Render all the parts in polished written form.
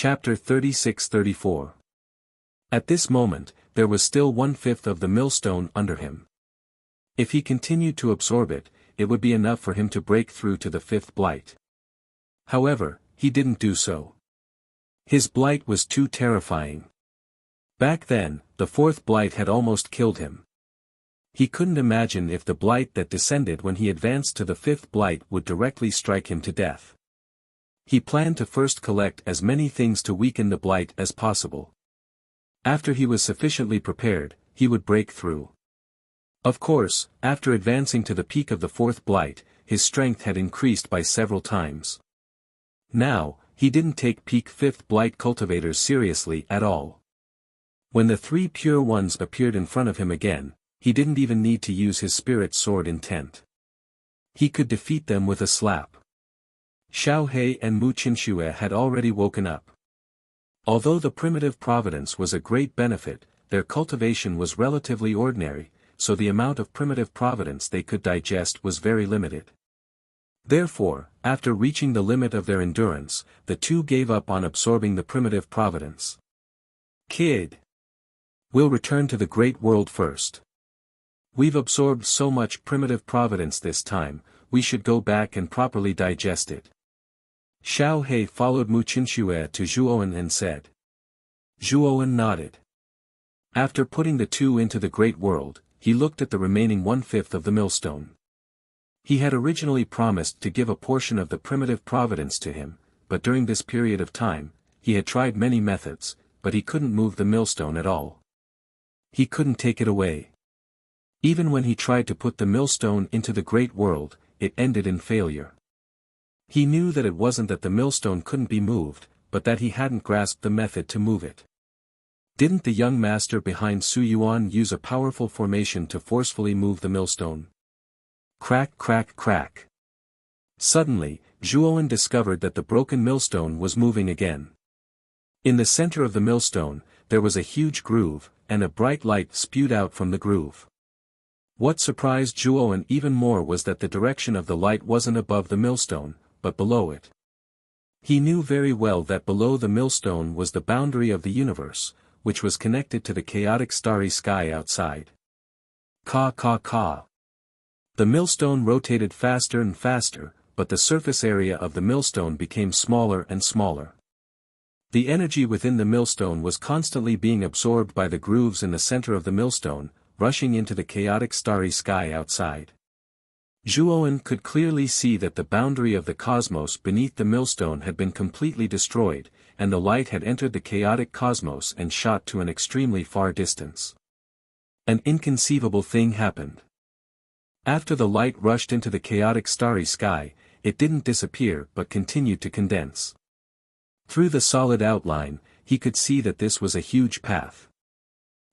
Chapter 36-34. At this moment, there was still 1/5 of the millstone under him. If he continued to absorb it, it would be enough for him to break through to the 5th blight. However, he didn't do so. His blight was too terrifying. Back then, the 4th blight had almost killed him. He couldn't imagine if the blight that descended when he advanced to the 5th blight would directly strike him to death. He planned to first collect as many things to weaken the blight as possible. After he was sufficiently prepared, he would break through. Of course, after advancing to the peak of the 4th blight, his strength had increased by several times. Now, he didn't take peak 5th blight cultivators seriously at all. When the 3 pure ones appeared in front of him again, he didn't even need to use his spirit sword intent. He could defeat them with a slap. Xiao He and Mu Qinxue had already woken up. Although the primitive providence was a great benefit, their cultivation was relatively ordinary, so the amount of primitive providence they could digest was very limited. Therefore, after reaching the limit of their endurance, the two gave up on absorbing the primitive providence. "Kid! We'll return to the great world first. We've absorbed so much primitive providence this time, we should go back and properly digest it." Xiao He followed Mu Qinxue to Zhuowen and said. Zhuowen nodded. After putting the two into the great world, he looked at the remaining 1/5 of the millstone. He had originally promised to give a portion of the primitive providence to him, but during this period of time, he had tried many methods, but he couldn't move the millstone at all. He couldn't take it away. Even when he tried to put the millstone into the great world, it ended in failure. He knew that it wasn't that the millstone couldn't be moved, but that he hadn't grasped the method to move it. Didn't the young master behind Su Yuan use a powerful formation to forcefully move the millstone? Crack, crack, crack. Suddenly, Zhuowen discovered that the broken millstone was moving again. In the center of the millstone, there was a huge groove, and a bright light spewed out from the groove. What surprised Zhuowen even more was that the direction of the light wasn't above the millstone, but below it. He knew very well that below the millstone was the boundary of the universe, which was connected to the chaotic starry sky outside. Ka ka ka. The millstone rotated faster and faster, but the surface area of the millstone became smaller and smaller. The energy within the millstone was constantly being absorbed by the grooves in the center of the millstone, rushing into the chaotic starry sky outside. Zhuowen could clearly see that the boundary of the cosmos beneath the millstone had been completely destroyed, and the light had entered the chaotic cosmos and shot to an extremely far distance. An inconceivable thing happened. After the light rushed into the chaotic starry sky, it didn't disappear but continued to condense. Through the solid outline, he could see that this was a huge path.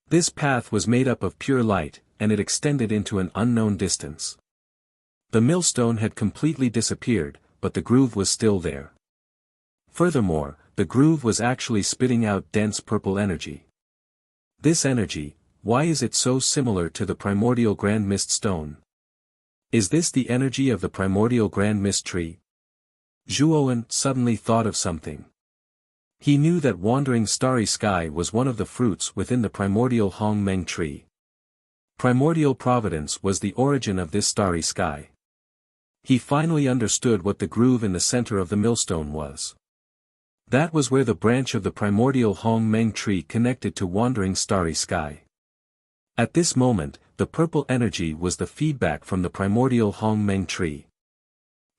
This path was made up of pure light, and it extended into an unknown distance. The millstone had completely disappeared, but the groove was still there. Furthermore, the groove was actually spitting out dense purple energy. This energy, why is it so similar to the primordial grand mist stone? Is this the energy of the primordial grand mist tree? Zhuowen suddenly thought of something. He knew that wandering starry sky was one of the fruits within the primordial Hong Meng tree. Primordial providence was the origin of this starry sky. He finally understood what the groove in the center of the millstone was. That was where the branch of the primordial Hong Meng tree connected to wandering starry sky. At this moment, the purple energy was the feedback from the primordial Hong Meng tree.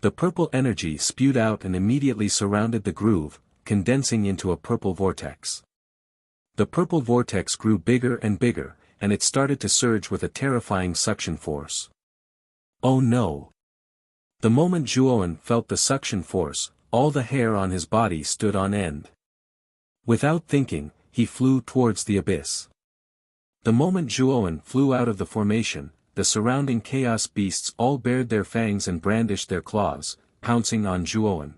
The purple energy spewed out and immediately surrounded the groove, condensing into a purple vortex. The purple vortex grew bigger and bigger, and it started to surge with a terrifying suction force. Oh no! The moment Zhuowen felt the suction force, all the hair on his body stood on end. Without thinking, he flew towards the abyss. The moment Zhuowen flew out of the formation, the surrounding chaos beasts all bared their fangs and brandished their claws, pouncing on Zhuowen.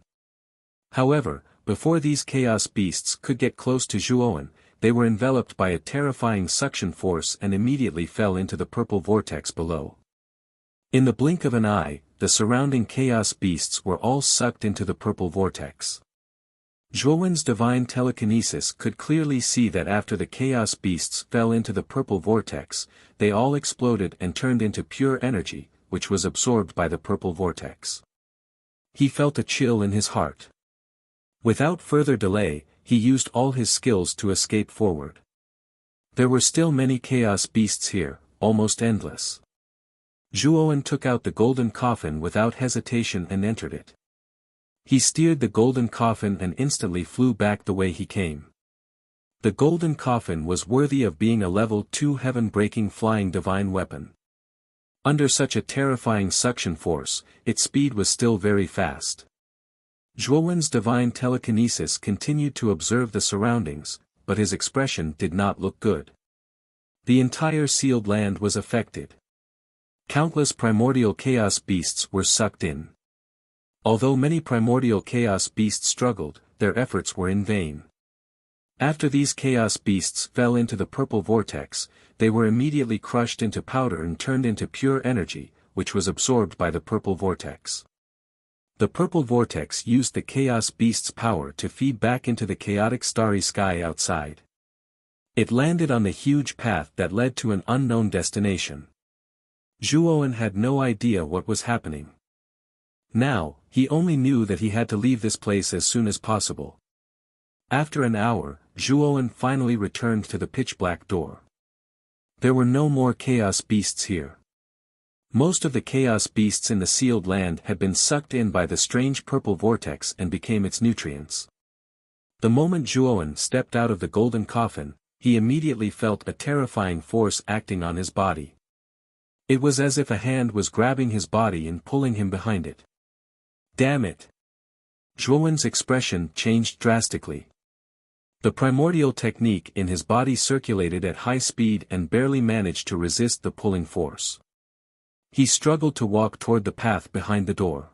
However, before these chaos beasts could get close to Zhuowen, they were enveloped by a terrifying suction force and immediately fell into the purple vortex below. In the blink of an eye, the surrounding chaos beasts were all sucked into the purple vortex. Zhuowen's divine telekinesis could clearly see that after the chaos beasts fell into the purple vortex, they all exploded and turned into pure energy, which was absorbed by the purple vortex. He felt a chill in his heart. Without further delay, he used all his skills to escape forward. There were still many chaos beasts here, almost endless. Zhuowen took out the golden coffin without hesitation and entered it. He steered the golden coffin and instantly flew back the way he came. The golden coffin was worthy of being a level 2 heaven-breaking flying divine weapon. Under such a terrifying suction force, its speed was still very fast. Zhuowen's divine telekinesis continued to observe the surroundings, but his expression did not look good. The entire sealed land was affected. Countless primordial chaos beasts were sucked in. Although many primordial chaos beasts struggled, their efforts were in vain. After these chaos beasts fell into the purple vortex, they were immediately crushed into powder and turned into pure energy, which was absorbed by the purple vortex. The purple vortex used the chaos beast's power to feed back into the chaotic starry sky outside. It landed on the huge path that led to an unknown destination. Zhuowen had no idea what was happening. Now, he only knew that he had to leave this place as soon as possible. After an hour, Zhuowen finally returned to the pitch-black door. There were no more chaos beasts here. Most of the chaos beasts in the sealed land had been sucked in by the strange purple vortex and became its nutrients. The moment Zhuowen stepped out of the golden coffin, he immediately felt a terrifying force acting on his body. It was as if a hand was grabbing his body and pulling him behind it. Damn it! Zhuowen's expression changed drastically. The primordial technique in his body circulated at high speed and barely managed to resist the pulling force. He struggled to walk toward the path behind the door.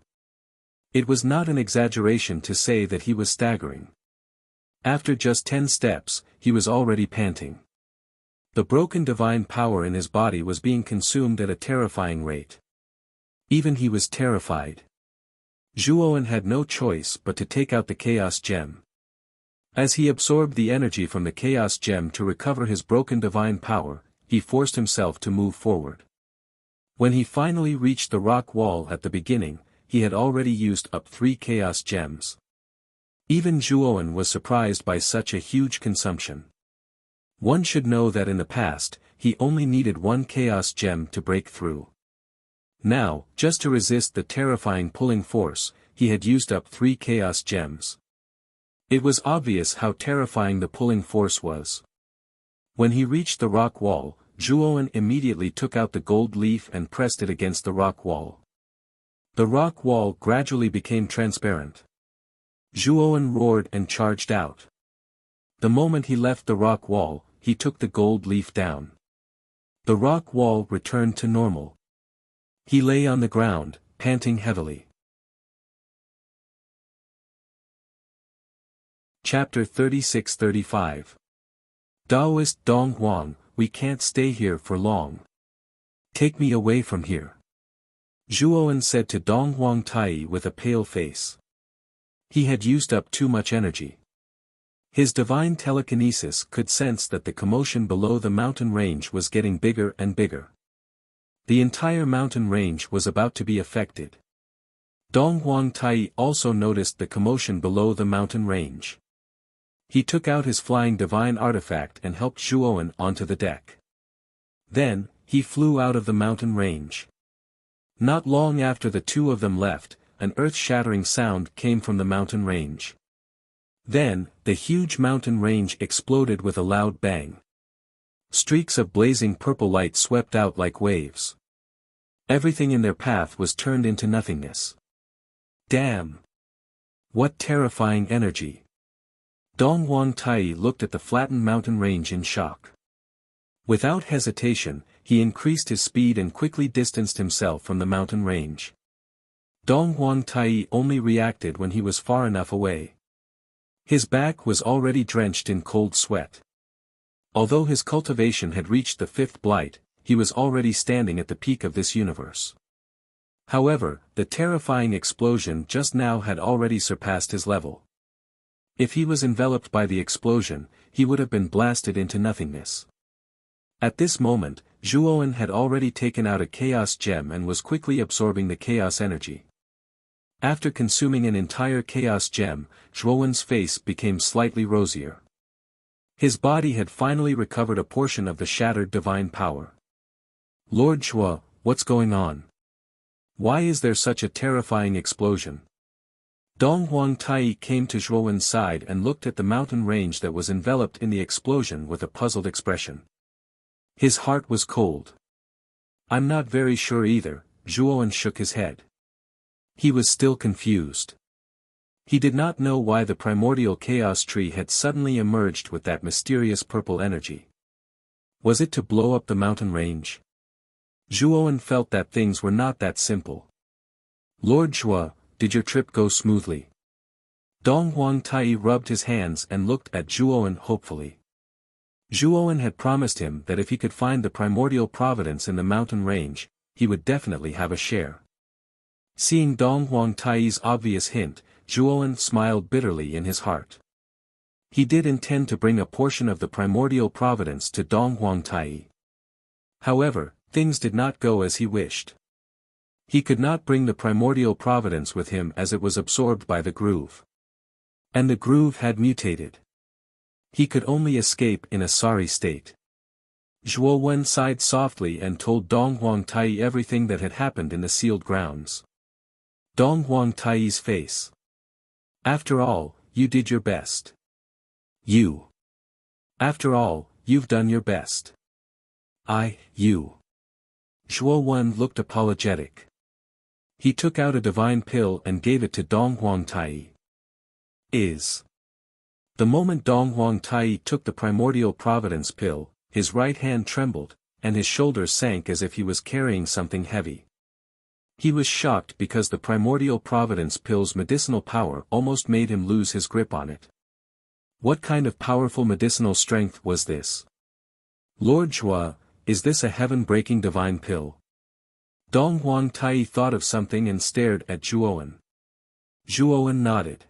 It was not an exaggeration to say that he was staggering. After just 10 steps, he was already panting. The broken divine power in his body was being consumed at a terrifying rate. Even he was terrified. Zhuowen had no choice but to take out the chaos gem. As he absorbed the energy from the chaos gem to recover his broken divine power, he forced himself to move forward. When he finally reached the rock wall at the beginning, he had already used up 3 chaos gems. Even Zhuowen was surprised by such a huge consumption. One should know that in the past, he only needed 1 chaos gem to break through. Now, just to resist the terrifying pulling force, he had used up 3 chaos gems. It was obvious how terrifying the pulling force was. When he reached the rock wall, Zhuowen immediately took out the gold leaf and pressed it against the rock wall. The rock wall gradually became transparent. Zhuowen roared and charged out. The moment he left the rock wall, he took the gold leaf down. The rock wall returned to normal. He lay on the ground, panting heavily. Chapter 36-35. Taoist Dong Huang, we can't stay here for long. Take me away from here. Zhuowen said to Dong Huang Tai with a pale face. He had used up too much energy. His divine telekinesis could sense that the commotion below the mountain range was getting bigger and bigger. The entire mountain range was about to be affected. Dong Huang Tai also noticed the commotion below the mountain range. He took out his flying divine artifact and helped Zhuowen onto the deck. Then, he flew out of the mountain range. Not long after the two of them left, an earth-shattering sound came from the mountain range. Then, the huge mountain range exploded with a loud bang. Streaks of blazing purple light swept out like waves. Everything in their path was turned into nothingness. Damn! What terrifying energy! Dong Huang Tai looked at the flattened mountain range in shock. Without hesitation, he increased his speed and quickly distanced himself from the mountain range. Dong Huang Tai only reacted when he was far enough away. His back was already drenched in cold sweat. Although his cultivation had reached the 5th blight, he was already standing at the peak of this universe. However, the terrifying explosion just now had already surpassed his level. If he was enveloped by the explosion, he would have been blasted into nothingness. At this moment, Zhuowen had already taken out a chaos gem and was quickly absorbing the chaos energy. After consuming an entire chaos gem, Zhuowen's face became slightly rosier. His body had finally recovered a portion of the shattered divine power. Lord Zhuo, what's going on? Why is there such a terrifying explosion? Dong Huangtai came to Zhuowen's side and looked at the mountain range that was enveloped in the explosion with a puzzled expression. His heart was cold. I'm not very sure either, Zhuowen shook his head. He was still confused. He did not know why the primordial chaos tree had suddenly emerged with that mysterious purple energy. Was it to blow up the mountain range? Zhuowen felt that things were not that simple. Lord Zhuo, did your trip go smoothly? Dong Huangtai rubbed his hands and looked at Zhuowen hopefully. Zhuowen had promised him that if he could find the primordial providence in the mountain range, he would definitely have a share. Seeing Dong Huangtai's obvious hint, Zhuowen smiled bitterly in his heart. He did intend to bring a portion of the primordial providence to Dong Huangtai. However, things did not go as he wished. He could not bring the primordial providence with him as it was absorbed by the groove. And the groove had mutated. He could only escape in a sorry state. Zhuowen sighed softly and told Dong Huangtai everything that had happened in the sealed grounds. Dong Huangtai's face. After all, you did your best. After all, you've done your best. Zhuowen looked apologetic. He took out a divine pill and gave it to Dong Huangtai. The moment Dong Huangtai took the primordial providence pill, his right hand trembled, and his shoulders sank as if he was carrying something heavy. He was shocked because the primordial providence pill's medicinal power almost made him lose his grip on it. What kind of powerful medicinal strength was this? Lord Zhuo, is this a heaven-breaking divine pill? Dong Huangtai thought of something and stared at Zhuowen. Zhuowen nodded.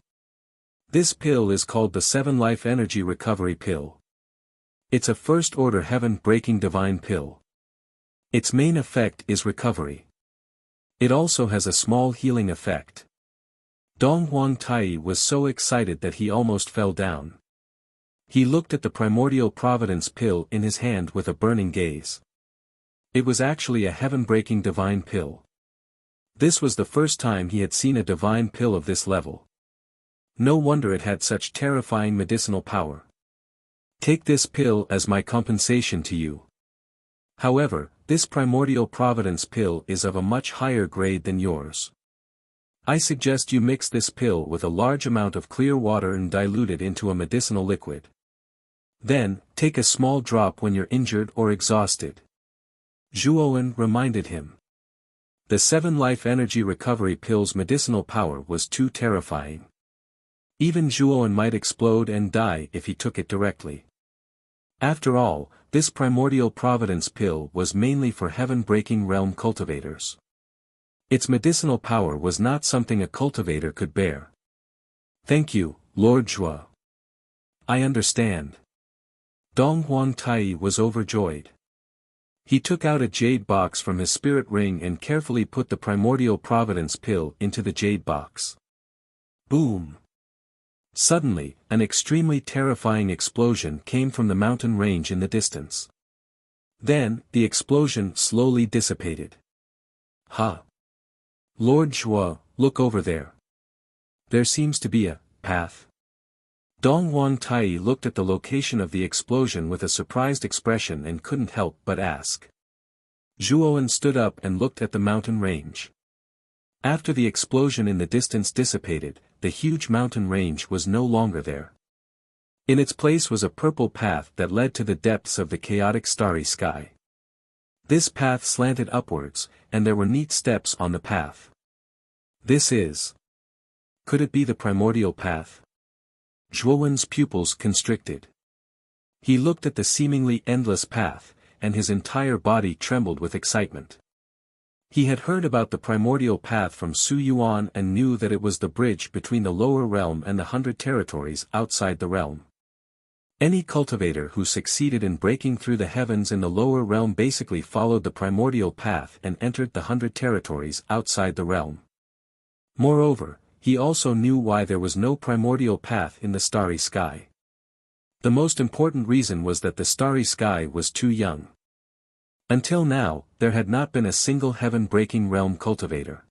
This pill is called the 7 Life Energy Recovery Pill. It's a first-order heaven-breaking divine pill. Its main effect is recovery. It also has a small healing effect. Dong Huangtai was so excited that he almost fell down. He looked at the primordial providence pill in his hand with a burning gaze. It was actually a heaven-breaking divine pill. This was the first time he had seen a divine pill of this level. No wonder it had such terrifying medicinal power. Take this pill as my compensation to you. However, this primordial providence pill is of a much higher grade than yours. I suggest you mix this pill with a large amount of clear water and dilute it into a medicinal liquid. Then, take a small drop when you're injured or exhausted. Zhuowen reminded him. The 7 Life Energy Recovery Pill's medicinal power was too terrifying. Even Zhuowen might explode and die if he took it directly. After all, this primordial providence pill was mainly for heaven-breaking realm cultivators. Its medicinal power was not something a cultivator could bear. Thank you, Lord Zhuo. I understand. Dong Huangtai was overjoyed. He took out a jade box from his spirit ring and carefully put the primordial providence pill into the jade box. Boom! Suddenly, an extremely terrifying explosion came from the mountain range in the distance. Then, the explosion slowly dissipated. Ha! Lord Zhuo, look over there. There seems to be a path. Dong Huangtai looked at the location of the explosion with a surprised expression and couldn't help but ask. Zhuowen stood up and looked at the mountain range. After the explosion in the distance dissipated, the huge mountain range was no longer there. In its place was a purple path that led to the depths of the chaotic starry sky. This path slanted upwards, and there were neat steps on the path. Could it be the primordial path? Zhuowen's pupils constricted. He looked at the seemingly endless path, and his entire body trembled with excitement. He had heard about the primordial path from Su Yuan and knew that it was the bridge between the lower realm and the 100 territories outside the realm. Any cultivator who succeeded in breaking through the heavens in the lower realm basically followed the primordial path and entered the 100 territories outside the realm. Moreover, he also knew why there was no primordial path in the starry sky. The most important reason was that the starry sky was too young. Until now, there had not been a single heaven-breaking realm cultivator.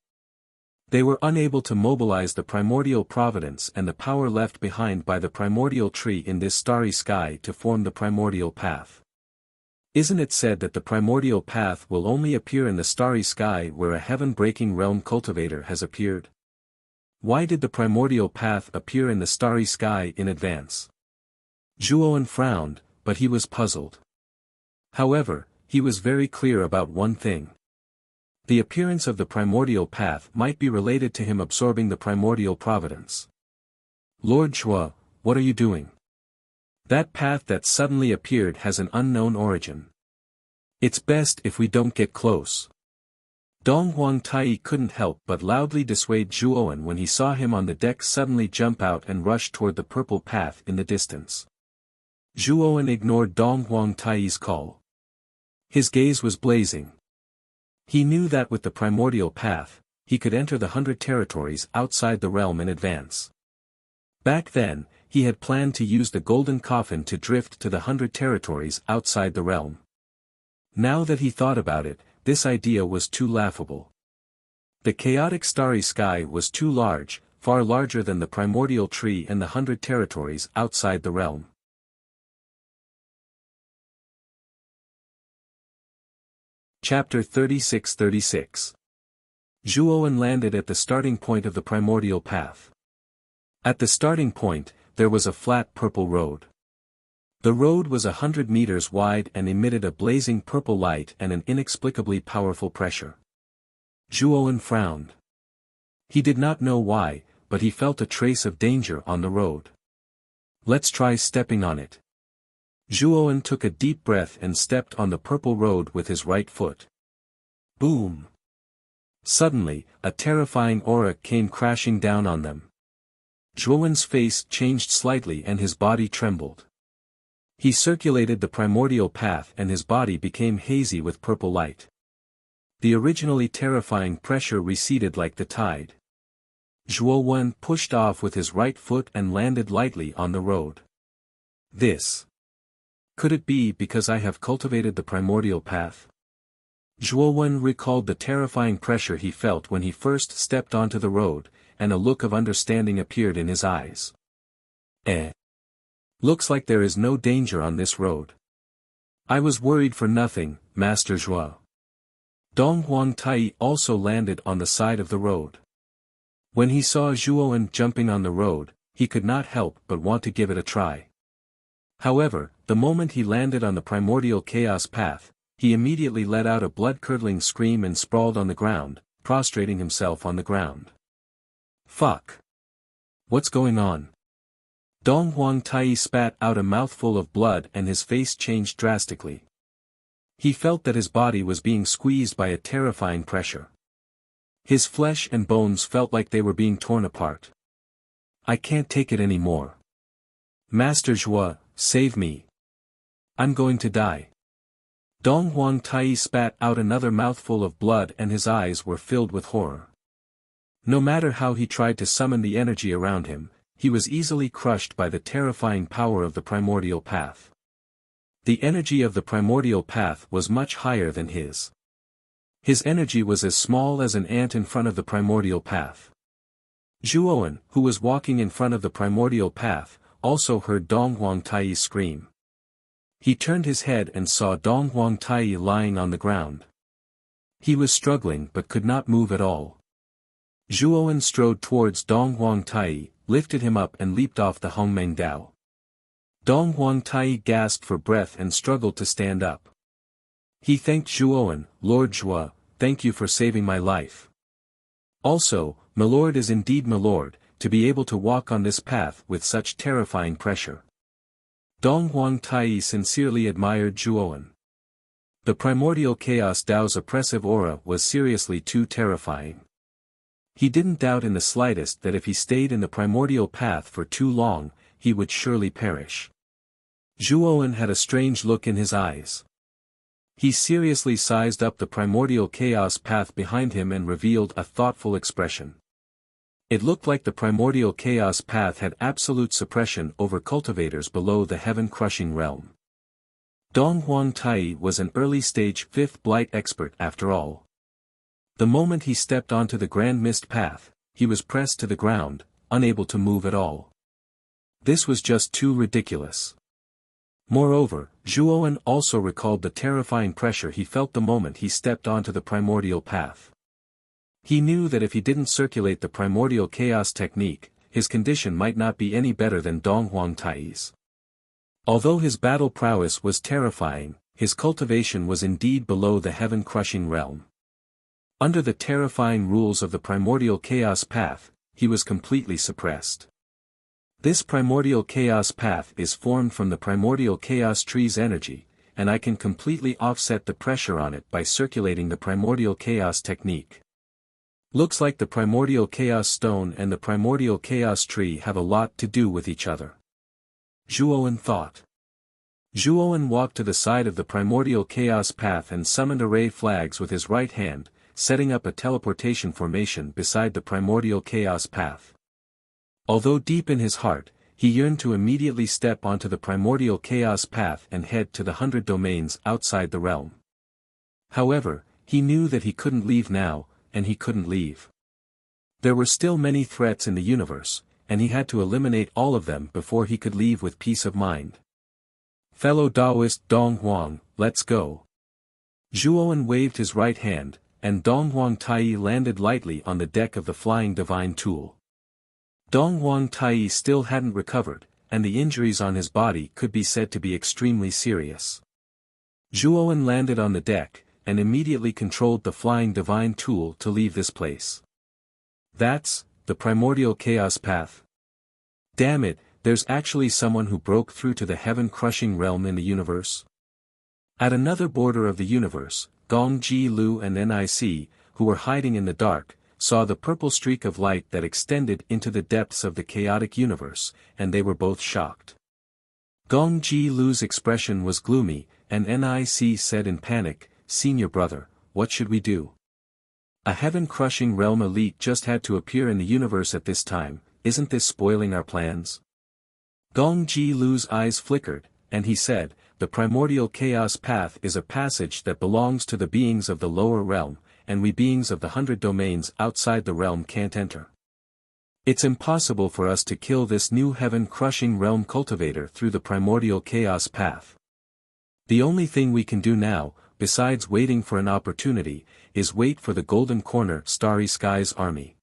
They were unable to mobilize the primordial providence and the power left behind by the primordial tree in this starry sky to form the primordial path. Isn't it said that the primordial path will only appear in the starry sky where a heaven-breaking realm cultivator has appeared? Why did the primordial path appear in the starry sky in advance? Zhuowen frowned, but he was puzzled. However, he was very clear about one thing. The appearance of the primordial path might be related to him absorbing the primordial providence. Lord Zhuo, what are you doing? That path that suddenly appeared has an unknown origin. It's best if we don't get close. Dong Huangtai couldn't help but loudly dissuade Zhuowen when he saw him on the deck suddenly jump out and rush toward the purple path in the distance. Zhuowen ignored Dong Huangtai's call. His gaze was blazing. He knew that with the primordial path, he could enter the 100 territories outside the realm in advance. Back then, he had planned to use the golden coffin to drift to the 100 territories outside the realm. Now that he thought about it, this idea was too laughable. The chaotic starry sky was too large, far larger than the primordial tree and the 100 territories outside the realm. Chapter 36-36. Zhuowen landed at the starting point of the primordial path. At the starting point, there was a flat purple road. The road was 100 meters wide and emitted a blazing purple light and an inexplicably powerful pressure. Zhuowen frowned. He did not know why, but he felt a trace of danger on the road. Let's try stepping on it. Zhuowen took a deep breath and stepped on the purple road with his right foot. Boom! Suddenly, a terrifying aura came crashing down on them. Zhuowen's face changed slightly and his body trembled. He circulated the primordial path and his body became hazy with purple light. The originally terrifying pressure receded like the tide. Zhuowen pushed off with his right foot and landed lightly on the road. This. Could it be because I have cultivated the primordial path? Zhuowen recalled the terrifying pressure he felt when he first stepped onto the road, and a look of understanding appeared in his eyes. Looks like there is no danger on this road. I was worried for nothing, Master Zhuo. Dong Huangtai also landed on the side of the road. When he saw Zhuowen jumping on the road, he could not help but want to give it a try. However, the moment he landed on the primordial chaos path, he immediately let out a blood-curdling scream and sprawled on the ground, prostrating himself on the ground. Fuck! What's going on? Dong Huangtai spat out a mouthful of blood and his face changed drastically. He felt that his body was being squeezed by a terrifying pressure. His flesh and bones felt like they were being torn apart. I can't take it anymore. Master Zhuo, save me. I'm going to die. Dong Huangtai spat out another mouthful of blood and his eyes were filled with horror. No matter how he tried to summon the energy around him, he was easily crushed by the terrifying power of the primordial path. The energy of the primordial path was much higher than his. His energy was as small as an ant in front of the primordial path. Zhuowen, who was walking in front of the primordial path, also heard Dong Huangtai scream. He turned his head and saw Dong Huangtai lying on the ground. He was struggling but could not move at all. Zhuowen strode towards Dong Huangtai, lifted him up and leaped off the Hongmeng Dao. Dong Huangtai gasped for breath and struggled to stand up. He thanked Zhuowen, Lord Zhuo, thank you for saving my life. Also, Milord is indeed Milord, to be able to walk on this path with such terrifying pressure. Dong Huangtai sincerely admired Zhuowen. The primordial chaos Dao's oppressive aura was seriously too terrifying. He didn't doubt in the slightest that if he stayed in the primordial path for too long, he would surely perish. Zhuowen had a strange look in his eyes. He seriously sized up the primordial chaos path behind him and revealed a thoughtful expression. It looked like the primordial chaos path had absolute suppression over cultivators below the heaven-crushing realm. Donghuang Tai was an early-stage fifth blight expert after all. The moment he stepped onto the Grand Mist path, he was pressed to the ground, unable to move at all. This was just too ridiculous. Moreover, Zhuowen also recalled the terrifying pressure he felt the moment he stepped onto the primordial path. He knew that if he didn't circulate the primordial chaos technique, his condition might not be any better than Donghuang Tai's. Although his battle prowess was terrifying, his cultivation was indeed below the heaven-crushing realm. Under the terrifying rules of the primordial chaos path, he was completely suppressed. This primordial chaos path is formed from the primordial chaos tree's energy, and I can completely offset the pressure on it by circulating the primordial chaos technique. Looks like the primordial chaos stone and the primordial chaos tree have a lot to do with each other. Zhuowen thought. Zhuowen walked to the side of the primordial chaos path and summoned array flags with his right hand, setting up a teleportation formation beside the primordial chaos path. Although deep in his heart, he yearned to immediately step onto the primordial chaos path and head to the 100 domains outside the realm. However, he knew that he couldn't leave now, and he couldn't leave. There were still many threats in the universe, and he had to eliminate all of them before he could leave with peace of mind. Fellow Taoist Donghuang, let's go. Zhuowen waved his right hand, and Donghuang Tai landed lightly on the deck of the flying divine tool. Donghuang Tai still hadn't recovered, and the injuries on his body could be said to be extremely serious. Zhuowen landed on the deck, and immediately controlled the flying divine tool to leave this place. That's the primordial chaos path. Damn it, there's actually someone who broke through to the heaven-crushing realm in the universe. At another border of the universe, Gong Ji Lu and Nic, who were hiding in the dark, saw the purple streak of light that extended into the depths of the chaotic universe, and they were both shocked. Gong Ji Lu's expression was gloomy, and Nic said in panic, "Senior brother, what should we do? A heaven-crushing realm elite just had to appear in the universe at this time, isn't this spoiling our plans?" Gong Ji Lu's eyes flickered, and he said, "The primordial chaos path is a passage that belongs to the beings of the lower realm, and we beings of the 100 domains outside the realm can't enter. It's impossible for us to kill this new heaven-crushing realm cultivator through the primordial chaos path. The only thing we can do now, besides waiting for an opportunity, is wait for the Golden Corner Starry Skies army."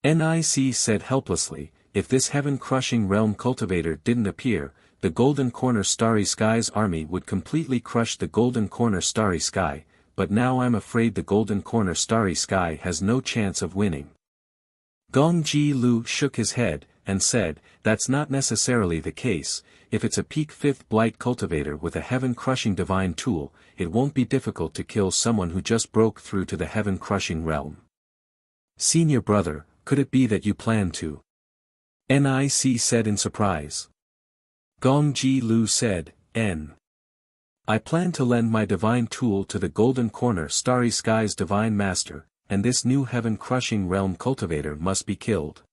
Nic said helplessly, "If this heaven-crushing realm cultivator didn't appear, the Golden Corner Starry Skies army would completely crush the Golden Corner Starry Sky, but now I'm afraid the Golden Corner Starry Sky has no chance of winning." Gong Ji Lu shook his head, and said, "That's not necessarily the case. If it's a peak 5th blight cultivator with a heaven-crushing divine tool, it won't be difficult to kill someone who just broke through to the heaven-crushing realm." "Senior brother, could it be that you plan to?" Nic said in surprise. Gong Ji Lu said, I plan to lend my divine tool to the Golden Corner Starry Skies Divine Master, and this new heaven-crushing realm cultivator must be killed.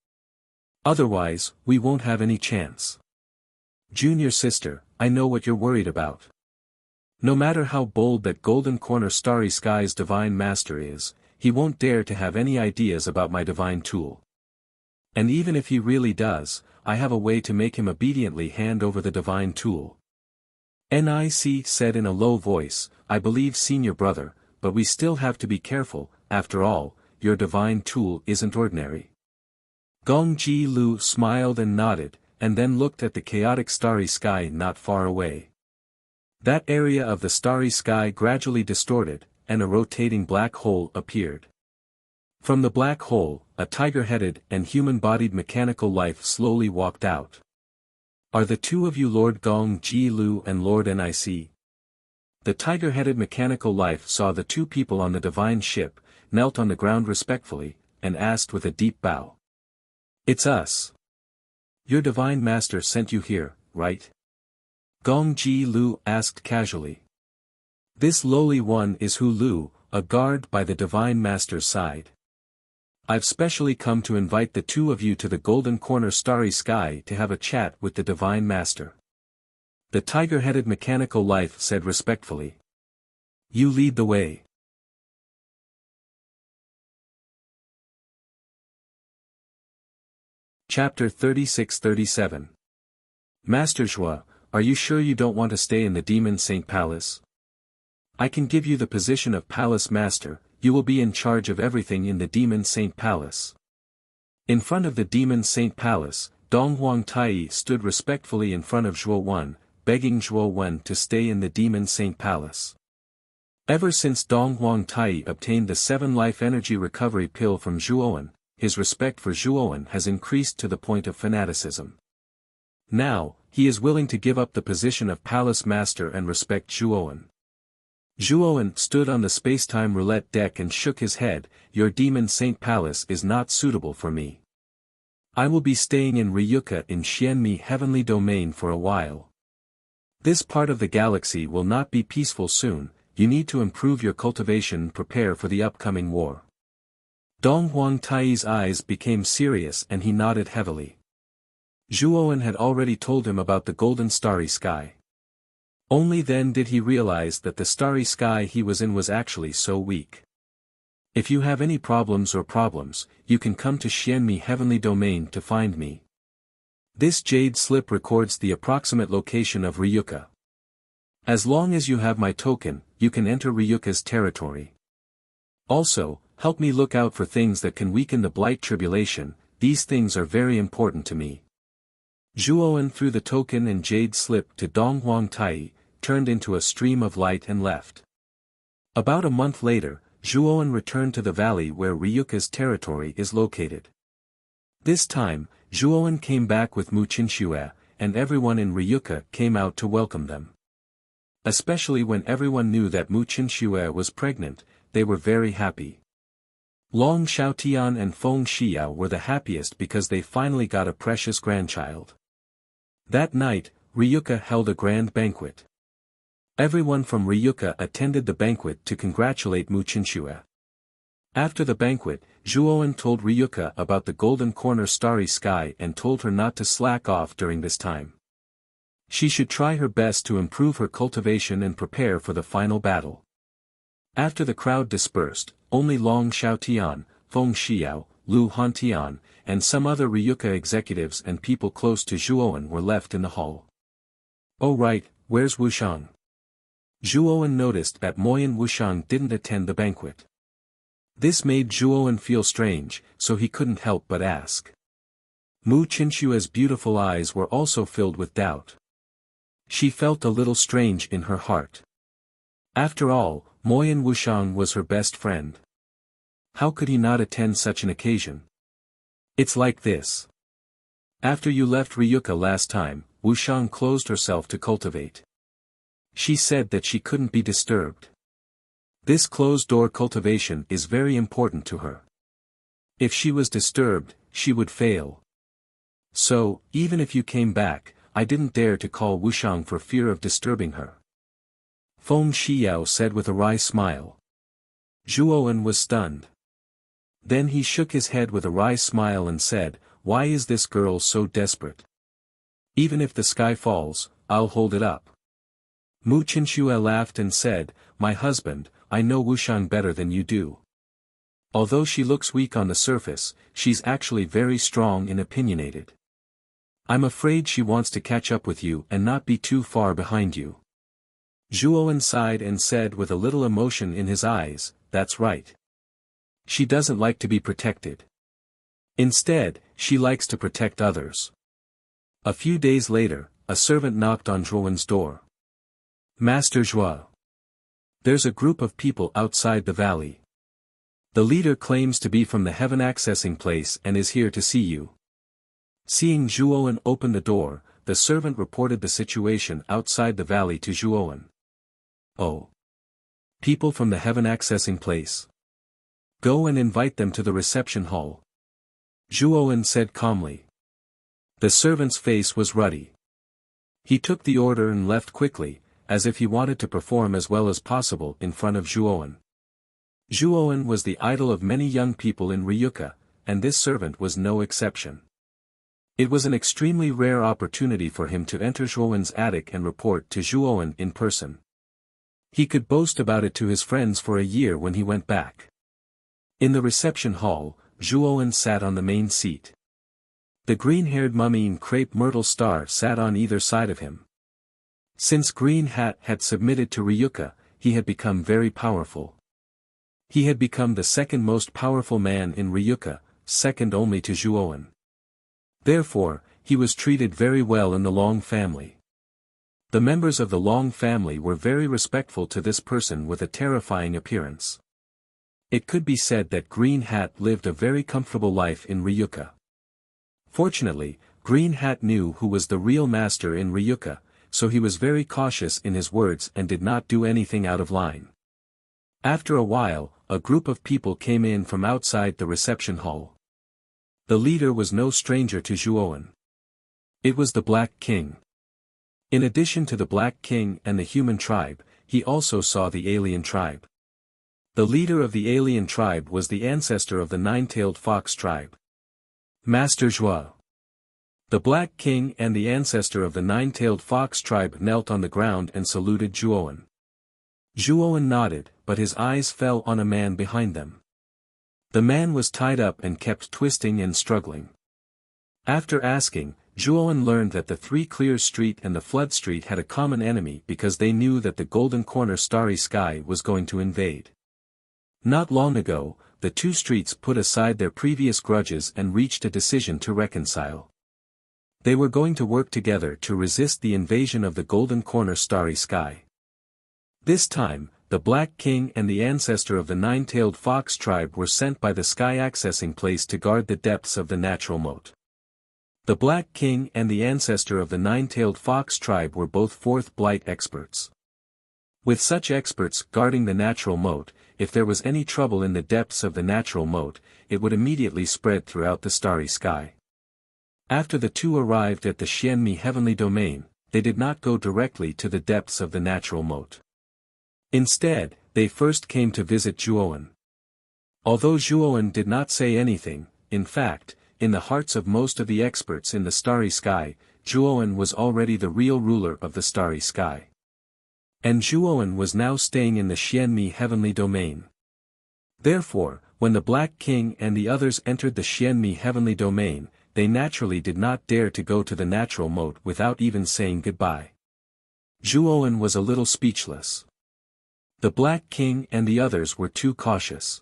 Otherwise, we won't have any chance. Junior sister, I know what you're worried about. No matter how bold that Golden Corner Starry Skies Divine Master is, he won't dare to have any ideas about my divine tool. And even if he really does, I have a way to make him obediently hand over the divine tool. Nic said in a low voice, "I believe senior brother, but we still have to be careful, after all, your divine tool isn't ordinary." Gong Ji Lu smiled and nodded, and then looked at the chaotic starry sky not far away. That area of the starry sky gradually distorted, and a rotating black hole appeared. From the black hole, a tiger-headed and human-bodied mechanical life slowly walked out. "Are the two of you Lord Gong Ji Lu and Lord Nic?" The tiger-headed mechanical life saw the two people on the divine ship, knelt on the ground respectfully, and asked with a deep bow. "It's us. Your divine master sent you here, right?" Gong Ji Lu asked casually. "This lowly one is Hu Lu, a guard by the divine master's side. I've specially come to invite the two of you to the Golden Corner Starry Sky to have a chat with the divine master." The tiger-headed mechanical life said respectfully. "You lead the way." Chapter 36-37. Master Zhua, are you sure you don't want to stay in the Demon Saint Palace? I can give you the position of Palace Master. You will be in charge of everything in the Demon Saint Palace. In front of the Demon Saint Palace, Dong Huangtai stood respectfully in front of Zhuo Wen, begging Zhuo Wen to stay in the Demon Saint Palace. Ever since Dong Huangtai obtained the 7 life energy recovery pill from Zhuo Wen, his respect for Zhuo Wen has increased to the point of fanaticism. Now, he is willing to give up the position of Palace Master and respect Zhuo Wen. Zhuo Wen stood on the space-time roulette deck and shook his head. "Your Demon Saint Palace is not suitable for me. I will be staying in Ryuka in Xianmi Heavenly Domain for a while. This part of the galaxy will not be peaceful soon. You need to improve your cultivation and prepare for the upcoming war." Dong Huangtai's eyes became serious and he nodded heavily. Zhuo Wen had already told him about the Golden Starry Sky. Only then did he realize that the starry sky he was in was actually so weak. "If you have any problems, you can come to Xianmi Heavenly Domain to find me. This jade slip records the approximate location of Ryuka. As long as you have my token, you can enter Ryuka's territory. Also, help me look out for things that can weaken the Blight Tribulation. These things are very important to me." Zhuo Wen threw the token and jade slip to Dong Huangtai, turned into a stream of light and left. About a month later, Zhuo Wen returned to the valley where Ryuka's territory is located. This time, Zhuo Wen came back with Mu Qinxue, and everyone in Ryuka came out to welcome them. Especially when everyone knew that Mu Qinxue was pregnant, they were very happy. Long Xiaotian and Feng Xiao were the happiest because they finally got a precious grandchild. That night, Ryuka held a grand banquet. Everyone from Ryuka attended the banquet to congratulate Mu Qinxue. After the banquet, Zhuo Wen told Ryuka about the Golden Corner Starry Sky and told her not to slack off during this time. She should try her best to improve her cultivation and prepare for the final battle. After the crowd dispersed, only Long Xiaotian, Feng Xiao, Lu Hantian, and some other Ryuka executives and people close to Zhuo Wen were left in the hall. "Oh right, where's Wuxiang?" Zhuo Wen noticed that Moyan Wuxiang didn't attend the banquet. This made Zhuo Wen feel strange, so he couldn't help but ask. Mu Qinxue's beautiful eyes were also filled with doubt. She felt a little strange in her heart. After all, Moyan Wuxiang was her best friend. How could he not attend such an occasion? It's like this. After you left Ryuka last time, Wuxiang closed herself to cultivate. She said that she couldn't be disturbed. This closed-door cultivation is very important to her. If she was disturbed, she would fail. So, even if you came back, I didn't dare to call Wuxiang for fear of disturbing her. Feng Xiao said with a wry smile. Zhuo Wen was stunned. Then he shook his head with a wry smile and said, "Why is this girl so desperate? Even if the sky falls, I'll hold it up." Mu Qinxue laughed and said, "My husband, I know Wuxiang better than you do. Although she looks weak on the surface, she's actually very strong and opinionated. I'm afraid she wants to catch up with you and not be too far behind you." Zhuo Wen sighed and said with a little emotion in his eyes, "That's right. She doesn't like to be protected. Instead, she likes to protect others." A few days later, a servant knocked on Zhuo Wen's door. "Master Zhua. There's a group of people outside the valley. The leader claims to be from the heaven accessing place and is here to see you." Seeing Zhuo Wen open the door, the servant reported the situation outside the valley to Zhuo Wen. Oh. People from the heaven accessing place. Go and invite them to the reception hall. Zhuowen said calmly. The servant's face was ruddy. He took the order and left quickly, as if he wanted to perform as well as possible in front of Zhuowen. Zhuowen was the idol of many young people in Ryuka, and this servant was no exception. It was an extremely rare opportunity for him to enter Zhuowen's attic and report to Zhuowen in person. He could boast about it to his friends for a year when he went back. In the reception hall, Zhuowen sat on the main seat. The green-haired mummy in crepe myrtle star sat on either side of him. Since Green Hat had submitted to Ryuka, he had become very powerful. He had become the second most powerful man in Ryuka, second only to Zhuowen. Therefore, he was treated very well in the Long family. The members of the Long family were very respectful to this person with a terrifying appearance. It could be said that Green Hat lived a very comfortable life in Ryuka. Fortunately, Green Hat knew who was the real master in Ryuka, so he was very cautious in his words and did not do anything out of line. After a while, a group of people came in from outside the reception hall. The leader was no stranger to Zhuowen. It was the Black King. In addition to the Black King and the human tribe, he also saw the alien tribe. The leader of the alien tribe was the ancestor of the nine-tailed fox tribe. Master Zhuo. The Black King and the ancestor of the nine-tailed fox tribe knelt on the ground and saluted Zhuowen. Zhuowen nodded, but his eyes fell on a man behind them. The man was tied up and kept twisting and struggling. After asking, Zhuowen learned that the Three Clears Street and the Flood Street had a common enemy because they knew that the Golden Corner Starry Sky was going to invade. Not long ago, the two streets put aside their previous grudges and reached a decision to reconcile. They were going to work together to resist the invasion of the Golden Corner Starry Sky. This time, the Black King and the ancestor of the nine-tailed fox tribe were sent by the Sky Accessing Place to guard the depths of the natural moat. The Black King and the ancestor of the nine-tailed fox tribe were both fourth blight experts. With such experts guarding the natural moat, if there was any trouble in the depths of the natural moat, it would immediately spread throughout the starry sky. After the two arrived at the Xianmi heavenly domain, they did not go directly to the depths of the natural moat. Instead, they first came to visit Zhuowen. Although Zhuowen did not say anything, in fact, in the hearts of most of the experts in the starry sky, Zhuowen was already the real ruler of the starry sky. And Zhuowen was now staying in the Xianmi heavenly domain. Therefore, when the Black King and the others entered the Xianmi heavenly domain, they naturally did not dare to go to the natural moat without even saying goodbye. Zhuowen was a little speechless. The Black King and the others were too cautious.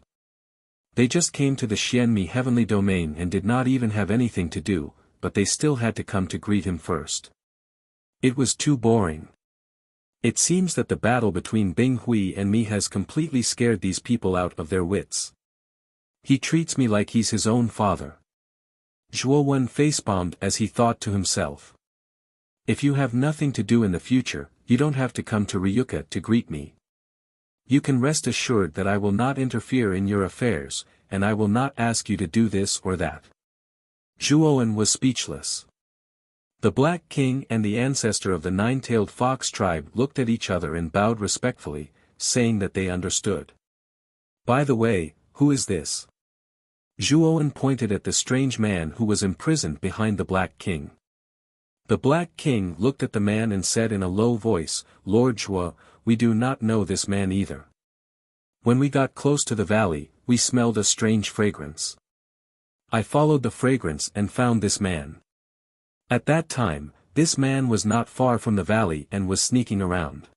They just came to the Xianmi heavenly domain and did not even have anything to do, but they still had to come to greet him first. It was too boring. It seems that the battle between Bing Hui and me has completely scared these people out of their wits. He treats me like he's his own father. Zhuowen facepalmed as he thought to himself. If you have nothing to do in the future, you don't have to come to Ryuka to greet me. You can rest assured that I will not interfere in your affairs, and I will not ask you to do this or that. Zhuowen was speechless. The Black King and the ancestor of the nine-tailed fox tribe looked at each other and bowed respectfully, saying that they understood. By the way, who is this? Zhuowen pointed at the strange man who was imprisoned behind the Black King. The Black King looked at the man and said in a low voice, Lord Zhuo, we do not know this man either. When we got close to the valley, we smelled a strange fragrance. I followed the fragrance and found this man. At that time, this man was not far from the valley and was sneaking around.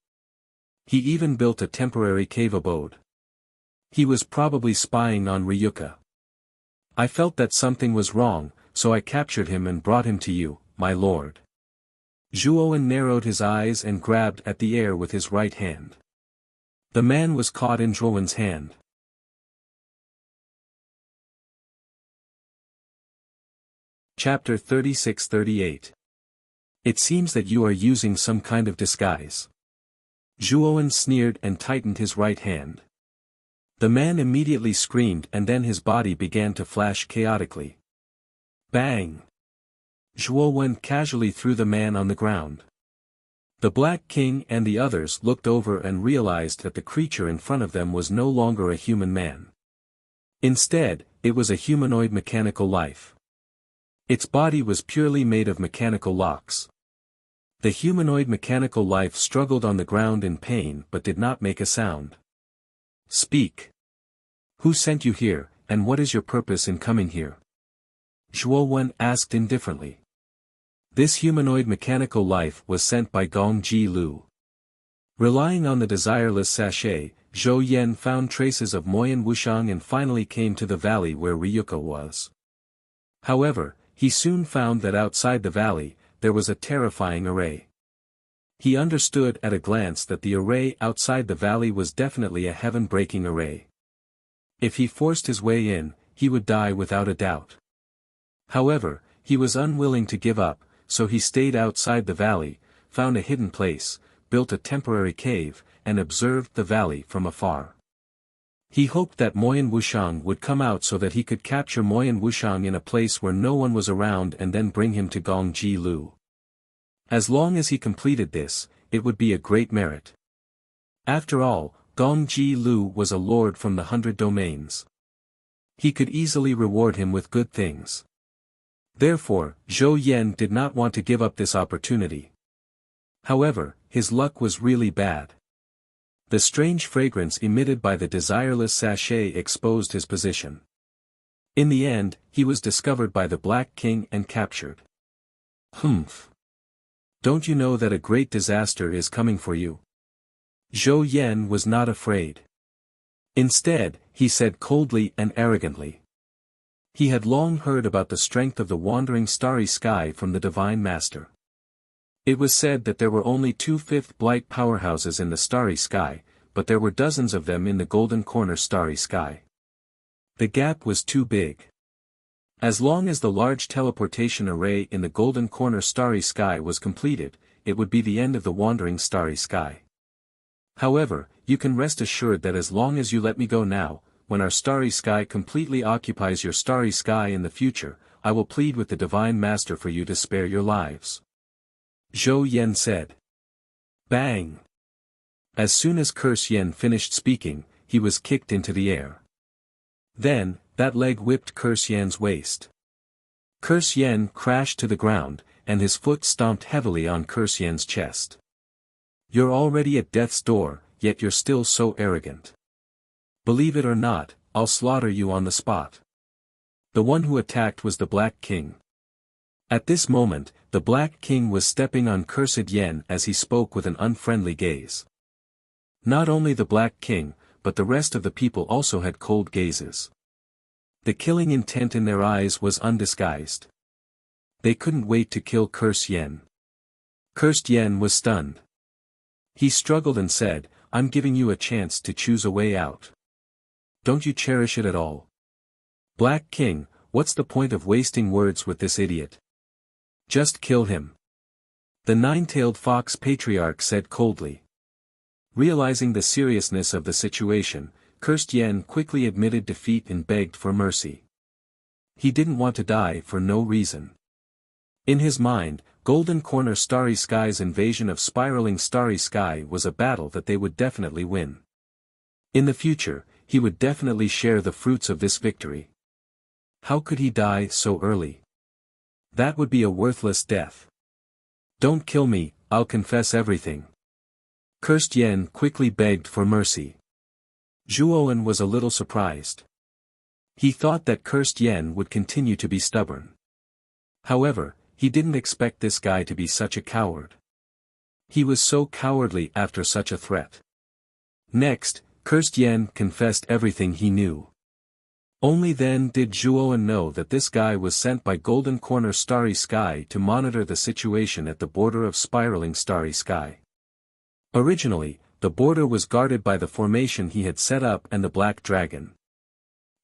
He even built a temporary cave abode. He was probably spying on Ryuka. I felt that something was wrong, so I captured him and brought him to you, my lord. Zhuowen narrowed his eyes and grabbed at the air with his right hand. The man was caught in Zhuowen's hand. Chapter 36-38. It seems that you are using some kind of disguise. Zhuowen sneered and tightened his right hand. The man immediately screamed and then his body began to flash chaotically. Bang! Zhuowen casually threw the man on the ground. The Black King and the others looked over and realized that the creature in front of them was no longer a human man. Instead, it was a humanoid mechanical life. Its body was purely made of mechanical locks. The humanoid mechanical life struggled on the ground in pain but did not make a sound. Speak. Who sent you here, and what is your purpose in coming here? Zhuowen asked indifferently. This humanoid mechanical life was sent by Gong Ji Lu. Relying on the desireless sachet, Zhou Yan found traces of Moyan Wuxiang and finally came to the valley where Ryuko was. However, he soon found that outside the valley, there was a terrifying array. He understood at a glance that the array outside the valley was definitely a heaven-breaking array. If he forced his way in, he would die without a doubt. However, he was unwilling to give up, so he stayed outside the valley, found a hidden place, built a temporary cave, and observed the valley from afar. He hoped that Moyan Wuxiang would come out so that he could capture Moyan Wuxiang in a place where no one was around and then bring him to Gong Ji Lu. As long as he completed this, it would be a great merit. After all, Gong Ji Lu was a lord from the 100 domains. He could easily reward him with good things. Therefore, Zhou Yan did not want to give up this opportunity. However, his luck was really bad. The strange fragrance emitted by the desireless sachet exposed his position. In the end, he was discovered by the Black King and captured. Humph! Don't you know that a great disaster is coming for you? Zhou Yan was not afraid. Instead, he said coldly and arrogantly. He had long heard about the strength of the wandering starry sky from the Divine Master. It was said that there were only 2/5 blight powerhouses in the starry sky, but there were dozens of them in the Golden Corner starry sky. The gap was too big. As long as the large teleportation array in the Golden Corner starry sky was completed, it would be the end of the wandering starry sky. However, you can rest assured that as long as you let me go now, when our starry sky completely occupies your starry sky in the future, I will plead with the Divine Master for you to spare your lives. Zhou Yan said. Bang! As soon as Curse Yen finished speaking, he was kicked into the air. Then, that leg whipped Curse Yen's waist. Curse Yen crashed to the ground, and his foot stomped heavily on Curse Yen's chest. You're already at death's door, yet you're still so arrogant. Believe it or not, I'll slaughter you on the spot. The one who attacked was the Black King. At this moment, the Black King was stepping on Cursed Yen as he spoke with an unfriendly gaze. Not only the Black King, but the rest of the people also had cold gazes. The killing intent in their eyes was undisguised. They couldn't wait to kill Curse Yen. Cursed Yen was stunned. He struggled and said, I'm giving you a chance to choose a way out. Don't you cherish it at all? Black King, what's the point of wasting words with this idiot? Just kill him. The nine-tailed fox patriarch said coldly. Realizing the seriousness of the situation, Cursed Yen quickly admitted defeat and begged for mercy. He didn't want to die for no reason. In his mind, Golden Corner Starry Sky's invasion of spiraling Starry Sky was a battle that they would definitely win. In the future, he would definitely share the fruits of this victory. How could he die so early? That would be a worthless death. Don't kill me, I'll confess everything. Cursed Yen quickly begged for mercy. Zhuowen was a little surprised. He thought that Cursed Yen would continue to be stubborn. However, he didn't expect this guy to be such a coward. He was so cowardly after such a threat. Next, Cursed Yen confessed everything he knew. Only then did Zhuowen know that this guy was sent by Golden Corner Starry Sky to monitor the situation at the border of spiraling Starry Sky. Originally, the border was guarded by the formation he had set up and the Black Dragon.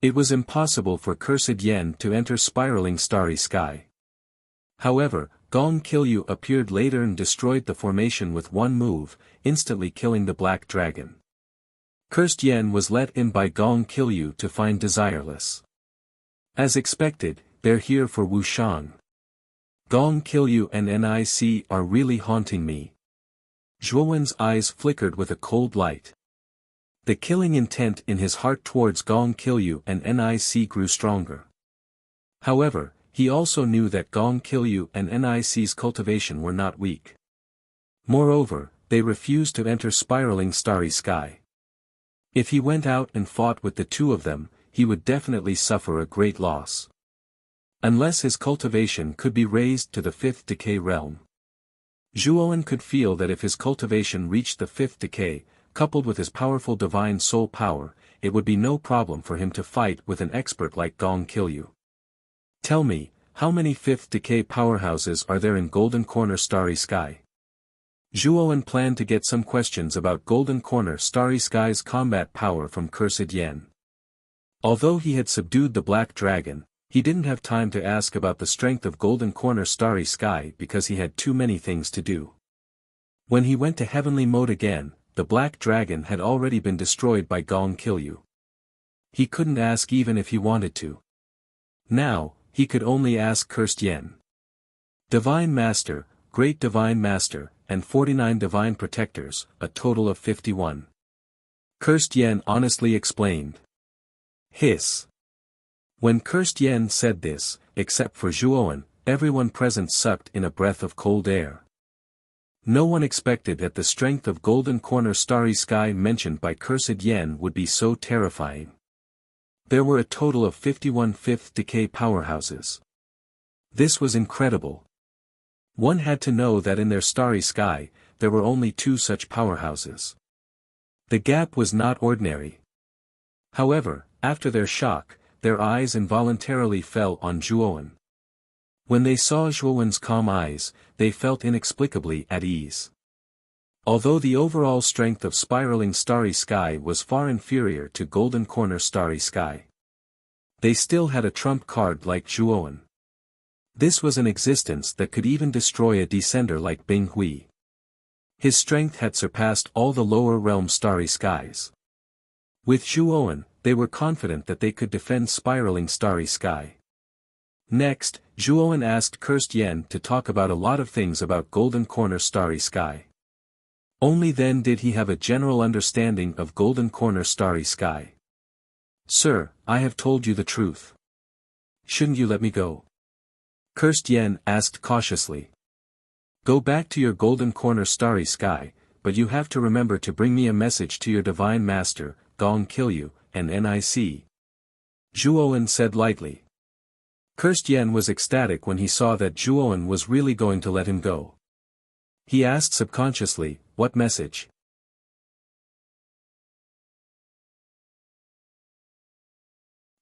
It was impossible for Cursed Yen to enter spiraling Starry Sky. However, Gong Kilyu appeared later and destroyed the formation with one move, instantly killing the black dragon. Cursed Yen was let in by Gong Kilyu to find Desireless. As expected, they're here for Wuxian. Gong Kilyu and NIC are really haunting me. Zhuowen's eyes flickered with a cold light. The killing intent in his heart towards Gong Kilyu and NIC grew stronger. However, he also knew that Gong Kilyu and NIC's cultivation were not weak. Moreover, they refused to enter spiraling starry sky. If he went out and fought with the two of them, he would definitely suffer a great loss. Unless his cultivation could be raised to the 5th decay realm. Zhuowen could feel that if his cultivation reached the 5th decay, coupled with his powerful divine soul power, it would be no problem for him to fight with an expert like Gong Kilyu. Tell me, how many 5th decay powerhouses are there in Golden Corner Starry Sky? Zhuowen planned to get some questions about Golden Corner Starry Sky's combat power from Cursed Yen. Although he had subdued the Black Dragon, he didn't have time to ask about the strength of Golden Corner Starry Sky because he had too many things to do. When he went to Heavenly Mode again, the Black Dragon had already been destroyed by Gong Kilyu. He couldn't ask even if he wanted to. Now, he could only ask Cursed Yen. Divine Master, Great Divine Master, and 49 Divine Protectors, a total of 51. Cursed Yen honestly explained. Hiss. When Cursed Yen said this, except for Zhuowen, everyone present sucked in a breath of cold air. No one expected that the strength of Golden Corner Starry Sky mentioned by Cursed Yen would be so terrifying. There were a total of 51 5th decay powerhouses. This was incredible. One had to know that in their starry sky, there were only 2 such powerhouses. The gap was not ordinary. However, after their shock, their eyes involuntarily fell on Zhuowen. When they saw Zhuowen's calm eyes, they felt inexplicably at ease. Although the overall strength of Spiraling Starry Sky was far inferior to Golden Corner Starry Sky, they still had a trump card like Zhuowen. This was an existence that could even destroy a descender like Bing Hui. His strength had surpassed all the lower realm starry skies. With Zhuowen, they were confident that they could defend Spiraling Starry Sky. Next, Zhuowen asked Cursed Yen to talk about a lot of things about Golden Corner Starry Sky. Only then did he have a general understanding of Golden Corner Starry Sky. Sir, I have told you the truth. Shouldn't you let me go? Cursed Yen asked cautiously. Go back to your Golden Corner Starry Sky, but you have to remember to bring me a message to your Divine Master, Gong Kilyu, and NIC. Zhuowen said lightly. Cursed Yen was ecstatic when he saw that Zhuowen was really going to let him go. He asked subconsciously, what message?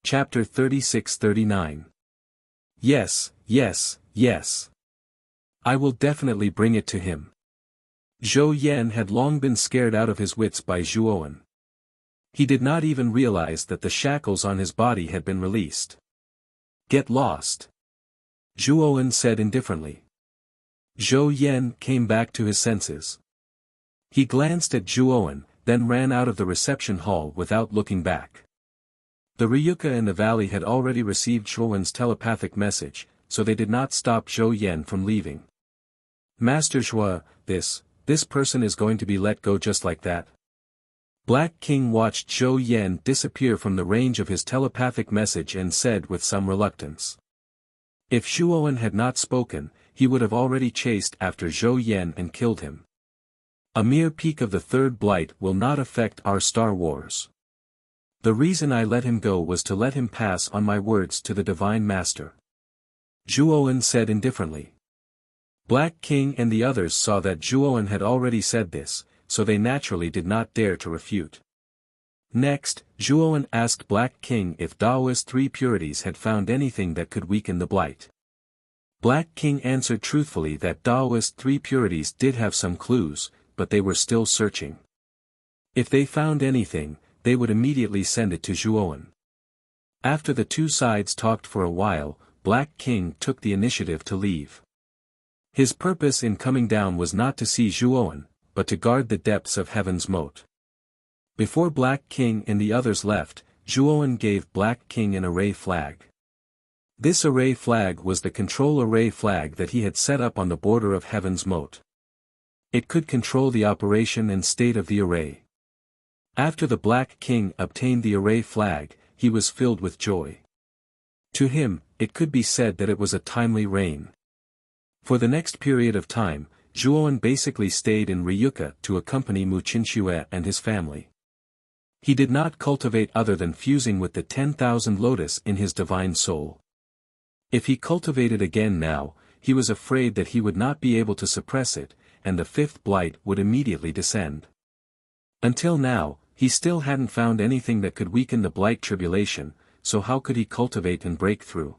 Chapter 36-39. Yes, yes, yes. I will definitely bring it to him. Zhou Yan had long been scared out of his wits by Zhuowen. He did not even realize that the shackles on his body had been released. Get lost. Zhuowen said indifferently. Zhou Yan came back to his senses. He glanced at Zhuowen, then ran out of the reception hall without looking back. The Ryuka in the valley had already received Zhuowen's telepathic message, so they did not stop Zhou Yan from leaving. Master Zhua, this person is going to be let go just like that. Black King watched Zhou Yan disappear from the range of his telepathic message and said with some reluctance. If Zhuowen had not spoken, he would have already chased after Zhou Yan and killed him. A mere peak of the third blight will not affect our Star Wars. The reason I let him go was to let him pass on my words to the Divine Master. Zhuowen said indifferently. Black King and the others saw that Zhuowen had already said this, so they naturally did not dare to refute. Next, Zhuowen asked Black King if Daoist 3 purities had found anything that could weaken the blight. Black King answered truthfully that Daoist 3 purities did have some clues, but they were still searching. If they found anything, they would immediately send it to Zhuowen. After the two sides talked for a while, Black King took the initiative to leave. His purpose in coming down was not to see Zhuowen, but to guard the depths of heaven's moat. Before Black King and the others left, Zhuowen gave Black King an array flag. This array flag was the control array flag that he had set up on the border of heaven's moat. It could control the operation and state of the array. After the Black King obtained the array flag, he was filled with joy. To him, it could be said that it was a timely reign. For the next period of time, Zhuowen basically stayed in Ryuka to accompany Mu Qinxue and his family. He did not cultivate other than fusing with the 10,000 lotus in his divine soul. If he cultivated again now, he was afraid that he would not be able to suppress it, and the fifth blight would immediately descend. Until now, he still hadn't found anything that could weaken the blight tribulation, so how could he cultivate and break through?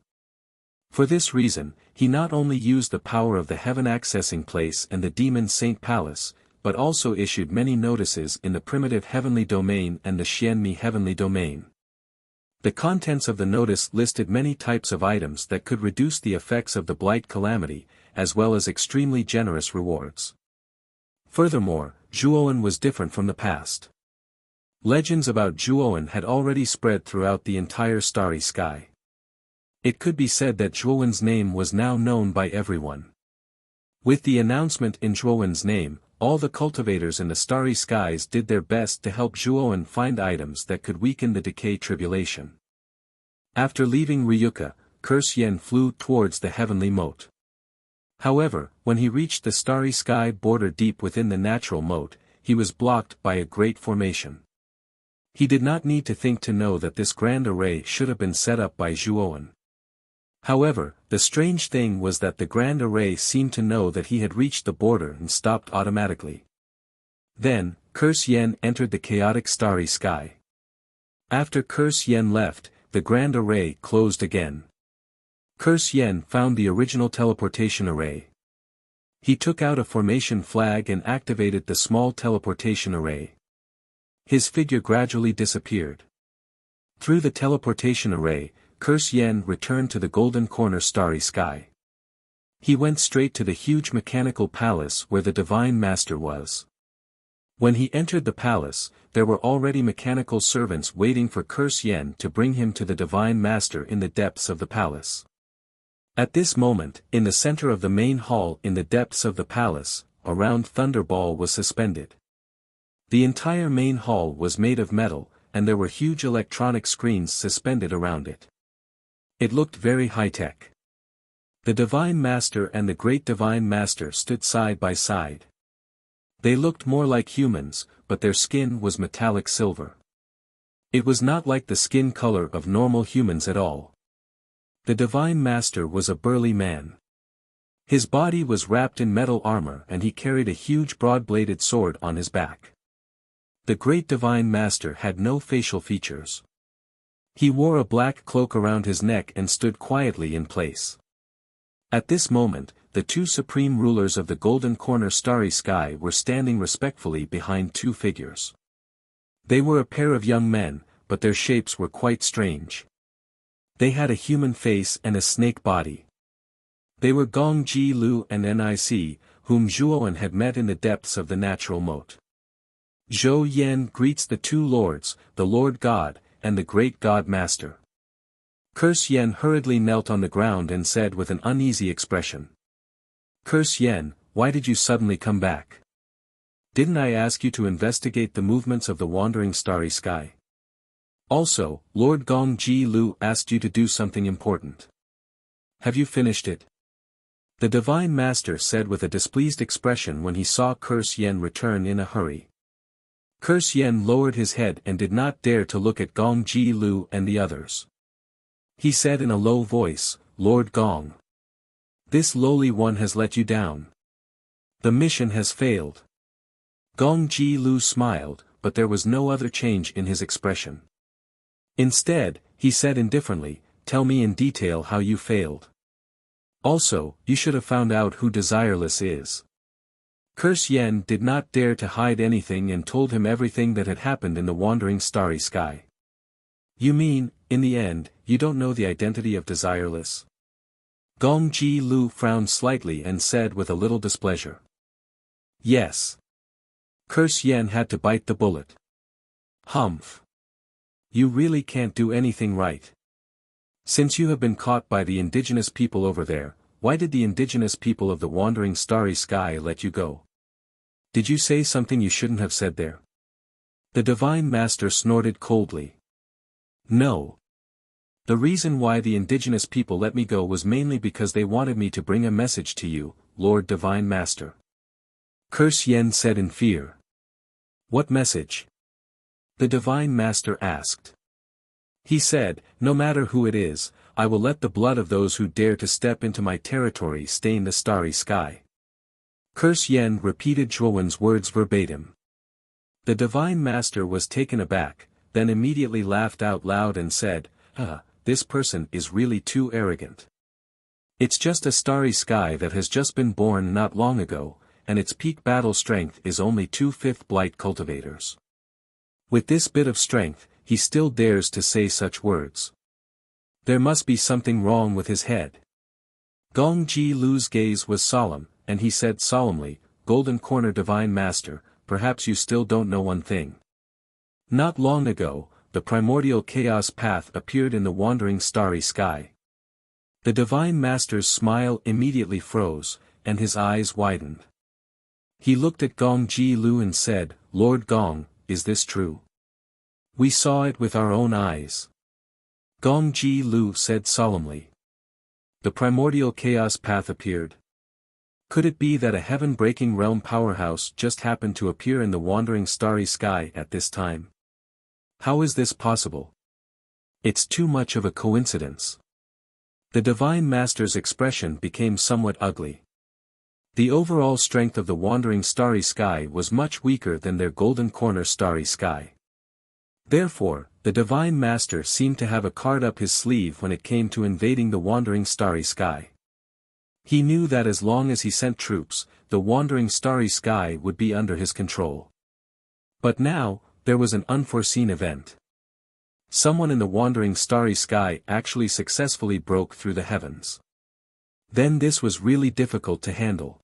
For this reason, he not only used the power of the heaven accessing place and the demon saint palace, but also issued many notices in the primitive heavenly domain and the Xianmi heavenly domain. The contents of the notice listed many types of items that could reduce the effects of the blight calamity, as well as extremely generous rewards. Furthermore, Zhuowen was different from the past. Legends about Zhuowen had already spread throughout the entire starry sky. It could be said that Zhuowen's name was now known by everyone. With the announcement in Zhuowen's name, all the cultivators in the starry skies did their best to help Zhuowen find items that could weaken the decay tribulation. After leaving Ryuka, Curse Yen flew towards the heavenly moat. However, when he reached the starry sky border deep within the natural moat, he was blocked by a great formation. He did not need to think to know that this grand array should have been set up by Zhuowen. However, the strange thing was that the grand array seemed to know that he had reached the border and stopped automatically. Then, Curse Yen entered the chaotic starry sky. After Curse Yen left, the grand array closed again. Curse Yen found the original teleportation array. He took out a formation flag and activated the small teleportation array. His figure gradually disappeared. Through the teleportation array, Curse Yen returned to the golden corner starry sky. He went straight to the huge mechanical palace where the Divine Master was. When he entered the palace, there were already mechanical servants waiting for Curse Yen to bring him to the Divine Master in the depths of the palace. At this moment, in the center of the main hall in the depths of the palace, a round thunderball was suspended. The entire main hall was made of metal, and there were huge electronic screens suspended around it. It looked very high-tech. The Divine Master and the Great Divine Master stood side by side. They looked more like humans, but their skin was metallic silver. It was not like the skin color of normal humans at all. The Divine Master was a burly man. His body was wrapped in metal armor and he carried a huge broad-bladed sword on his back. The Great Divine Master had no facial features. He wore a black cloak around his neck and stood quietly in place. At this moment, the two supreme rulers of the Golden Corner Starry Sky were standing respectfully behind two figures. They were a pair of young men, but their shapes were quite strange. They had a human face and a snake body. They were Gong Ji Lu and Nic, whom Zhuowen had met in the depths of the natural moat. Zhou Yan greets the two lords, the Lord God, and the Great God Master. Curse Yen hurriedly knelt on the ground and said with an uneasy expression. Curse Yen, why did you suddenly come back? Didn't I ask you to investigate the movements of the wandering starry sky? Also, Lord Gong Ji Lu asked you to do something important. Have you finished it? The Divine Master said with a displeased expression when he saw Curse Yen return in a hurry. Curse Yen lowered his head and did not dare to look at Gong Ji Lu and the others. He said in a low voice, Lord Gong. This lowly one has let you down. The mission has failed. Gong Ji Lu smiled, but there was no other change in his expression. Instead, he said indifferently, tell me in detail how you failed. Also, you should have found out who Desireless is. Curse Yen did not dare to hide anything and told him everything that had happened in the wandering starry sky. You mean, in the end, you don't know the identity of Desireless? Gong Ji Lu frowned slightly and said with a little displeasure. Yes. Curse Yen had to bite the bullet. Humph. You really can't do anything right. Since you have been caught by the indigenous people over there, why did the indigenous people of the wandering starry sky let you go? Did you say something you shouldn't have said there? The Divine Master snorted coldly. No. The reason why the indigenous people let me go was mainly because they wanted me to bring a message to you, Lord Divine Master. Curse Yen said in fear. What message? The Divine Master asked. He said, no matter who it is, I will let the blood of those who dare to step into my territory stain the starry sky. Curse Yen repeated Zhuowen's words verbatim. The Divine Master was taken aback, then immediately laughed out loud and said, this person is really too arrogant. It's just a starry sky that has just been born not long ago, and its peak battle strength is only 2/5 blight cultivators. With this bit of strength, he still dares to say such words. There must be something wrong with his head. Gong Ji Lu's gaze was solemn, and he said solemnly, Golden Corner Divine Master, perhaps you still don't know one thing. Not long ago, the primordial chaos path appeared in the wandering starry sky. The Divine Master's smile immediately froze, and his eyes widened. He looked at Gong Ji Lu and said, Lord Gong, is this true? We saw it with our own eyes. Gong Ji Lu said solemnly. The primordial chaos path appeared. Could it be that a heaven-breaking realm powerhouse just happened to appear in the wandering starry sky at this time? How is this possible? It's too much of a coincidence. The Divine Master's expression became somewhat ugly. The overall strength of the wandering starry sky was much weaker than their Golden Corner starry sky. Therefore, the Divine Master seemed to have a card up his sleeve when it came to invading the wandering starry sky. He knew that as long as he sent troops, the wandering starry sky would be under his control. But now, there was an unforeseen event. Someone in the wandering starry sky actually successfully broke through the heavens. Then this was really difficult to handle.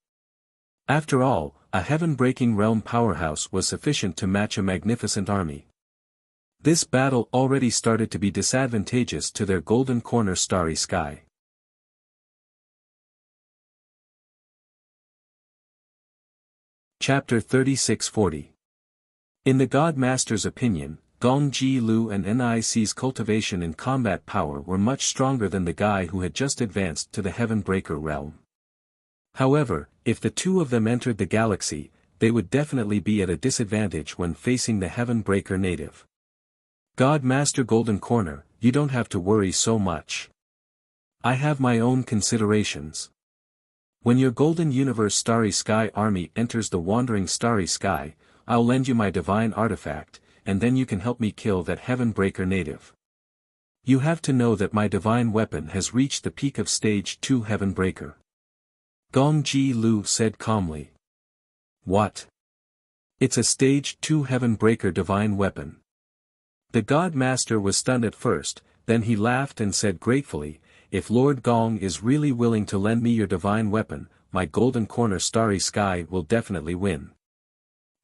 After all, a heaven-breaking realm powerhouse was sufficient to match a magnificent army. This battle already started to be disadvantageous to their Golden Corner starry sky. Chapter 3640. In the God Master's opinion, Gong Ji Lu and Nic's cultivation and combat power were much stronger than the guy who had just advanced to the Heaven Breaker realm. However, if the two of them entered the galaxy, they would definitely be at a disadvantage when facing the Heaven Breaker native. God Master Golden Corner, you don't have to worry so much. I have my own considerations. When your Golden Universe Starry Sky army enters the wandering starry sky, I'll lend you my divine artifact, and then you can help me kill that Heaven Breaker native. You have to know that my divine weapon has reached the peak of Stage 2 Heaven Breaker. Gong Ji Lu said calmly. What? It's a Stage 2 Heaven Breaker divine weapon. The God Master was stunned at first, then he laughed and said gratefully, if Lord Gong is really willing to lend me your divine weapon, my Golden Corner Starry Sky will definitely win.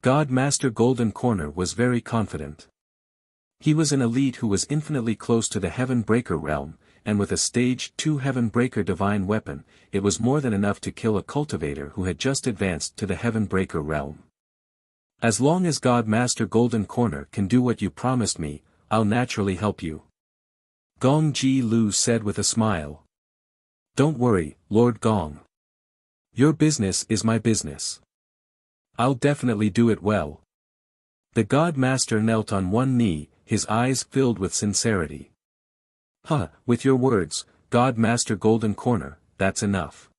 God Master Golden Corner was very confident. He was an elite who was infinitely close to the Heaven Breaker realm, and with a Stage 2 Heaven Breaker divine weapon, it was more than enough to kill a cultivator who had just advanced to the Heaven Breaker realm. As long as God Master Golden Corner can do what you promised me, I'll naturally help you. Gong Ji Lu said with a smile. Don't worry, Lord Gong. Your business is my business. I'll definitely do it well. The God Master knelt on one knee, his eyes filled with sincerity. With your words, God Master Golden Corner, that's enough.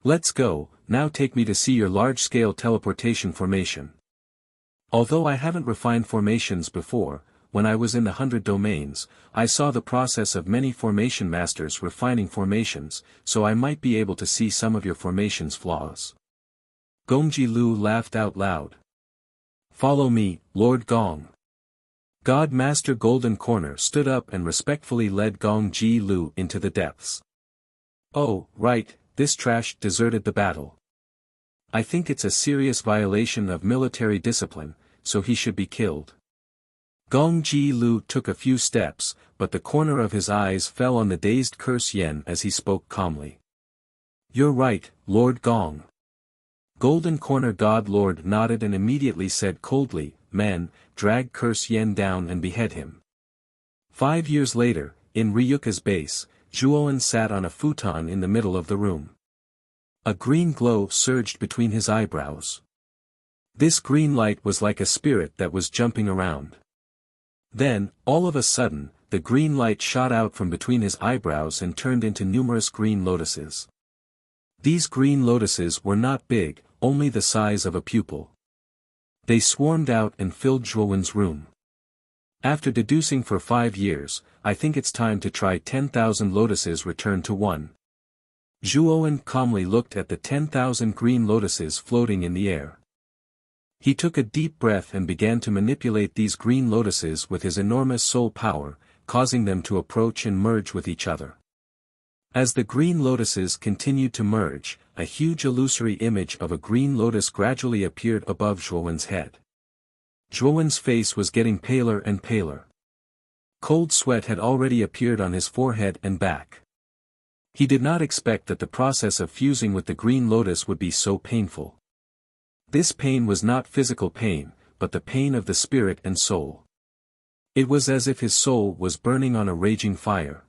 Let's go, now take me to see your large-scale teleportation formation. Although I haven't refined formations before, when I was in the 100 domains, I saw the process of many formation masters refining formations, so I might be able to see some of your formation's flaws. Gong Ji Lu laughed out loud. Follow me, Lord Gong. God Master Golden Corner stood up and respectfully led Gong Ji Lu into the depths. Oh, right, this trash deserted the battle. I think it's a serious violation of military discipline, so he should be killed. Gong Ji Lu took a few steps, but the corner of his eyes fell on the dazed Curse Yen as he spoke calmly. You're right, Lord Gong. Golden Corner God Lord nodded and immediately said coldly, Men, drag Curse Yen down and behead him. 5 years later, in Ryuka's base, Zhuowen sat on a futon in the middle of the room. A green glow surged between his eyebrows. This green light was like a spirit that was jumping around. Then, all of a sudden, the green light shot out from between his eyebrows and turned into numerous green lotuses. These green lotuses were not big, only the size of a pupil. They swarmed out and filled Zhuowen's room. After deducing for 5 years, I think it's time to try 10,000 lotuses return to 1. Zhuowen calmly looked at the 10,000 green lotuses floating in the air. He took a deep breath and began to manipulate these green lotuses with his enormous soul power, causing them to approach and merge with each other. As the green lotuses continued to merge, a huge illusory image of a green lotus gradually appeared above Zhuowen's head. Zhuowen's face was getting paler and paler. Cold sweat had already appeared on his forehead and back. He did not expect that the process of fusing with the green lotus would be so painful. This pain was not physical pain, but the pain of the spirit and soul. It was as if his soul was burning on a raging fire.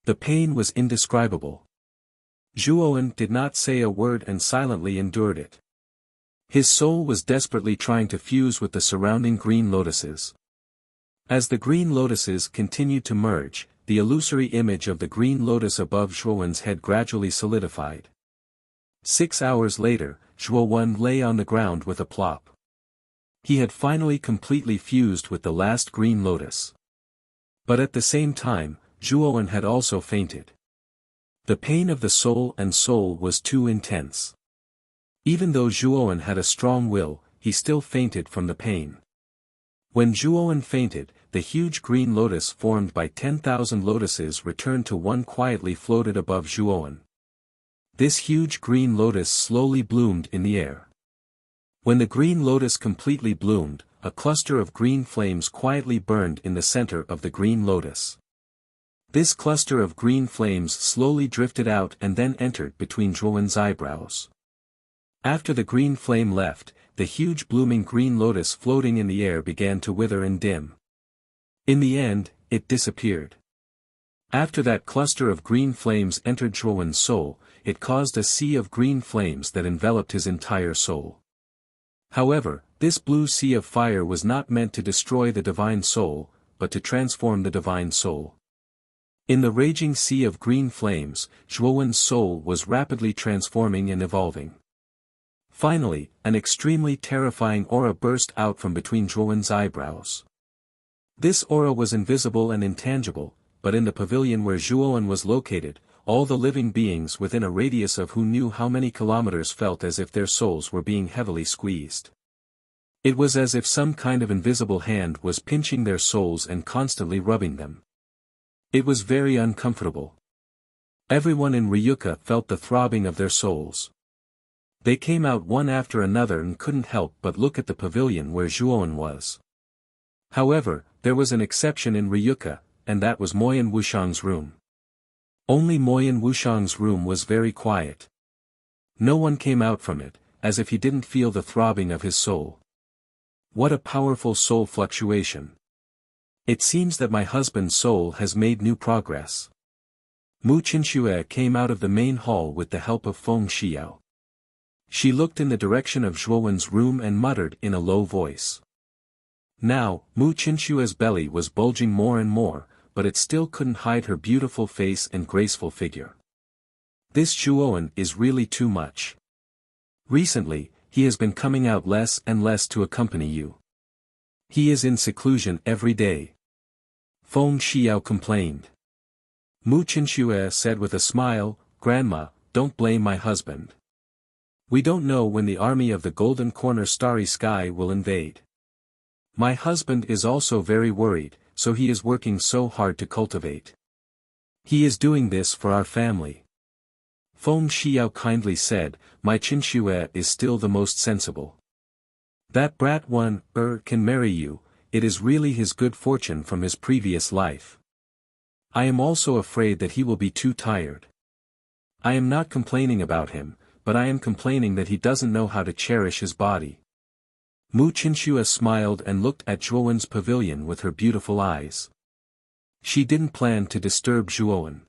The pain was indescribable. Zhuowen did not say a word and silently endured it. His soul was desperately trying to fuse with the surrounding green lotuses. As the green lotuses continued to merge, the illusory image of the green lotus above Zhuowen's head gradually solidified. 6 hours later, Zhuowen lay on the ground with a plop. He had finally completely fused with the last green lotus. But at the same time, Zhuowen had also fainted. The pain of the soul and soul was too intense. Even though Zhuowen had a strong will, he still fainted from the pain. When Zhuowen fainted, the huge green lotus formed by 10,000 lotuses returned to 1 quietly floated above Zhuowen. This huge green lotus slowly bloomed in the air. When the green lotus completely bloomed, a cluster of green flames quietly burned in the center of the green lotus. This cluster of green flames slowly drifted out and then entered between Zhuowen's eyebrows. After the green flame left, the huge blooming green lotus floating in the air began to wither and dim. In the end, it disappeared. After that cluster of green flames entered Zhuowen's soul, it caused a sea of green flames that enveloped his entire soul. However, this blue sea of fire was not meant to destroy the divine soul, but to transform the divine soul. In the raging sea of green flames, Zhuowen's soul was rapidly transforming and evolving. Finally, an extremely terrifying aura burst out from between Zhuowen's eyebrows. This aura was invisible and intangible, but in the pavilion where Zhuowen was located, all the living beings within a radius of who knew how many kilometers felt as if their souls were being heavily squeezed. It was as if some kind of invisible hand was pinching their souls and constantly rubbing them. It was very uncomfortable. Everyone in Ryuka felt the throbbing of their souls. They came out one after another and couldn't help but look at the pavilion where Zhuowen was. However, there was an exception in Ryuka, and that was Moyen Wuxiang's room. Only Moyen Wuxiang's room was very quiet. No one came out from it, as if he didn't feel the throbbing of his soul. What a powerful soul fluctuation. It seems that my husband's soul has made new progress. Mu Qinxue came out of the main hall with the help of Feng Xiao. She looked in the direction of Zhuowen's room and muttered in a low voice. Now, Mu Qinxue's belly was bulging more and more, but it still couldn't hide her beautiful face and graceful figure. This Zhuowen is really too much. Recently, he has been coming out less and less to accompany you. He is in seclusion every day. Feng Xiao complained. Mu Qinxue said with a smile, Grandma, don't blame my husband. We don't know when the army of the Golden Corner Starry Sky will invade. My husband is also very worried, so he is working so hard to cultivate. He is doing this for our family. Feng Xiao kindly said, "My Qinxue is still the most sensible. That brat can marry you, it is really his good fortune from his previous life. I am also afraid that he will be too tired. I am not complaining about him, but I am complaining that he doesn't know how to cherish his body." Mu Qinxue smiled and looked at Zhuowen's pavilion with her beautiful eyes. She didn't plan to disturb Zhuowen.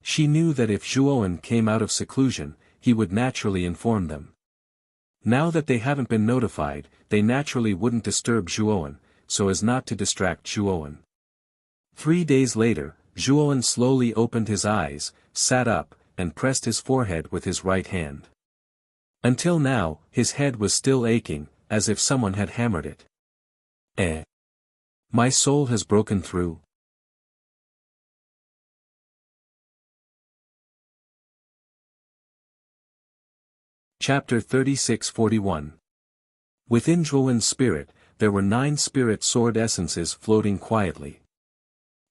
She knew that if Zhuowen came out of seclusion, he would naturally inform them. Now that they haven't been notified, they naturally wouldn't disturb Zhuowen, so as not to distract Zhuowen. 3 days later, Zhuowen slowly opened his eyes, sat up, and pressed his forehead with his right hand. Until now, his head was still aching, as if someone had hammered it. My soul has broken through. Chapter 36-41. Within Zhuowen's spirit, there were 9 spirit sword essences floating quietly.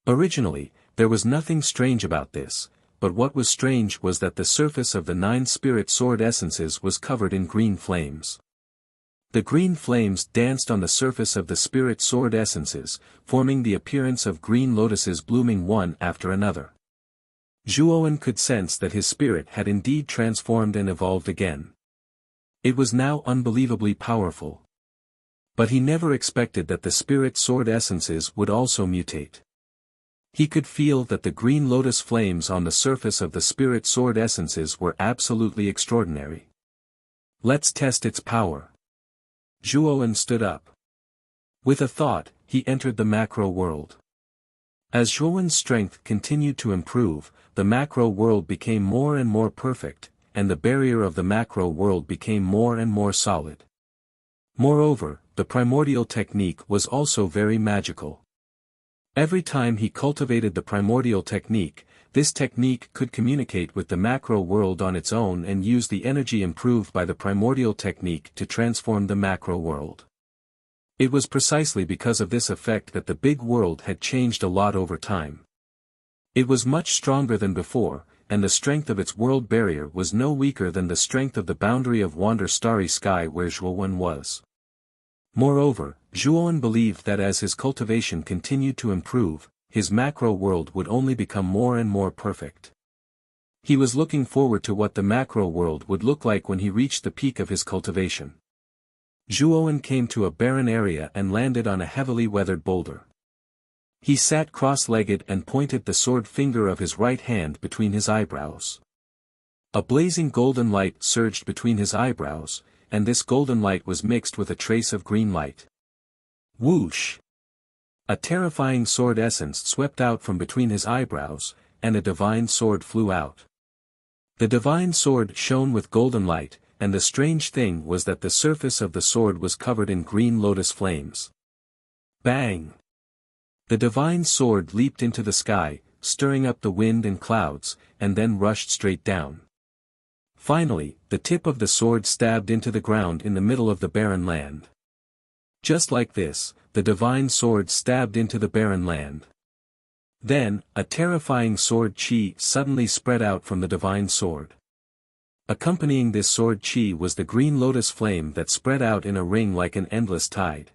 Originally, there was nothing strange about this, but what was strange was that the surface of the 9 spirit sword essences was covered in green flames. The green flames danced on the surface of the spirit sword essences, forming the appearance of green lotuses blooming one after another. Zhuowen could sense that his spirit had indeed transformed and evolved again. It was now unbelievably powerful. But he never expected that the spirit sword essences would also mutate. He could feel that the green lotus flames on the surface of the spirit sword essences were absolutely extraordinary. Let's test its power. Zhuowen stood up. With a thought, he entered the macro world. As Zhuowen's strength continued to improve, the macro world became more and more perfect, and the barrier of the macro world became more and more solid. Moreover, the primordial technique was also very magical. Every time he cultivated the primordial technique, this technique could communicate with the macro world on its own and use the energy improved by the primordial technique to transform the macro world. It was precisely because of this effect that the big world had changed a lot over time. It was much stronger than before, and the strength of its world barrier was no weaker than the strength of the boundary of Wander Starry Sky where Zhuowen was. Moreover, Zhuowen believed that as his cultivation continued to improve, his macro world would only become more and more perfect. He was looking forward to what the macro world would look like when he reached the peak of his cultivation. Zhuowen came to a barren area and landed on a heavily weathered boulder. He sat cross-legged and pointed the sword finger of his right hand between his eyebrows. A blazing golden light surged between his eyebrows, and this golden light was mixed with a trace of green light. Whoosh! A terrifying sword essence swept out from between his eyebrows, and a divine sword flew out. The divine sword shone with golden light, and the strange thing was that the surface of the sword was covered in green lotus flames. Bang! The divine sword leaped into the sky, stirring up the wind and clouds, and then rushed straight down. Finally, the tip of the sword stabbed into the ground in the middle of the barren land. Just like this, the divine sword stabbed into the barren land. Then, a terrifying sword chi suddenly spread out from the divine sword. Accompanying this sword chi was the green lotus flame that spread out in a ring like an endless tide.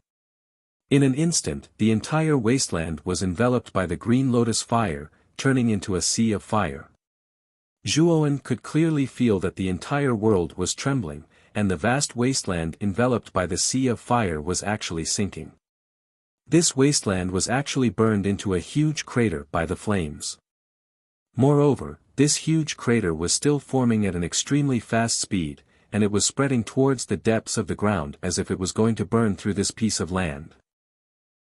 In an instant, the entire wasteland was enveloped by the green lotus fire, turning into a sea of fire. Zhuowen could clearly feel that the entire world was trembling, and the vast wasteland enveloped by the sea of fire was actually sinking. This wasteland was actually burned into a huge crater by the flames. Moreover, this huge crater was still forming at an extremely fast speed, and it was spreading towards the depths of the ground as if it was going to burn through this piece of land.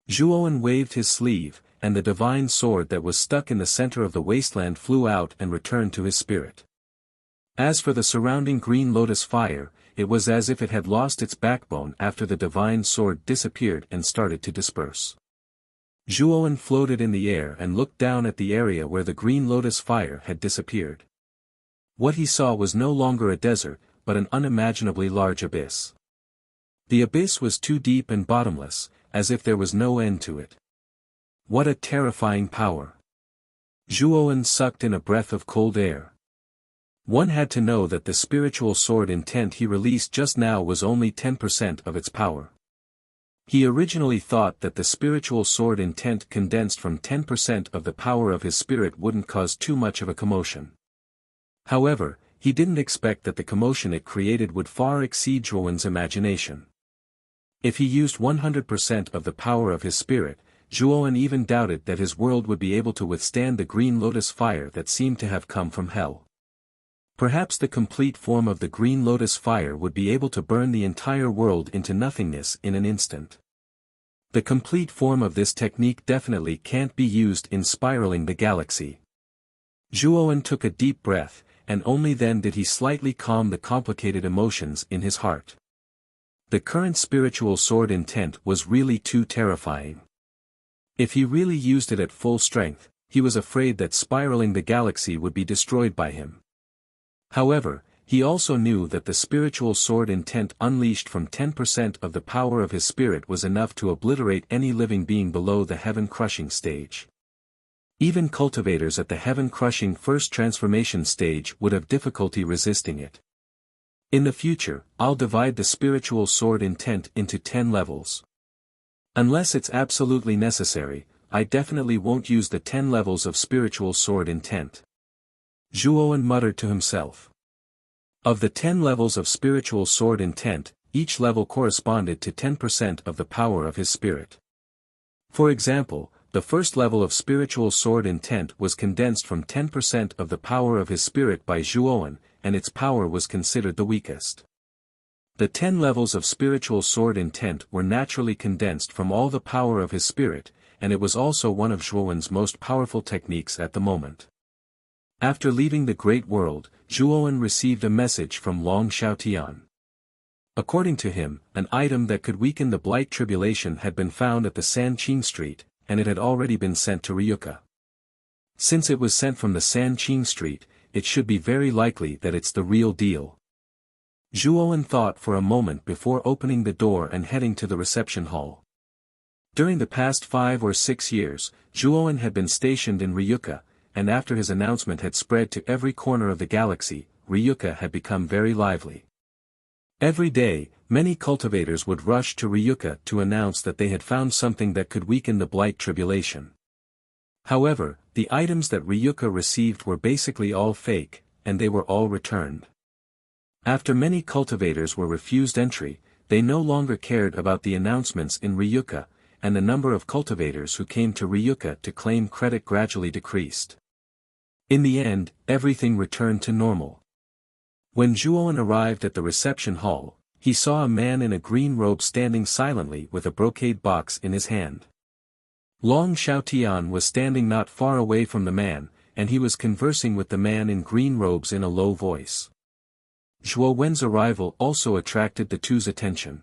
Zhuowen waved his sleeve, and the divine sword that was stuck in the center of the wasteland flew out and returned to his spirit. As for the surrounding green lotus fire, it was as if it had lost its backbone after the divine sword disappeared and started to disperse. Zhuowen floated in the air and looked down at the area where the green lotus fire had disappeared. What he saw was no longer a desert, but an unimaginably large abyss. The abyss was too deep and bottomless, as if there was no end to it. What a terrifying power! Zhuowen sucked in a breath of cold air. One had to know that the spiritual sword intent he released just now was only 10% of its power. He originally thought that the spiritual sword intent condensed from 10% of the power of his spirit wouldn't cause too much of a commotion. However, he didn't expect that the commotion it created would far exceed Zhuowen's imagination. If he used 100% of the power of his spirit, Zhuowen even doubted that his world would be able to withstand the green lotus fire that seemed to have come from hell. Perhaps the complete form of the green lotus fire would be able to burn the entire world into nothingness in an instant. The complete form of this technique definitely can't be used in spiraling the galaxy. Zhuowen took a deep breath, and only then did he slightly calm the complicated emotions in his heart. The current spiritual sword intent was really too terrifying. If he really used it at full strength, he was afraid that spiraling the galaxy would be destroyed by him. However, he also knew that the spiritual sword intent unleashed from 10% of the power of his spirit was enough to obliterate any living being below the heaven-crushing stage. Even cultivators at the heaven-crushing first transformation stage would have difficulty resisting it. In the future, I'll divide the spiritual sword intent into 10 levels. Unless it's absolutely necessary, I definitely won't use the 10 levels of spiritual sword intent. Zhuowen muttered to himself. Of the 10 levels of spiritual sword intent, each level corresponded to 10% of the power of his spirit. For example, the first level of spiritual sword intent was condensed from 10% of the power of his spirit by Zhuowen, and its power was considered the weakest. The 10 levels of spiritual sword intent were naturally condensed from all the power of his spirit, and it was also one of Zhuowen's most powerful techniques at the moment. After leaving the Great World, Zhuowen received a message from Long Xiaotian. According to him, an item that could weaken the Blight Tribulation had been found at the Sanqing Street, and it had already been sent to Ryuka. Since it was sent from the Sanqing Street, it should be very likely that it's the real deal. Zhuowen thought for a moment before opening the door and heading to the reception hall. During the past 5 or 6 years, Zhuowen had been stationed in Ryuka, and after his announcement had spread to every corner of the galaxy, Ryuka had become very lively. Every day, many cultivators would rush to Ryuka to announce that they had found something that could weaken the Blight Tribulation. However, the items that Ryuka received were basically all fake, and they were all returned. After many cultivators were refused entry, they no longer cared about the announcements in Ryuka, and the number of cultivators who came to Ryuka to claim credit gradually decreased. In the end, everything returned to normal. When Zhuowen arrived at the reception hall, he saw a man in a green robe standing silently with a brocade box in his hand. Long Xiaotian was standing not far away from the man, and he was conversing with the man in green robes in a low voice. Zhuowen's arrival also attracted the two's attention.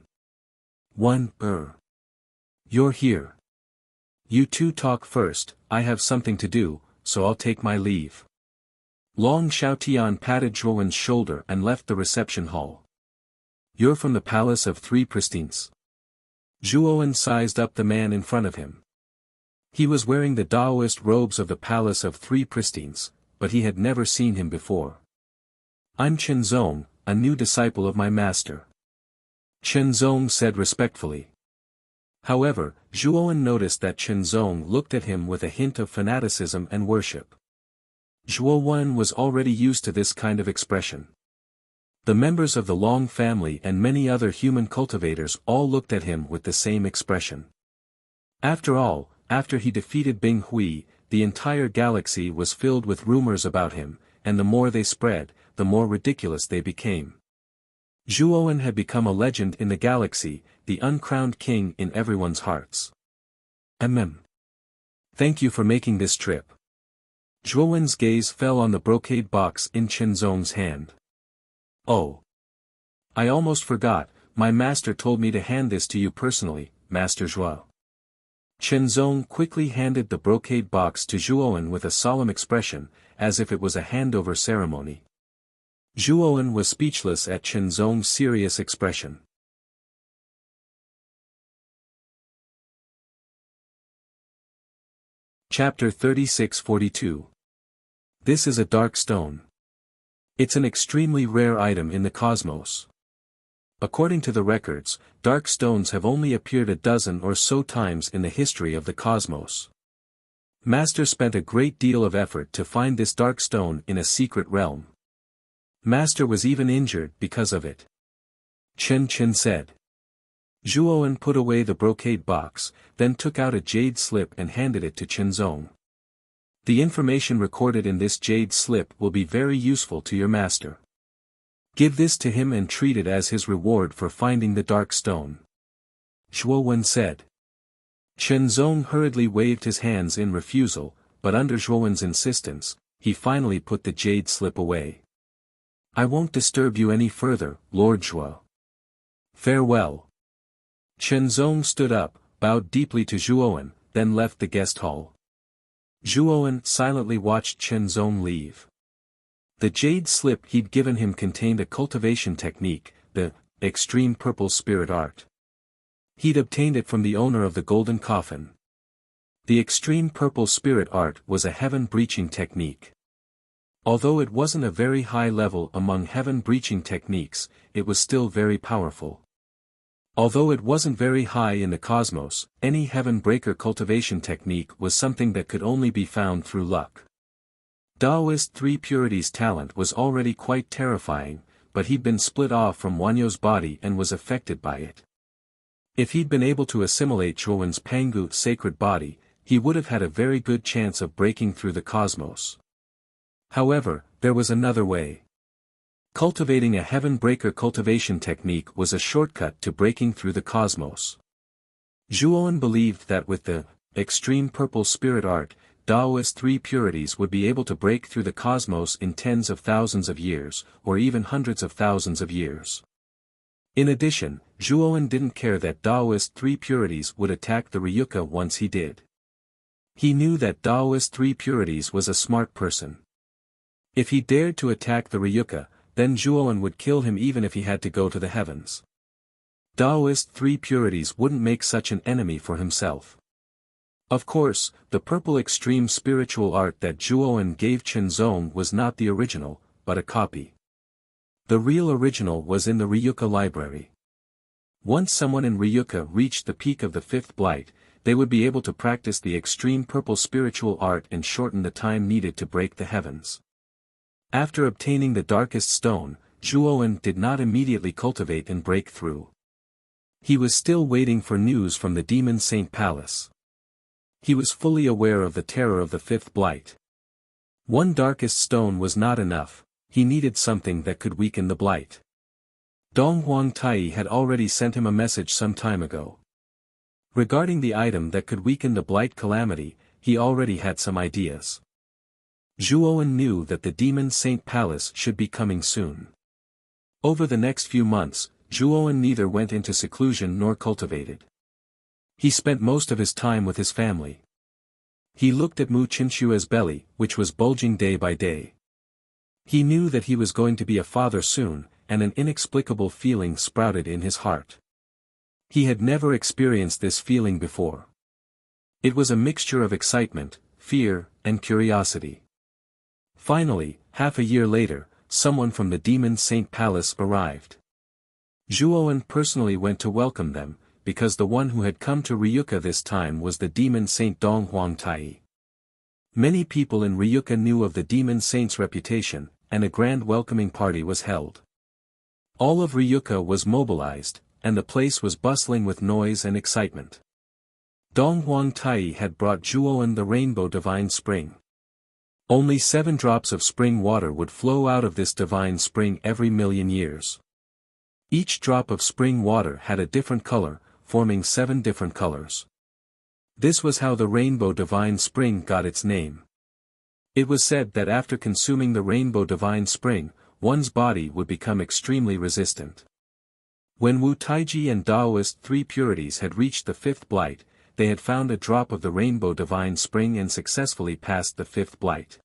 You're here. You two talk first, I have something to do, so I'll take my leave. Long Xiaotian patted Zhuowen's shoulder and left the reception hall. You're from the Palace of Three Pristines. Zhuowen sized up the man in front of him. He was wearing the Taoist robes of the Palace of Three Pristines, but he had never seen him before. I'm Chen Zong, a new disciple of my master. Chen Zong said respectfully. However, Zhuowen noticed that Chen Zong looked at him with a hint of fanaticism and worship. Zhuowen was already used to this kind of expression. The members of the Long family and many other human cultivators all looked at him with the same expression. After all, after he defeated Bing Hui, the entire galaxy was filled with rumors about him, and the more they spread, the more ridiculous they became. Zhuowen had become a legend in the galaxy, the uncrowned king in everyone's hearts. Thank you for making this trip. Zhuowen's gaze fell on the brocade box in Chen Zong's hand. Oh. I almost forgot, my master told me to hand this to you personally, Master Zhuo. Chen Zong quickly handed the brocade box to Zhuowen with a solemn expression, as if it was a handover ceremony. Zhuowen was speechless at Chen Zong's serious expression. Chapter 36-42. This is a dark stone. It's an extremely rare item in the cosmos. According to the records, dark stones have only appeared a dozen or so times in the history of the cosmos. Master spent a great deal of effort to find this dark stone in a secret realm. Master was even injured because of it. Chen Chen said. Zhuowen put away the brocade box, then took out a jade slip and handed it to Chenzong. The information recorded in this jade slip will be very useful to your master. Give this to him and treat it as his reward for finding the dark stone. Zhuowen said. Chenzong hurriedly waved his hands in refusal, but under Zhuowen's insistence, he finally put the jade slip away. I won't disturb you any further, Lord Zhuo. Farewell. Chenzong stood up, bowed deeply to Zhuowen, then left the guest hall. Zhuowen silently watched Chenzong leave. The jade slip he'd given him contained a cultivation technique, the extreme purple spirit art. He'd obtained it from the owner of the golden coffin. The extreme purple spirit art was a heaven-breaching technique. Although it wasn't a very high level among heaven-breaching techniques, it was still very powerful. Although it wasn't very high in the cosmos, any heaven-breaker cultivation technique was something that could only be found through luck. Daoist Three Purities' talent was already quite terrifying, but he'd been split off from Wanyo's body and was affected by it. If he'd been able to assimilate Zhuowen's Pangu sacred body, he would have had a very good chance of breaking through the cosmos. However, there was another way. Cultivating a heaven-breaker cultivation technique was a shortcut to breaking through the cosmos. Zhuowen believed that with the extreme purple spirit art, Daoist Three Purities would be able to break through the cosmos in tens of thousands of years, or even hundreds of thousands of years. In addition, Zhuowen didn't care that Daoist Three Purities would attack the Ryuka once he did. He knew that Daoist Three Purities was a smart person. If he dared to attack the Ryuka, then Zhuowen would kill him even if he had to go to the heavens. Daoist Three Purities wouldn't make such an enemy for himself. Of course, the purple extreme spiritual art that Zhuowen gave Chenzong was not the original, but a copy. The real original was in the Ryuka library. Once someone in Ryuka reached the peak of the fifth blight, they would be able to practice the extreme purple spiritual art and shorten the time needed to break the heavens. After obtaining the darkest stone, Zhuowen did not immediately cultivate and break through. He was still waiting for news from the Demon Saint Palace. He was fully aware of the terror of the fifth blight. One darkest stone was not enough, he needed something that could weaken the blight. Donghuang Tai had already sent him a message some time ago. Regarding the item that could weaken the blight calamity, he already had some ideas. Zhuowen knew that the Demon Saint Palace should be coming soon. Over the next few months, Zhuowen neither went into seclusion nor cultivated. He spent most of his time with his family. He looked at Mu Qinshua's belly, which was bulging day by day. He knew that he was going to be a father soon, and an inexplicable feeling sprouted in his heart. He had never experienced this feeling before. It was a mixture of excitement, fear, and curiosity. Finally, half a year later, someone from the Demon Saint Palace arrived. Zhuowen personally went to welcome them, because the one who had come to Ryuka this time was the Demon Saint Donghuang Tai. Many people in Ryuka knew of the Demon Saint's reputation, and a grand welcoming party was held. All of Ryuka was mobilized, and the place was bustling with noise and excitement. Donghuang Tai had brought Zhuowen the Rainbow Divine Spring. Only 7 drops of spring water would flow out of this divine spring every million years. Each drop of spring water had a different color, forming 7 different colors. This was how the Rainbow Divine Spring got its name. It was said that after consuming the Rainbow Divine Spring, one's body would become extremely resistant. When Wu Taiji and Daoist Three Purities had reached the fifth blight, they had found a drop of the Rainbow Divine Spring and successfully passed the fifth blight.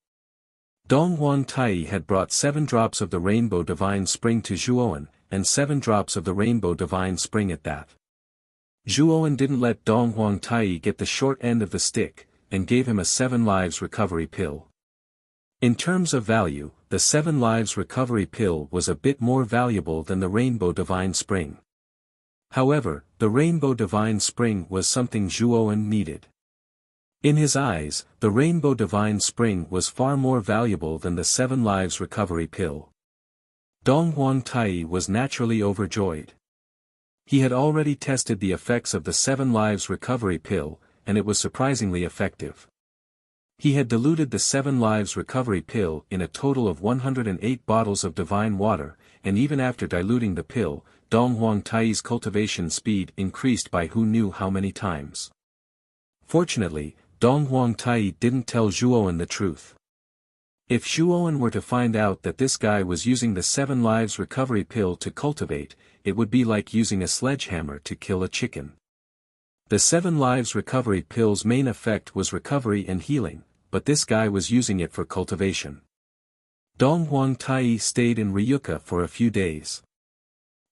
Donghuang Tai had brought 7 drops of the Rainbow Divine Spring to Zhuowen, and 7 drops of the Rainbow Divine Spring at that. Zhuowen didn't let Donghuang Tai get the short end of the stick, and gave him a 7 lives recovery pill. In terms of value, the 7 Lives Recovery Pill was a bit more valuable than the Rainbow Divine Spring. However, the Rainbow Divine Spring was something Zhuowen needed. In his eyes, the Rainbow Divine Spring was far more valuable than the 7 Lives Recovery Pill. Dong Huangtai was naturally overjoyed. He had already tested the effects of the 7 Lives Recovery Pill, and it was surprisingly effective. He had diluted the 7 Lives Recovery Pill in a total of 108 bottles of divine water, and even after diluting the pill, Dong Huangtai's cultivation speed increased by who knew how many times. Fortunately, Dong Huangtai didn't tell Zhuowen the truth. If Zhuowen were to find out that this guy was using the 7 Lives Recovery Pill to cultivate, it would be like using a sledgehammer to kill a chicken. The 7 Lives Recovery Pill's main effect was recovery and healing, but this guy was using it for cultivation. Dong Huangtai stayed in Ryuka for a few days.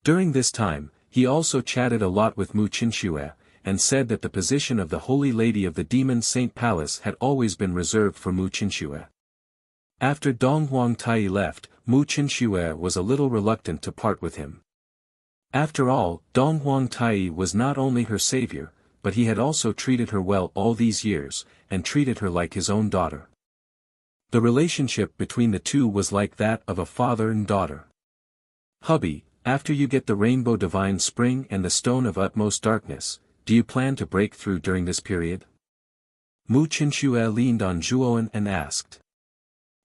During this time, he also chatted a lot with Mu Qinxue, and said that the position of the Holy Lady of the Demon Saint Palace had always been reserved for Mu Qinxue. After Dong Huangtai left, Mu Qinxue was a little reluctant to part with him. After all, Dong Huangtai was not only her savior, but he had also treated her well all these years, and treated her like his own daughter. The relationship between the two was like that of a father and daughter. "Hubby, after you get the Rainbow Divine Spring and the Stone of Utmost Darkness, do you plan to break through during this period?" Mu Qinxue leaned on Zhuowen and asked.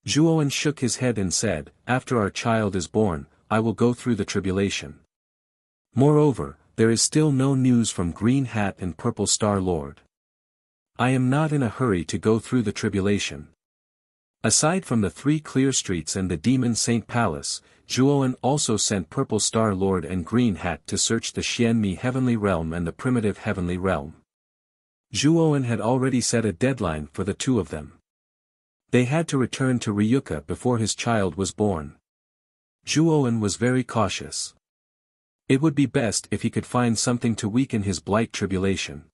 Zhuowen shook his head and said, "After our child is born, I will go through the tribulation. Moreover, there is still no news from Green Hat and Purple Star Lord. I am not in a hurry to go through the tribulation." Aside from the 3 clear streets and the Demon Saint Palace, Zhuowen also sent Purple Star Lord and Green Hat to search the Xianmi Heavenly Realm and the Primitive Heavenly Realm. Zhuowen had already set a deadline for the 2 of them. They had to return to Ryuka before his child was born. Zhuowen was very cautious. It would be best if he could find something to weaken his blight tribulation.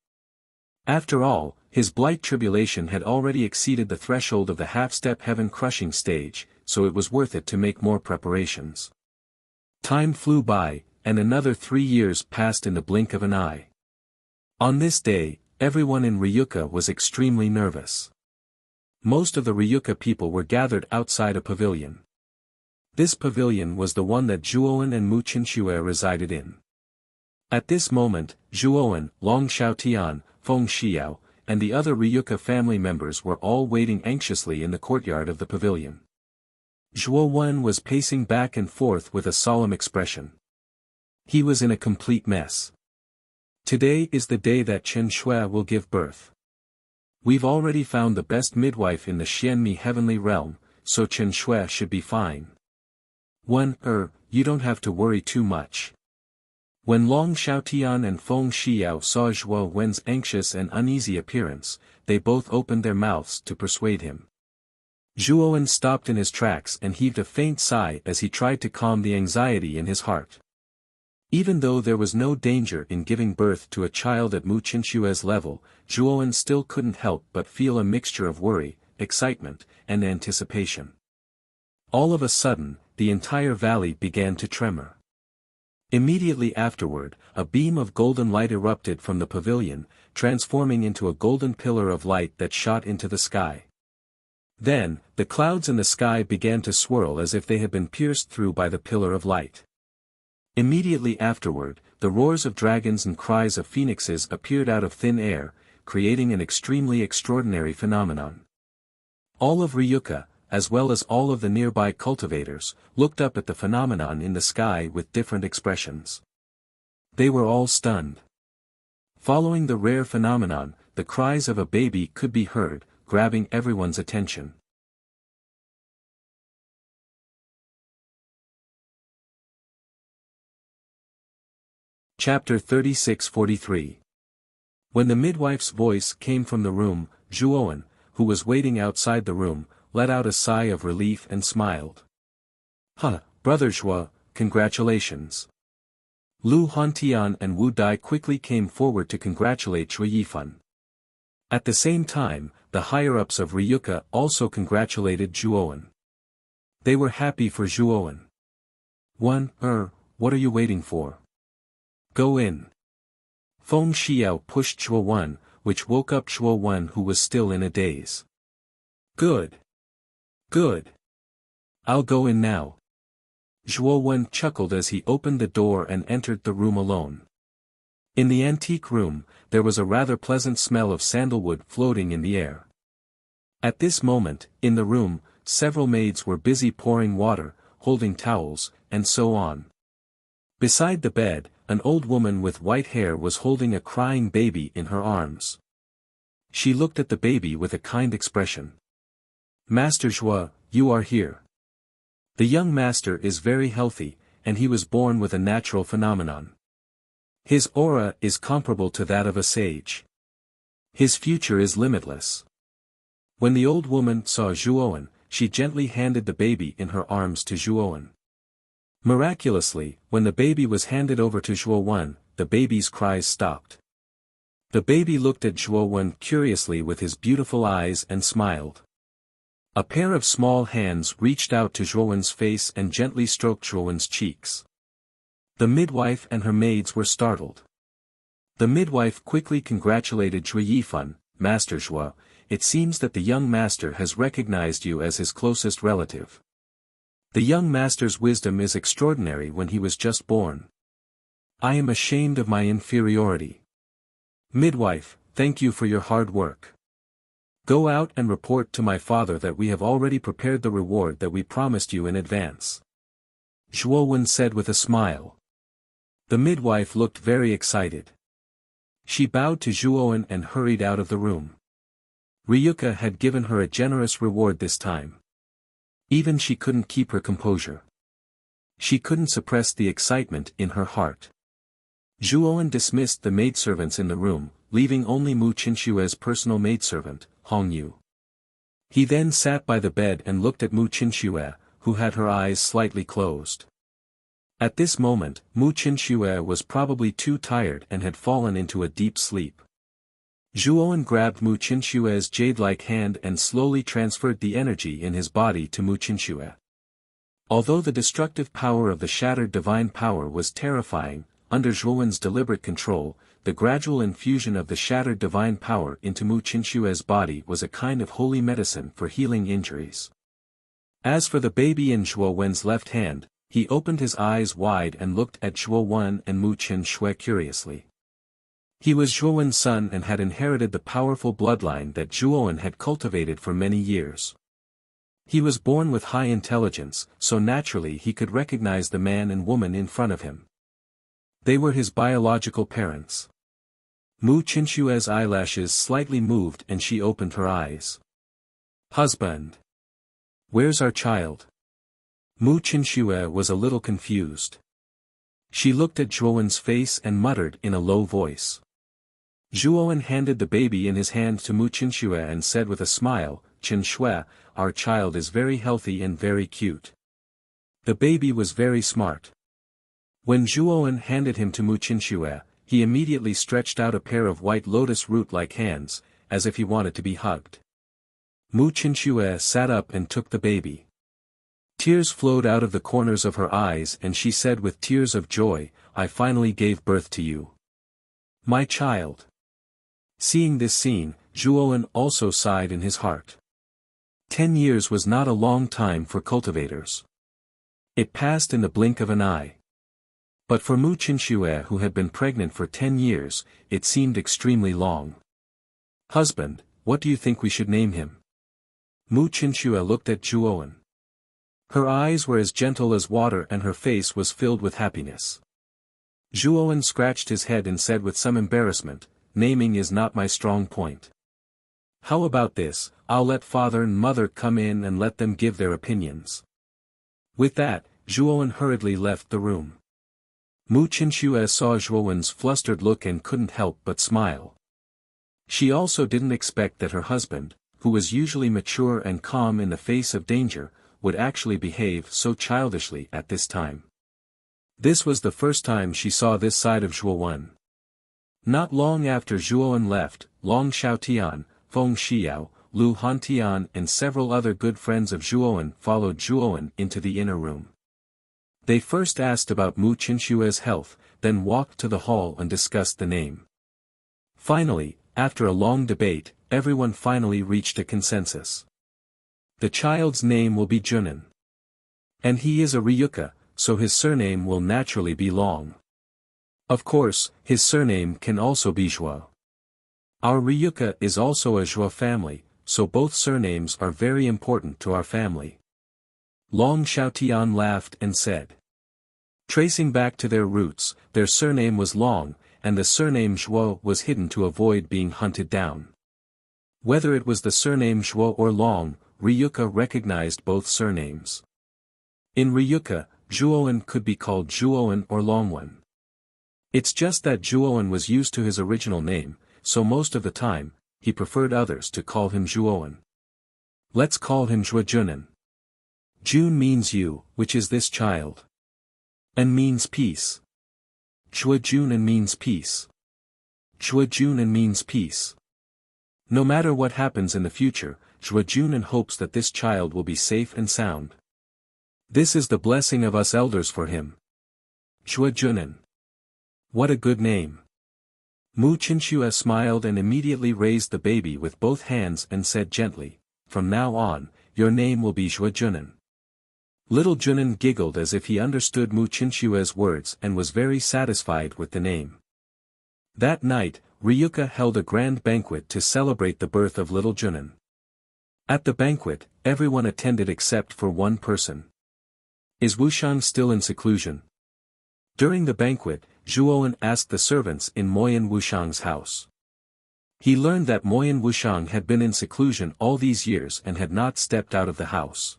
After all, his blight tribulation had already exceeded the threshold of the half-step heaven-crushing stage, so it was worth it to make more preparations. Time flew by, and another 3 years passed in the blink of an eye. On this day, everyone in Ryuka was extremely nervous. Most of the Ryuka people were gathered outside a pavilion. This pavilion was the one that Zhuowen and Mu Qinxue resided in. At this moment, Zhuowen, Long Xiaotian, Feng Xiao, and the other Ryuka family members were all waiting anxiously in the courtyard of the pavilion. Zhuowen was pacing back and forth with a solemn expression. He was in a complete mess. "Today is the day that Chen Shui will give birth. We've already found the best midwife in the Xianmi Heavenly Realm, so Chen Shui should be fine. You don't have to worry too much." When Long Xiaotian and Feng Xiao saw Zhuowen's anxious and uneasy appearance, they both opened their mouths to persuade him. Zhuowen stopped in his tracks and heaved a faint sigh as he tried to calm the anxiety in his heart. Even though there was no danger in giving birth to a child at Mu Qinxue's level, Zhuowen still couldn't help but feel a mixture of worry, excitement, and anticipation. All of a sudden, the entire valley began to tremor. Immediately afterward, a beam of golden light erupted from the pavilion, transforming into a golden pillar of light that shot into the sky. Then, the clouds in the sky began to swirl as if they had been pierced through by the pillar of light. Immediately afterward, the roars of dragons and cries of phoenixes appeared out of thin air, creating an extremely extraordinary phenomenon. All of Ryuka, as well as all of the nearby cultivators, looked up at the phenomenon in the sky with different expressions. They were all stunned. Following the rare phenomenon, the cries of a baby could be heard, grabbing everyone's attention. Chapter 36-43. When the midwife's voice came from the room, Zhuowen, who was waiting outside the room, let out a sigh of relief and smiled. Brother Zhuo, congratulations." Lu Hantian and Wu Dai quickly came forward to congratulate Zhuo Yifan. At the same time, the higher-ups of Ryuka also congratulated Zhuowen. They were happy for Zhuowen. What are you waiting for? Go in. Feng Xiao pushed Zhuowen, which woke up Zhuowen, who was still in a daze. Good. Good. I'll go in now. Zhuowen chuckled as he opened the door and entered the room alone. In the antique room, there was a rather pleasant smell of sandalwood floating in the air. At this moment, in the room, several maids were busy pouring water, holding towels, and so on. Beside the bed, an old woman with white hair was holding a crying baby in her arms. She looked at the baby with a kind expression. Master Zhuo, you are here. The young master is very healthy, and he was born with a natural phenomenon. His aura is comparable to that of a sage. His future is limitless. When the old woman saw Zhuowen, she gently handed the baby in her arms to Zhuowen. Miraculously, when the baby was handed over to Zhuowen, the baby's cries stopped. The baby looked at Zhuowen curiously with his beautiful eyes and smiled. A pair of small hands reached out to Zhuowen's face and gently stroked Zhuowen's cheeks. The midwife and her maids were startled. The midwife quickly congratulated Zhui Yifan, Master Zhuo, it seems that the young master has recognized you as his closest relative. The young master's wisdom is extraordinary when he was just born. I am ashamed of my inferiority. Midwife, thank you for your hard work. Go out and report to my father that we have already prepared the reward that we promised you in advance. Zhuowen said with a smile. The midwife looked very excited. She bowed to Zhuowen and hurried out of the room. Ryuka had given her a generous reward this time. Even she couldn't keep her composure. She couldn't suppress the excitement in her heart. Zhuowen dismissed the maidservants in the room, leaving only Mu Qinshue's personal maidservant, Hongyu. He then sat by the bed and looked at Mu Qinshue, who had her eyes slightly closed. At this moment, Mu Qinshue was probably too tired and had fallen into a deep sleep. Zhuowen grabbed Mu Qinshue's jade-like hand and slowly transferred the energy in his body to Mu Qinshue. Although the destructive power of the shattered divine power was terrifying, under Zhuowen's deliberate control, the gradual infusion of the shattered divine power into Mu Qinshue's body was a kind of holy medicine for healing injuries. As for the baby in Zhuowen's left hand, he opened his eyes wide and looked at Zhuowen and Mu Qinshue curiously. He was Zhuowen's son and had inherited the powerful bloodline that Zhuowen had cultivated for many years. He was born with high intelligence, so naturally he could recognize the man and woman in front of him. They were his biological parents. Mu Qinshue's eyelashes slightly moved and she opened her eyes. Husband. Where's our child? Mu Qinshue was a little confused. She looked at Zhuowen's face and muttered in a low voice. Zhuowen handed the baby in his hand to Mu Qinshue and said with a smile, Qinshue, our child is very healthy and very cute. The baby was very smart. When Zhuowen handed him to Mu Qinshue, he immediately stretched out a pair of white lotus root-like hands, as if he wanted to be hugged. Mu Qinshue sat up and took the baby. Tears flowed out of the corners of her eyes and she said with tears of joy, I finally gave birth to you. My child. Seeing this scene, Zhuowen also sighed in his heart. 10 years was not a long time for cultivators. It passed in the blink of an eye. But for Mu Qinshue, who had been pregnant for 10 years, it seemed extremely long. Husband, what do you think we should name him? Mu Qinshue looked at Zhuowen. Her eyes were as gentle as water and her face was filled with happiness. Zhuowen scratched his head and said with some embarrassment, naming is not my strong point. How about this, I'll let father and mother come in and let them give their opinions. With that, Zhuowen hurriedly left the room. Mu Qinshue saw Zhuowen's flustered look and couldn't help but smile. She also didn't expect that her husband, who was usually mature and calm in the face of danger, would actually behave so childishly at this time. This was the first time she saw this side of Zhuowen. Not long after Zhuowen left, Long Xiaotian, Feng Xiao, Lu Hantian and several other good friends of Zhuowen followed Zhuowen into the inner room. They first asked about Mu Qinshue's health, then walked to the hall and discussed the name. Finally, after a long debate, everyone finally reached a consensus. The child's name will be Junan. And he is a Ryuka, so his surname will naturally be long. Of course, his surname can also be Zhuo. Our Ryuka is also a Zhuo family, so both surnames are very important to our family. Long Xiaotian laughed and said. Tracing back to their roots, their surname was Long, and the surname Zhuo was hidden to avoid being hunted down. Whether it was the surname Zhuo or Long, Ryuka recognized both surnames. In Ryuka, Zhuowen could be called Zhuowen or Longwen. It's just that Zhuowen was used to his original name, so most of the time, he preferred others to call him Zhuowen. Let's call him Zhuojunan. Jun means you, which is this child. And means peace. Zhuojunan means peace. Zhuojunan means peace. No matter what happens in the future, Zhuojunan hopes that this child will be safe and sound. This is the blessing of us elders for him. Zhuojunan. What a good name. Mu Qinshu smiled and immediately raised the baby with both hands and said gently, from now on, your name will be Zhuojunan. Little Junan giggled as if he understood Mu Qinshu's words and was very satisfied with the name. That night, Ryuka held a grand banquet to celebrate the birth of little Junan. At the banquet, everyone attended except for one person. Is Wuxiang still in seclusion? During the banquet, Zhuowen asked the servants in Moyan Wuxiang's house. He learned that Moyan Wuxiang had been in seclusion all these years and had not stepped out of the house.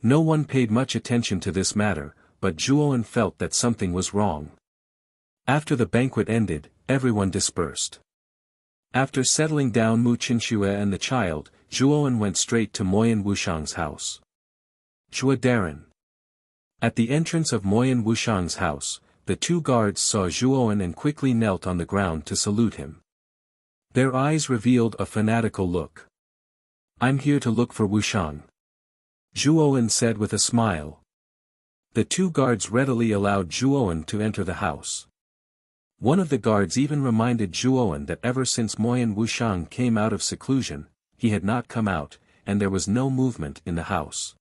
No one paid much attention to this matter, but Zhuowen felt that something was wrong. After the banquet ended, everyone dispersed. After settling down Mu Qinshu and the child, Zhuowen went straight to Moyan Wuxiang's house. Zhuodaran. At the entrance of Moyan Wuxiang's house, the two guards saw Zhuowen and quickly knelt on the ground to salute him. Their eyes revealed a fanatical look. I'm here to look for Wuxiang. Zhuowen said with a smile. The two guards readily allowed Zhuowen to enter the house. One of the guards even reminded Zhuowen that ever since Moyan Wuxiang came out of seclusion, he had not come out, and there was no movement in the house.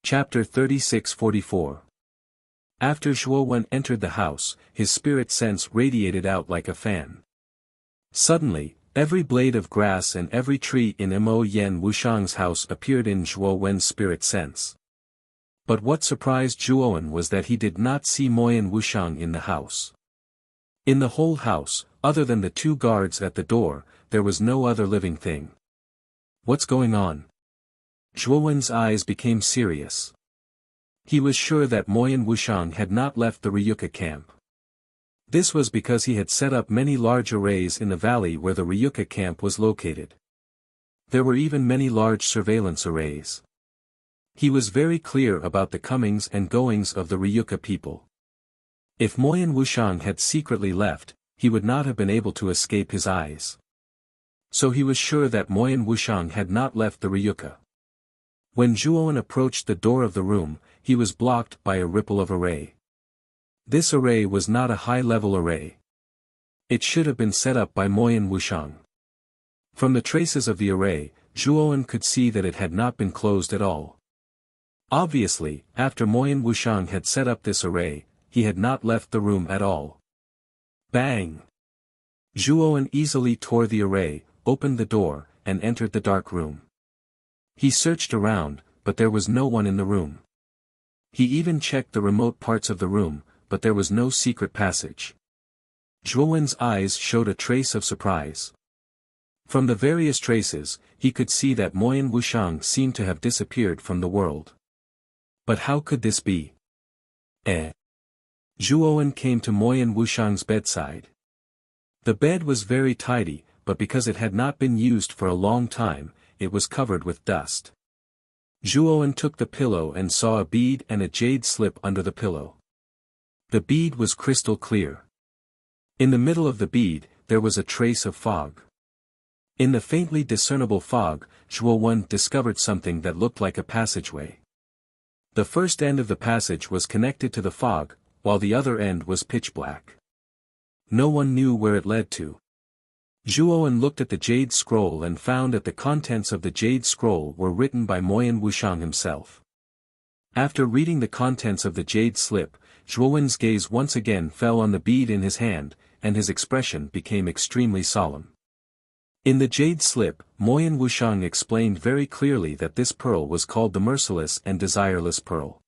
Chapter 36-44. After Zhuowen entered the house, his spirit sense radiated out like a fan. Suddenly, every blade of grass and every tree in Moyan Wuxiang's house appeared in Zhuowen's spirit sense. But what surprised Zhuowen was that he did not see Moyan Wuxiang in the house. In the whole house, other than the two guards at the door, there was no other living thing. What's going on? Zhuowen's eyes became serious. He was sure that Moyan Wuxiang had not left the Ryuka camp. This was because he had set up many large arrays in the valley where the Ryuka camp was located. There were even many large surveillance arrays. He was very clear about the comings and goings of the Ryuka people. If Moyan Wuxiang had secretly left, he would not have been able to escape his eyes. So he was sure that Moyan Wuxiang had not left the Ryuka. When Zhuowen approached the door of the room, he was blocked by a ripple of array. This array was not a high-level array. It should have been set up by Moyan Wuxiang. From the traces of the array, Zhuowen could see that it had not been closed at all. Obviously, after Moyan Wuxiang had set up this array, he had not left the room at all. Bang! Zhuowen easily tore the array, opened the door, and entered the dark room. He searched around, but there was no one in the room. He even checked the remote parts of the room, but there was no secret passage. Zhuowen's eyes showed a trace of surprise. From the various traces, he could see that Moyan Wuxiang seemed to have disappeared from the world. But how could this be? Zhuowen came to Moyan Wuxiang's bedside. The bed was very tidy, but because it had not been used for a long time, it was covered with dust. Zhuowen took the pillow and saw a bead and a jade slip under the pillow. The bead was crystal clear. In the middle of the bead, there was a trace of fog. In the faintly discernible fog, Zhuo discovered something that looked like a passageway. The first end of the passage was connected to the fog, while the other end was pitch black. No one knew where it led to. Zhuo looked at the jade scroll and found that the contents of the jade scroll were written by Moyan Wuxiang himself. After reading the contents of the jade slip, Zhuo's gaze once again fell on the bead in his hand, and his expression became extremely solemn. In the jade slip, Moyan Wuxiang explained very clearly that this pearl was called the Merciless and Desireless Pearl.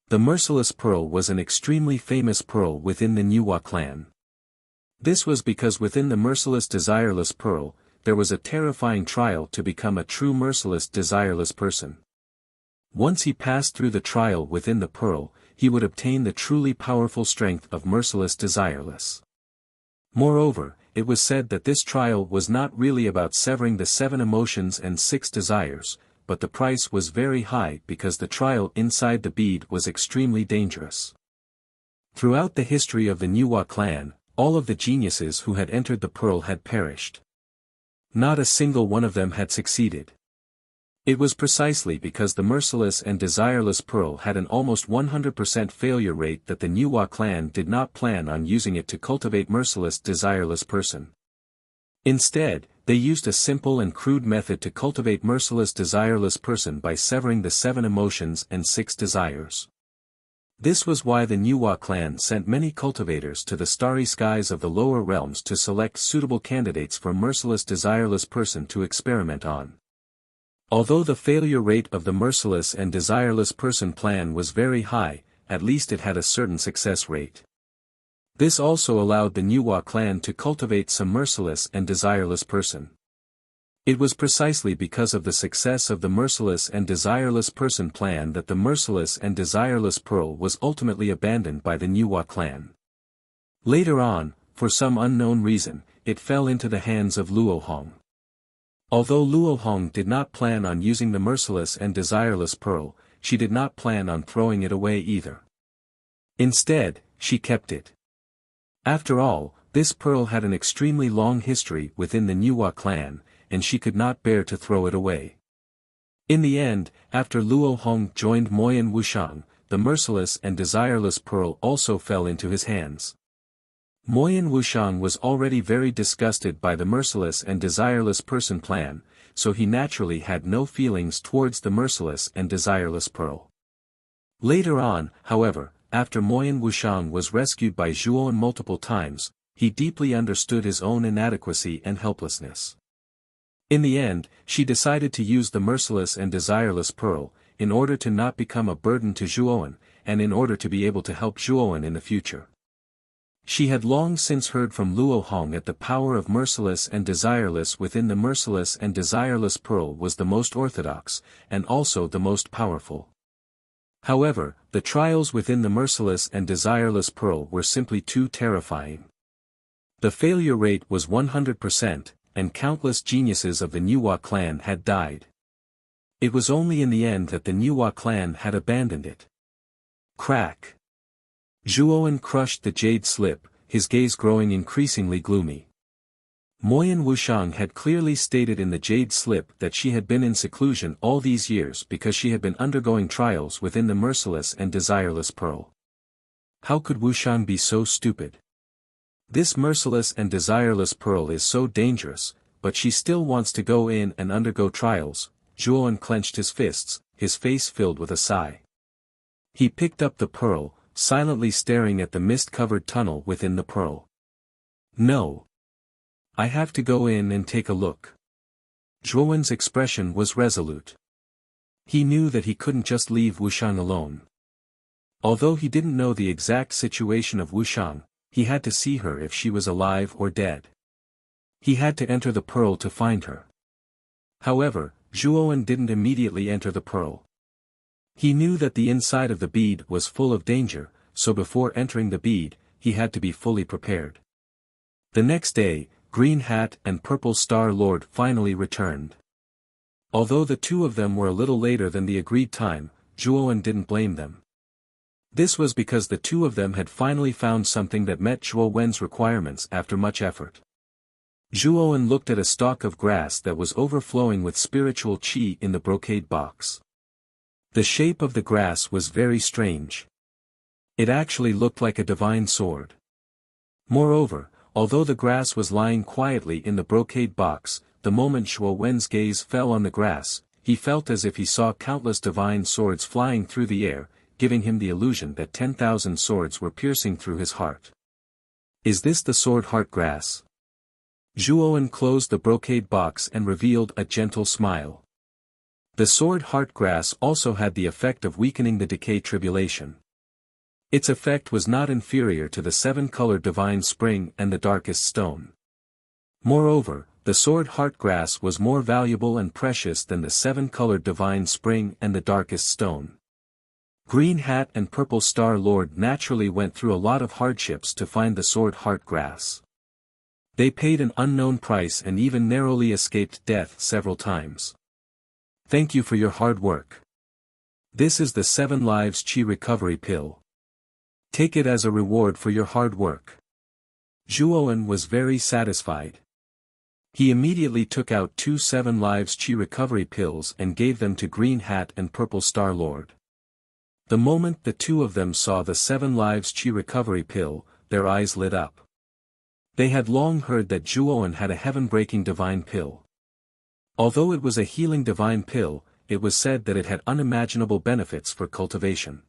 The Merciless Pearl was an extremely famous pearl within the Nuwa clan. This was because within the Merciless Desireless Pearl, there was a terrifying trial to become a true merciless desireless person. Once he passed through the trial within the pearl, he would obtain the truly powerful strength of merciless desireless. Moreover, it was said that this trial was not really about severing the 7 emotions and 6 desires, but the price was very high because the trial inside the bead was extremely dangerous. Throughout the history of the Nuwa clan, all of the geniuses who had entered the pearl had perished. Not a single one of them had succeeded. It was precisely because the merciless and desireless pearl had an almost 100% failure rate that the Nuwa clan did not plan on using it to cultivate merciless desireless person. Instead, they used a simple and crude method to cultivate merciless desireless person by severing the 7 emotions and 6 desires. This was why the Nuwa clan sent many cultivators to the starry skies of the lower realms to select suitable candidates for merciless desireless person to experiment on. Although the failure rate of the merciless and desireless person plan was very high, at least it had a certain success rate. This also allowed the Nuwa clan to cultivate some merciless and desireless person. It was precisely because of the success of the merciless and desireless person plan that the merciless and desireless pearl was ultimately abandoned by the Nuwa clan. Later on, for some unknown reason, it fell into the hands of Luo Hong. Although Luo Hong did not plan on using the merciless and desireless pearl, she did not plan on throwing it away either. Instead, she kept it. After all, this pearl had an extremely long history within the Nuwa clan, and she could not bear to throw it away. In the end, after Luo Hong joined Moyan Wuxiang, the merciless and desireless pearl also fell into his hands. Moyan Wuxiang was already very disgusted by the merciless and desireless person plan, so he naturally had no feelings towards the merciless and desireless pearl. Later on, however, after Moyan Wuxiang was rescued by Zhuo multiple times, he deeply understood his own inadequacy and helplessness. In the end, she decided to use the merciless and desireless pearl, in order to not become a burden to Zhuo, and in order to be able to help Zhuo in the future. She had long since heard from Luo Hong that the power of merciless and desireless within the merciless and desireless pearl was the most orthodox, and also the most powerful. However, the trials within the merciless and desireless pearl were simply too terrifying. The failure rate was 100%, and countless geniuses of the Nuwa clan had died. It was only in the end that the Nuwa clan had abandoned it. Crack! Zhuo crushed the jade slip, his gaze growing increasingly gloomy. Moyan Wuxiang had clearly stated in the jade slip that she had been in seclusion all these years because she had been undergoing trials within the merciless and desireless pearl. How could Wuxiang be so stupid? This merciless and desireless pearl is so dangerous, but she still wants to go in and undergo trials. Zhuo clenched his fists, his face filled with a sigh. He picked up the pearl, silently staring at the mist-covered tunnel within the pearl. No. I have to go in and take a look. Zhuo's expression was resolute. He knew that he couldn't just leave Wuxiang alone. Although he didn't know the exact situation of Wuxiang, he had to see her if she was alive or dead. He had to enter the pearl to find her. However, Zhuo didn't immediately enter the pearl. He knew that the inside of the bead was full of danger, so before entering the bead, he had to be fully prepared. The next day, Green Hat and Purple Star Lord finally returned. Although the two of them were a little later than the agreed time, Zhuo didn't blame them. This was because the two of them had finally found something that met Zhuo Wen's requirements after much effort. Zhuo Wen looked at a stalk of grass that was overflowing with spiritual qi in the brocade box. The shape of the grass was very strange. It actually looked like a divine sword. Moreover, although the grass was lying quietly in the brocade box, the moment Zhuo Wen's gaze fell on the grass, he felt as if he saw countless divine swords flying through the air, giving him the illusion that 10,000 swords were piercing through his heart. Is this the sword heart grass? Zhuo Wen closed the brocade box and revealed a gentle smile. The sword heart grass also had the effect of weakening the decay tribulation. Its effect was not inferior to the 7-colored divine spring and the darkest stone. Moreover, the sword heart grass was more valuable and precious than the 7-colored divine spring and the darkest stone. Green Hat and Purple Star Lord naturally went through a lot of hardships to find the sword heart grass. They paid an unknown price and even narrowly escaped death several times. Thank you for your hard work. This is the 7 Lives Qi Recovery Pill. Take it as a reward for your hard work. Zhuo Wen was very satisfied. He immediately took out 2 7 Lives Qi Recovery Pills and gave them to Green Hat and Purple Star Lord. The moment the two of them saw the 7 Lives Qi Recovery Pill, their eyes lit up. They had long heard that Zhuo Wen had a heaven-breaking divine pill. Although it was a healing divine pill, it was said that it had unimaginable benefits for cultivation.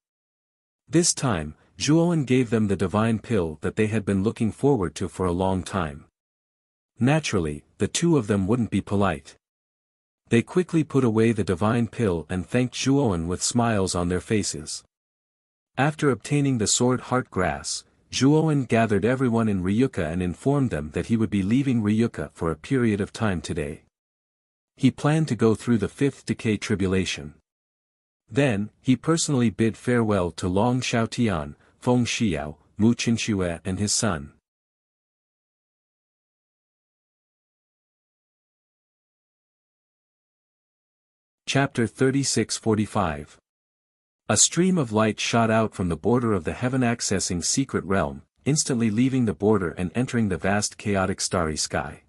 This time, Zhuo Wen gave them the divine pill that they had been looking forward to for a long time. Naturally, the two of them wouldn't be polite. They quickly put away the divine pill and thanked Zhuo Wen with smiles on their faces. After obtaining the sword heart grass, Zhuo Wen gathered everyone in Ryuka and informed them that he would be leaving Ryuka for a period of time today. He planned to go through the 5th decay tribulation. Then, he personally bid farewell to Long Xiaotian, Feng Xiao, Mu Qinxue and his son. Chapter 36-45. A stream of light shot out from the border of the heaven-accessing secret realm, instantly leaving the border and entering the vast chaotic starry sky.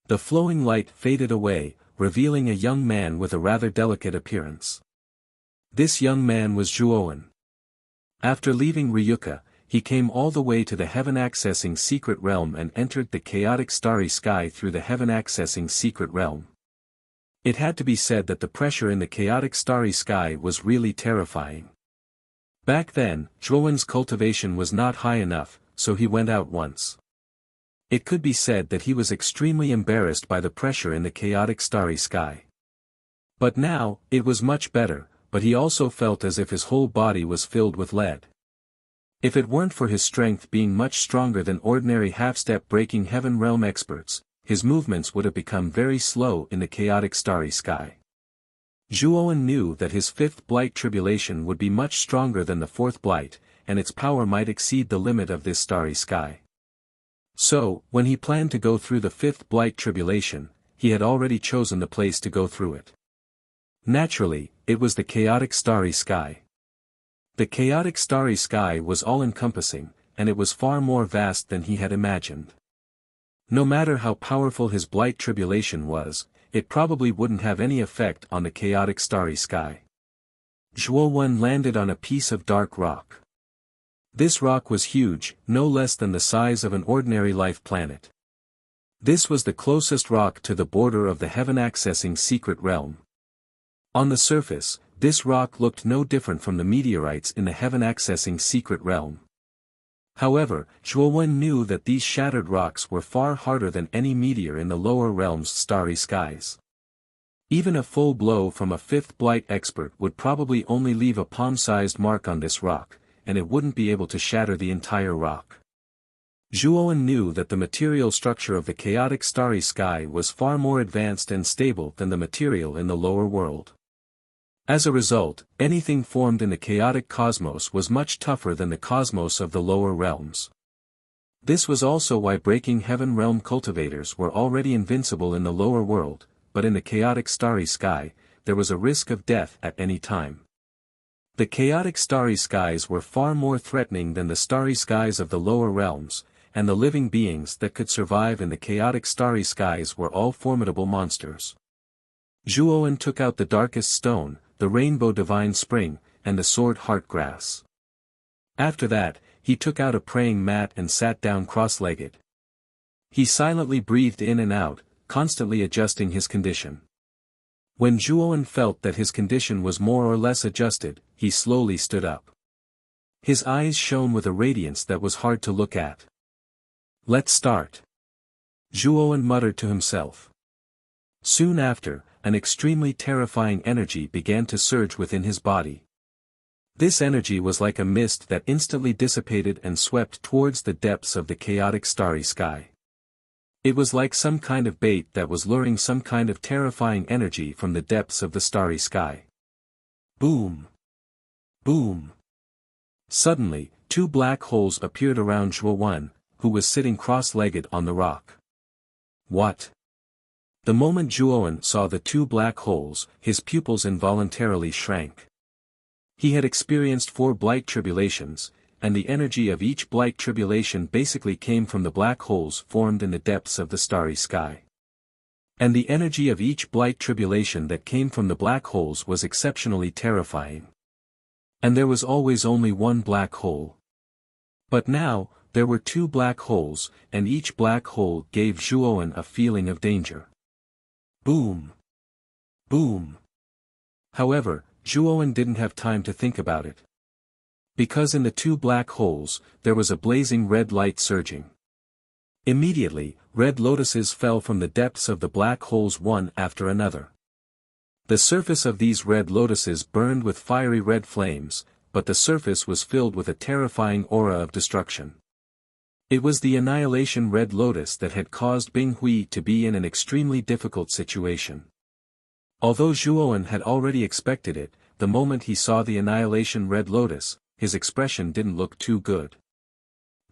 The flowing light faded away, revealing a young man with a rather delicate appearance. This young man was Zhuo Wen. After leaving Ryuka, he came all the way to the heaven-accessing secret realm and entered the chaotic starry sky through the heaven-accessing secret realm. It had to be said that the pressure in the chaotic starry sky was really terrifying. Back then, Zhuo Wen's cultivation was not high enough, so he went out once. It could be said that he was extremely embarrassed by the pressure in the chaotic starry sky. But now, it was much better, but he also felt as if his whole body was filled with lead. If it weren't for his strength being much stronger than ordinary half-step breaking heaven realm experts, his movements would have become very slow in the chaotic starry sky. Zhuo Wen knew that his 5th blight tribulation would be much stronger than the 4th blight, and its power might exceed the limit of this starry sky. So, when he planned to go through the 5th blight tribulation, he had already chosen the place to go through it. Naturally, it was the chaotic starry sky. The chaotic starry sky was all-encompassing, and it was far more vast than he had imagined. No matter how powerful his blight tribulation was, it probably wouldn't have any effect on the chaotic starry sky. Zhuo Wen landed on a piece of dark rock. This rock was huge, no less than the size of an ordinary life planet. This was the closest rock to the border of the heaven-accessing secret realm. On the surface, this rock looked no different from the meteorites in the heaven-accessing secret realm. However, Zhuo Wen knew that these shattered rocks were far harder than any meteor in the lower realm's starry skies. Even a full blow from a 5th blight expert would probably only leave a palm-sized mark on this rock, and it wouldn't be able to shatter the entire rock. Zhuo Wen knew that the material structure of the chaotic starry sky was far more advanced and stable than the material in the lower world. As a result, anything formed in the chaotic cosmos was much tougher than the cosmos of the lower realms. This was also why breaking heaven realm cultivators were already invincible in the lower world, but in the chaotic starry sky, there was a risk of death at any time. The chaotic starry skies were far more threatening than the starry skies of the lower realms, and the living beings that could survive in the chaotic starry skies were all formidable monsters. Zhuowen took out the darkest stone, the rainbow divine spring, and the sword heart grass. After that, he took out a praying mat and sat down cross-legged. He silently breathed in and out, constantly adjusting his condition. When Zhuowen felt that his condition was more or less adjusted, he slowly stood up. His eyes shone with a radiance that was hard to look at. "Let's start," Zhuowen muttered to himself. Soon after, an extremely terrifying energy began to surge within his body. This energy was like a mist that instantly dissipated and swept towards the depths of the chaotic starry sky. It was like some kind of bait that was luring some kind of terrifying energy from the depths of the starry sky. Boom! Boom! Suddenly, two black holes appeared around Zhuowen, who was sitting cross-legged on the rock. What? The moment Zhuowen saw the two black holes, his pupils involuntarily shrank. He had experienced 4 blight tribulations, and the energy of each blight tribulation basically came from the black holes formed in the depths of the starry sky. And the energy of each blight tribulation that came from the black holes was exceptionally terrifying. And there was always only one black hole. But now, there were 2 black holes, and each black hole gave Zhuowen a feeling of danger. Boom! Boom! However, Zhuowen didn't have time to think about it. Because in the 2 black holes, there was a blazing red light surging. Immediately, red lotuses fell from the depths of the black holes one after another. The surface of these red lotuses burned with fiery red flames, but the surface was filled with a terrifying aura of destruction. It was the Annihilation Red Lotus that had caused Bing Hui to be in an extremely difficult situation. Although Zhuowen had already expected it, the moment he saw the Annihilation Red Lotus, his expression didn't look too good.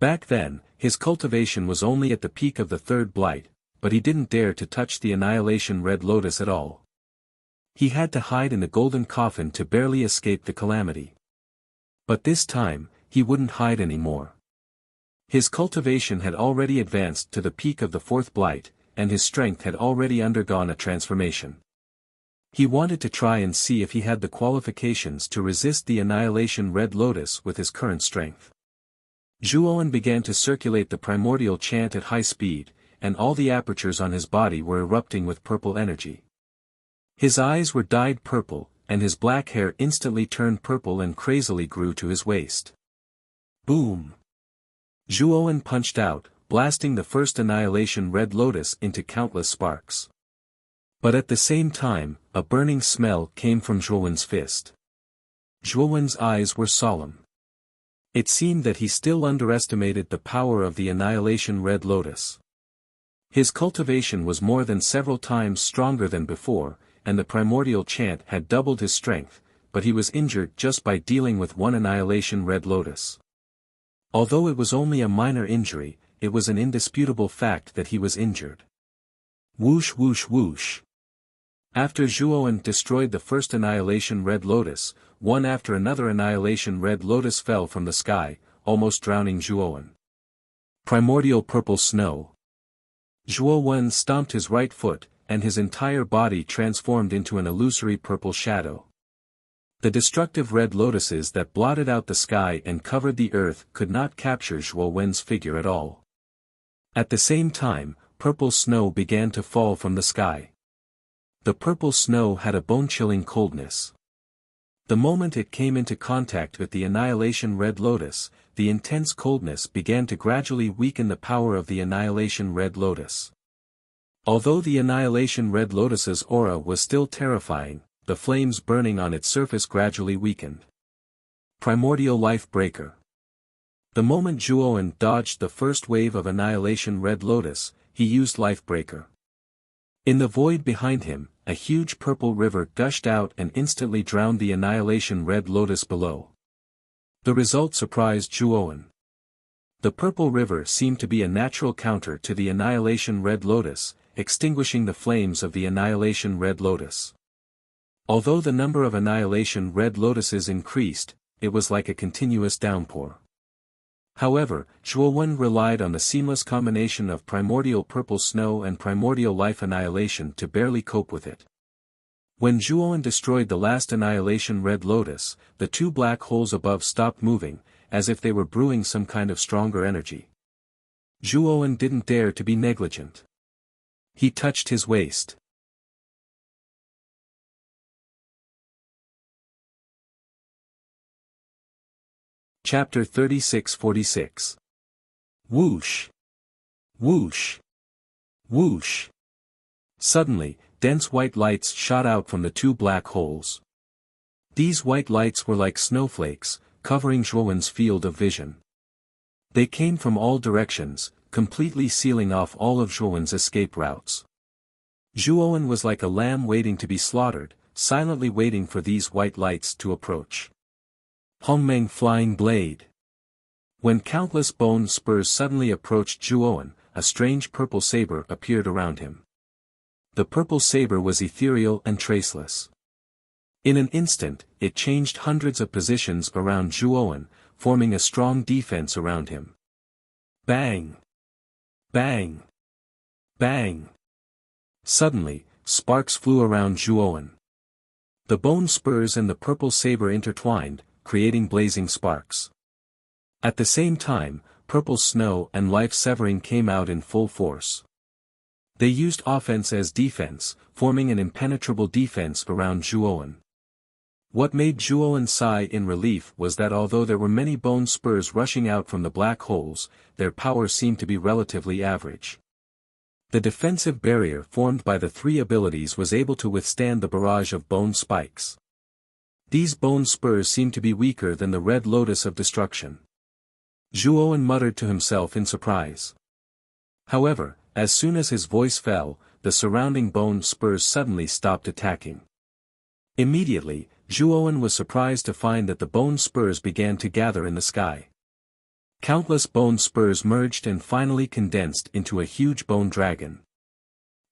Back then, his cultivation was only at the peak of the 3rd blight, but he didn't dare to touch the Annihilation Red Lotus at all. He had to hide in the golden coffin to barely escape the calamity. But this time, he wouldn't hide anymore. His cultivation had already advanced to the peak of the 4th blight, and his strength had already undergone a transformation. He wanted to try and see if he had the qualifications to resist the Annihilation Red Lotus with his current strength. Zhuowen began to circulate the primordial chant at high speed, and all the apertures on his body were erupting with purple energy. His eyes were dyed purple, and his black hair instantly turned purple and crazily grew to his waist. Boom! Zhuowen punched out, blasting the first Annihilation Red Lotus into countless sparks. But at the same time, a burning smell came from Zhuowen's fist. Zhuowen's eyes were solemn. It seemed that he still underestimated the power of the Annihilation Red Lotus. His cultivation was more than several times stronger than before, and the primordial chant had doubled his strength, but he was injured just by dealing with one Annihilation Red Lotus. Although it was only a minor injury, it was an indisputable fact that he was injured. Whoosh whoosh whoosh. After Zhuowen destroyed the first Annihilation Red Lotus, one after another Annihilation Red Lotus fell from the sky, almost drowning Zhuowen. Primordial purple snow. Zhuowen stomped his right foot, and his entire body transformed into an illusory purple shadow. The destructive red lotuses that blotted out the sky and covered the earth could not capture Zhuowen's figure at all. At the same time, purple snow began to fall from the sky. The purple snow had a bone-chilling coldness. The moment it came into contact with the Annihilation Red Lotus, the intense coldness began to gradually weaken the power of the Annihilation Red Lotus. Although the Annihilation Red Lotus's aura was still terrifying, the flames burning on its surface gradually weakened. Primordial Life Breaker. The moment Zhuowen dodged the first wave of Annihilation Red Lotus, he used Life Breaker. In the void behind him, a huge purple river gushed out and instantly drowned the Annihilation Red Lotus below. The result surprised Zhuowen. The purple river seemed to be a natural counter to the Annihilation Red Lotus, extinguishing the flames of the Annihilation Red Lotus. Although the number of annihilation red lotuses increased, it was like a continuous downpour. However, Zhuo relied on the seamless combination of primordial purple snow and primordial life annihilation to barely cope with it. When Zhuo destroyed the last annihilation red lotus, the two black holes above stopped moving, as if they were brewing some kind of stronger energy. Zhuo didn't dare to be negligent. He touched his waist. Chapter 36-46. Whoosh! Whoosh! Whoosh! Suddenly, dense white lights shot out from the two black holes. These white lights were like snowflakes, covering Zhuo's field of vision. They came from all directions, completely sealing off all of Zhuo's escape routes. Zhuo was like a lamb waiting to be slaughtered, silently waiting for these white lights to approach. Hongmeng Flying Blade. When countless bone spurs suddenly approached Zhuo, a strange purple saber appeared around him. The purple saber was ethereal and traceless. In an instant, it changed hundreds of positions around Zhuo, forming a strong defense around him. Bang! Bang! Bang! Suddenly, sparks flew around Zhuo. The bone spurs and the purple saber intertwined, creating blazing sparks. At the same time, purple snow and life severing came out in full force. They used offense as defense, forming an impenetrable defense around Zhuo. What made Zhuo sigh in relief was that although there were many bone spurs rushing out from the black holes, their power seemed to be relatively average. The defensive barrier formed by the three abilities was able to withstand the barrage of bone spikes. These bone spurs seemed to be weaker than the red lotus of destruction. Zhuo muttered to himself in surprise. However, as soon as his voice fell, the surrounding bone spurs suddenly stopped attacking. Immediately, Zhuo was surprised to find that the bone spurs began to gather in the sky. Countless bone spurs merged and finally condensed into a huge bone dragon.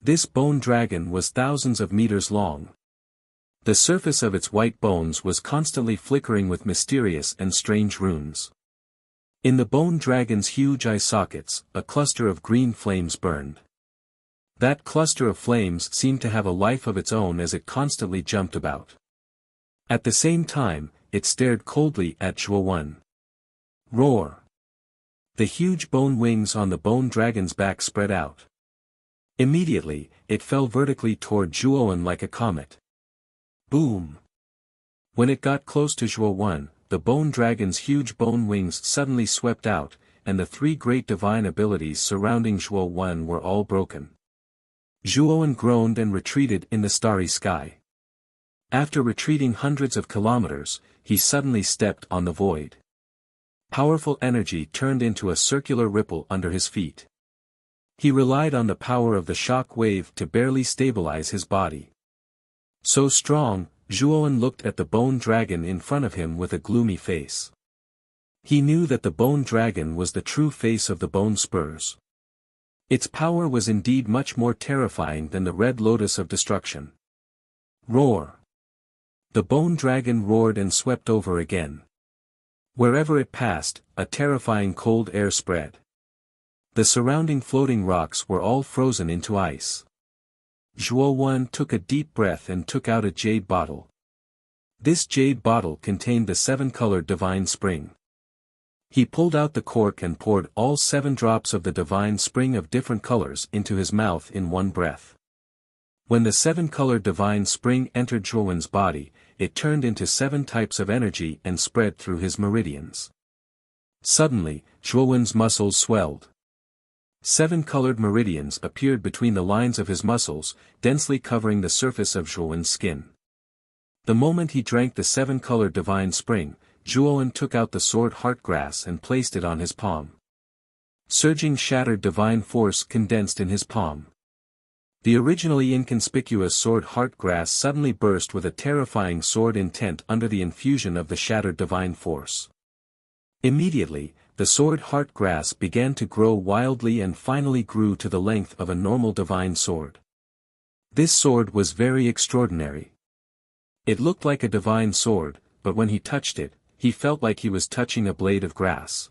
This bone dragon was thousands of meters long. The surface of its white bones was constantly flickering with mysterious and strange runes. In the bone dragon's huge eye sockets, a cluster of green flames burned. That cluster of flames seemed to have a life of its own as it constantly jumped about. At the same time, it stared coldly at Zhuo. Roar! The huge bone wings on the bone dragon's back spread out. Immediately, it fell vertically toward Zhuo like a comet. Boom! When it got close to Zhuo, the bone dragon's huge bone wings suddenly swept out, and the three great divine abilities surrounding Zhuo were all broken. Zhuo groaned and retreated in the starry sky. After retreating hundreds of kilometers, he suddenly stepped on the void. Powerful energy turned into a circular ripple under his feet. He relied on the power of the shock wave to barely stabilize his body. So strong, Zhuo looked at the bone dragon in front of him with a gloomy face. He knew that the bone dragon was the true face of the bone spurs. Its power was indeed much more terrifying than the red lotus of destruction. Roar! The bone dragon roared and swept over again. Wherever it passed, a terrifying cold air spread. The surrounding floating rocks were all frozen into ice. Zhuo took a deep breath and took out a jade bottle. This jade bottle contained the seven-colored divine spring. He pulled out the cork and poured all 7 drops of the divine spring of different colors into his mouth in one breath. When the 7-colored divine spring entered Zhuo's body, it turned into 7 types of energy and spread through his meridians. Suddenly, Zhuo's muscles swelled. 7 colored meridians appeared between the lines of his muscles, densely covering the surface of Zhuo's skin. The moment he drank the 7-colored divine spring, Zhuo took out the sword Heartgrass and placed it on his palm. Surging shattered divine force condensed in his palm. The originally inconspicuous sword Heartgrass suddenly burst with a terrifying sword intent under the infusion of the shattered divine force. Immediately, the sword Heartgrass began to grow wildly and finally grew to the length of a normal divine sword. This sword was very extraordinary. It looked like a divine sword, but when he touched it, he felt like he was touching a blade of grass.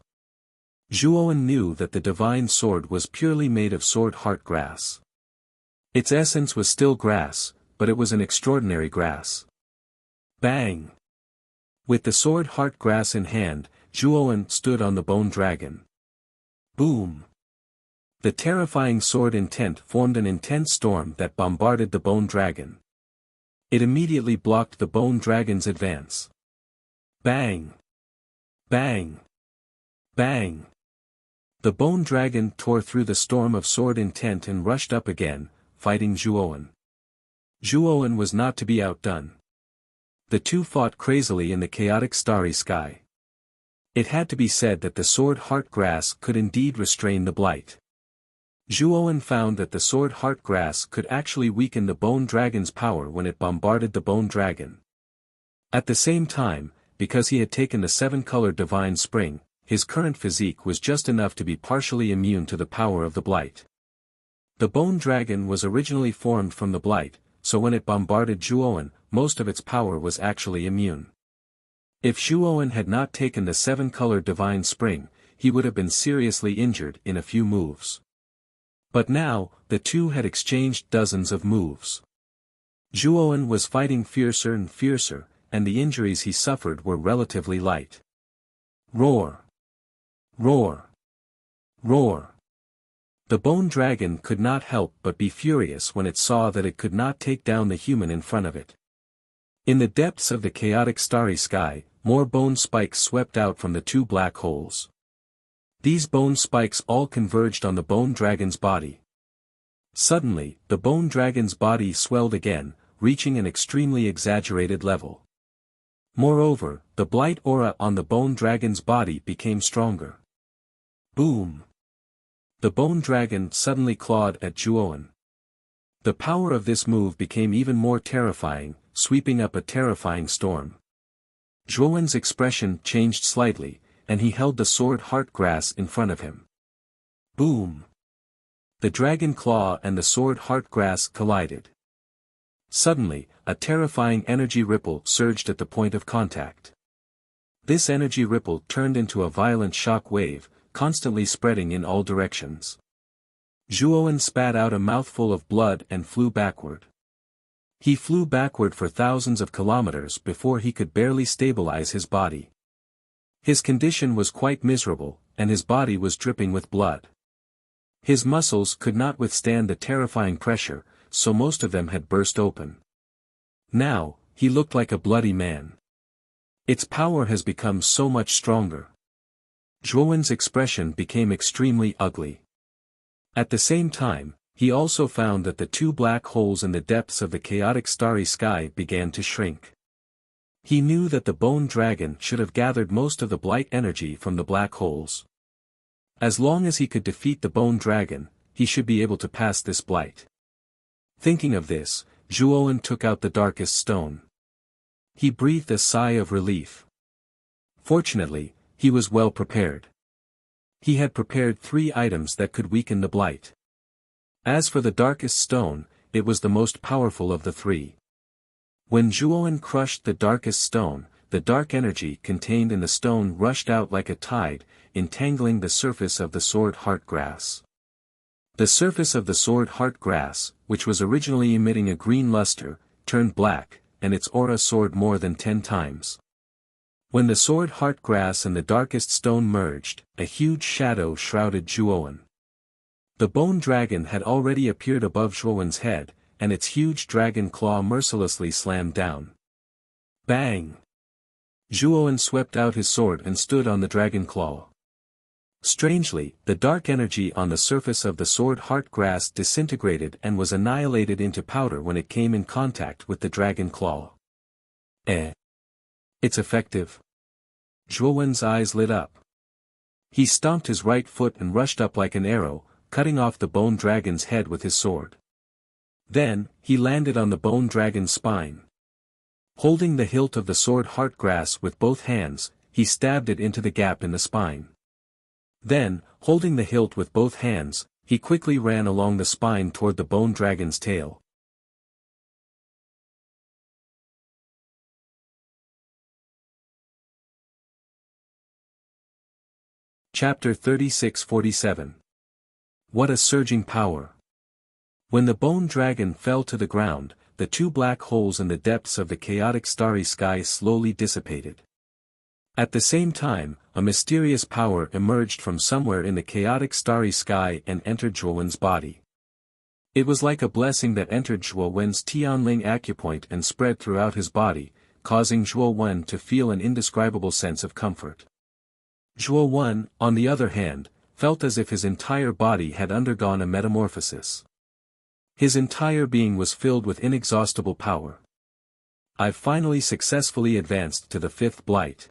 Zhuowen knew that the divine sword was purely made of sword heart grass. Its essence was still grass, but it was an extraordinary grass. Bang! With the sword heart grass in hand, Zhuowen stood on the bone dragon. Boom! The terrifying sword intent formed an intense storm that bombarded the bone dragon. It immediately blocked the bone dragon's advance. Bang! Bang! Bang! The bone dragon tore through the storm of sword intent and rushed up again, fighting Zhuowen. Zhuowen was not to be outdone. The two fought crazily in the chaotic starry sky. It had to be said that the sword heart grass could indeed restrain the blight. Zhuowen found that the sword heart grass could actually weaken the bone dragon's power when it bombarded the bone dragon. At the same time, because he had taken the 7-color divine spring, his current physique was just enough to be partially immune to the power of the blight. The bone dragon was originally formed from the blight, so when it bombarded Zhuowen, most of its power was actually immune. If Zhuowen had not taken the 7-color divine spring, he would have been seriously injured in a few moves. But now, the two had exchanged dozens of moves. Zhuowen was fighting fiercer and fiercer, and the injuries he suffered were relatively light. Roar! Roar! Roar! The bone dragon could not help but be furious when it saw that it could not take down the human in front of it. In the depths of the chaotic starry sky, more bone spikes swept out from the two black holes. These bone spikes all converged on the bone dragon's body. Suddenly, the bone dragon's body swelled again, reaching an extremely exaggerated level. Moreover, the blight aura on the bone dragon's body became stronger. Boom! The bone dragon suddenly clawed at Zhuowen. The power of this move became even more terrifying, sweeping up a terrifying storm. Zhuowen's expression changed slightly, and he held the sword heart grass in front of him. Boom! The dragon claw and the sword heart grass collided. Suddenly, a terrifying energy ripple surged at the point of contact. This energy ripple turned into a violent shock wave, constantly spreading in all directions. Zhuowen spat out a mouthful of blood and flew backward. He flew backward for thousands of kilometers before he could barely stabilize his body. His condition was quite miserable, and his body was dripping with blood. His muscles could not withstand the terrifying pressure, so most of them had burst open. Now, he looked like a bloody man. Its power has become so much stronger. Zhuowen's expression became extremely ugly. At the same time, he also found that the two black holes in the depths of the chaotic starry sky began to shrink. He knew that the bone dragon should have gathered most of the blight energy from the black holes. As long as he could defeat the bone dragon, he should be able to pass this blight. Thinking of this, Zhuowen took out the darkest stone. He breathed a sigh of relief. Fortunately, he was well prepared. He had prepared 3 items that could weaken the blight. As for the darkest stone, it was the most powerful of the 3. When Zhuowen crushed the darkest stone, the dark energy contained in the stone rushed out like a tide, entangling the surface of the sword heart grass. The surface of the sword heart grass, which was originally emitting a green luster, turned black, and its aura soared more than 10 times. When the sword heart grass and the darkest stone merged, a huge shadow shrouded Zhuowen. The bone dragon had already appeared above Zhuowen's head, and its huge dragon claw mercilessly slammed down. Bang! Zhuowen swept out his sword and stood on the dragon claw. Strangely, the dark energy on the surface of the sword heart grass disintegrated and was annihilated into powder when it came in contact with the dragon claw. It's effective. Zhuowen's eyes lit up. He stomped his right foot and rushed up like an arrow, cutting off the bone dragon's head with his sword. Then, he landed on the bone dragon's spine. Holding the hilt of the sword heart grass with both hands, he stabbed it into the gap in the spine. Then, holding the hilt with both hands, he quickly ran along the spine toward the bone dragon's tail. Chapter 36-47. What a surging power! When the bone dragon fell to the ground, the two black holes in the depths of the chaotic starry sky slowly dissipated. At the same time, a mysterious power emerged from somewhere in the chaotic starry sky and entered Zhuowen's body. It was like a blessing that entered Zhuowen's Tianling acupoint and spread throughout his body, causing Zhuowen to feel an indescribable sense of comfort. Zhuowen, on the other hand, felt as if his entire body had undergone a metamorphosis. His entire being was filled with inexhaustible power. I've finally successfully advanced to the fifth blight.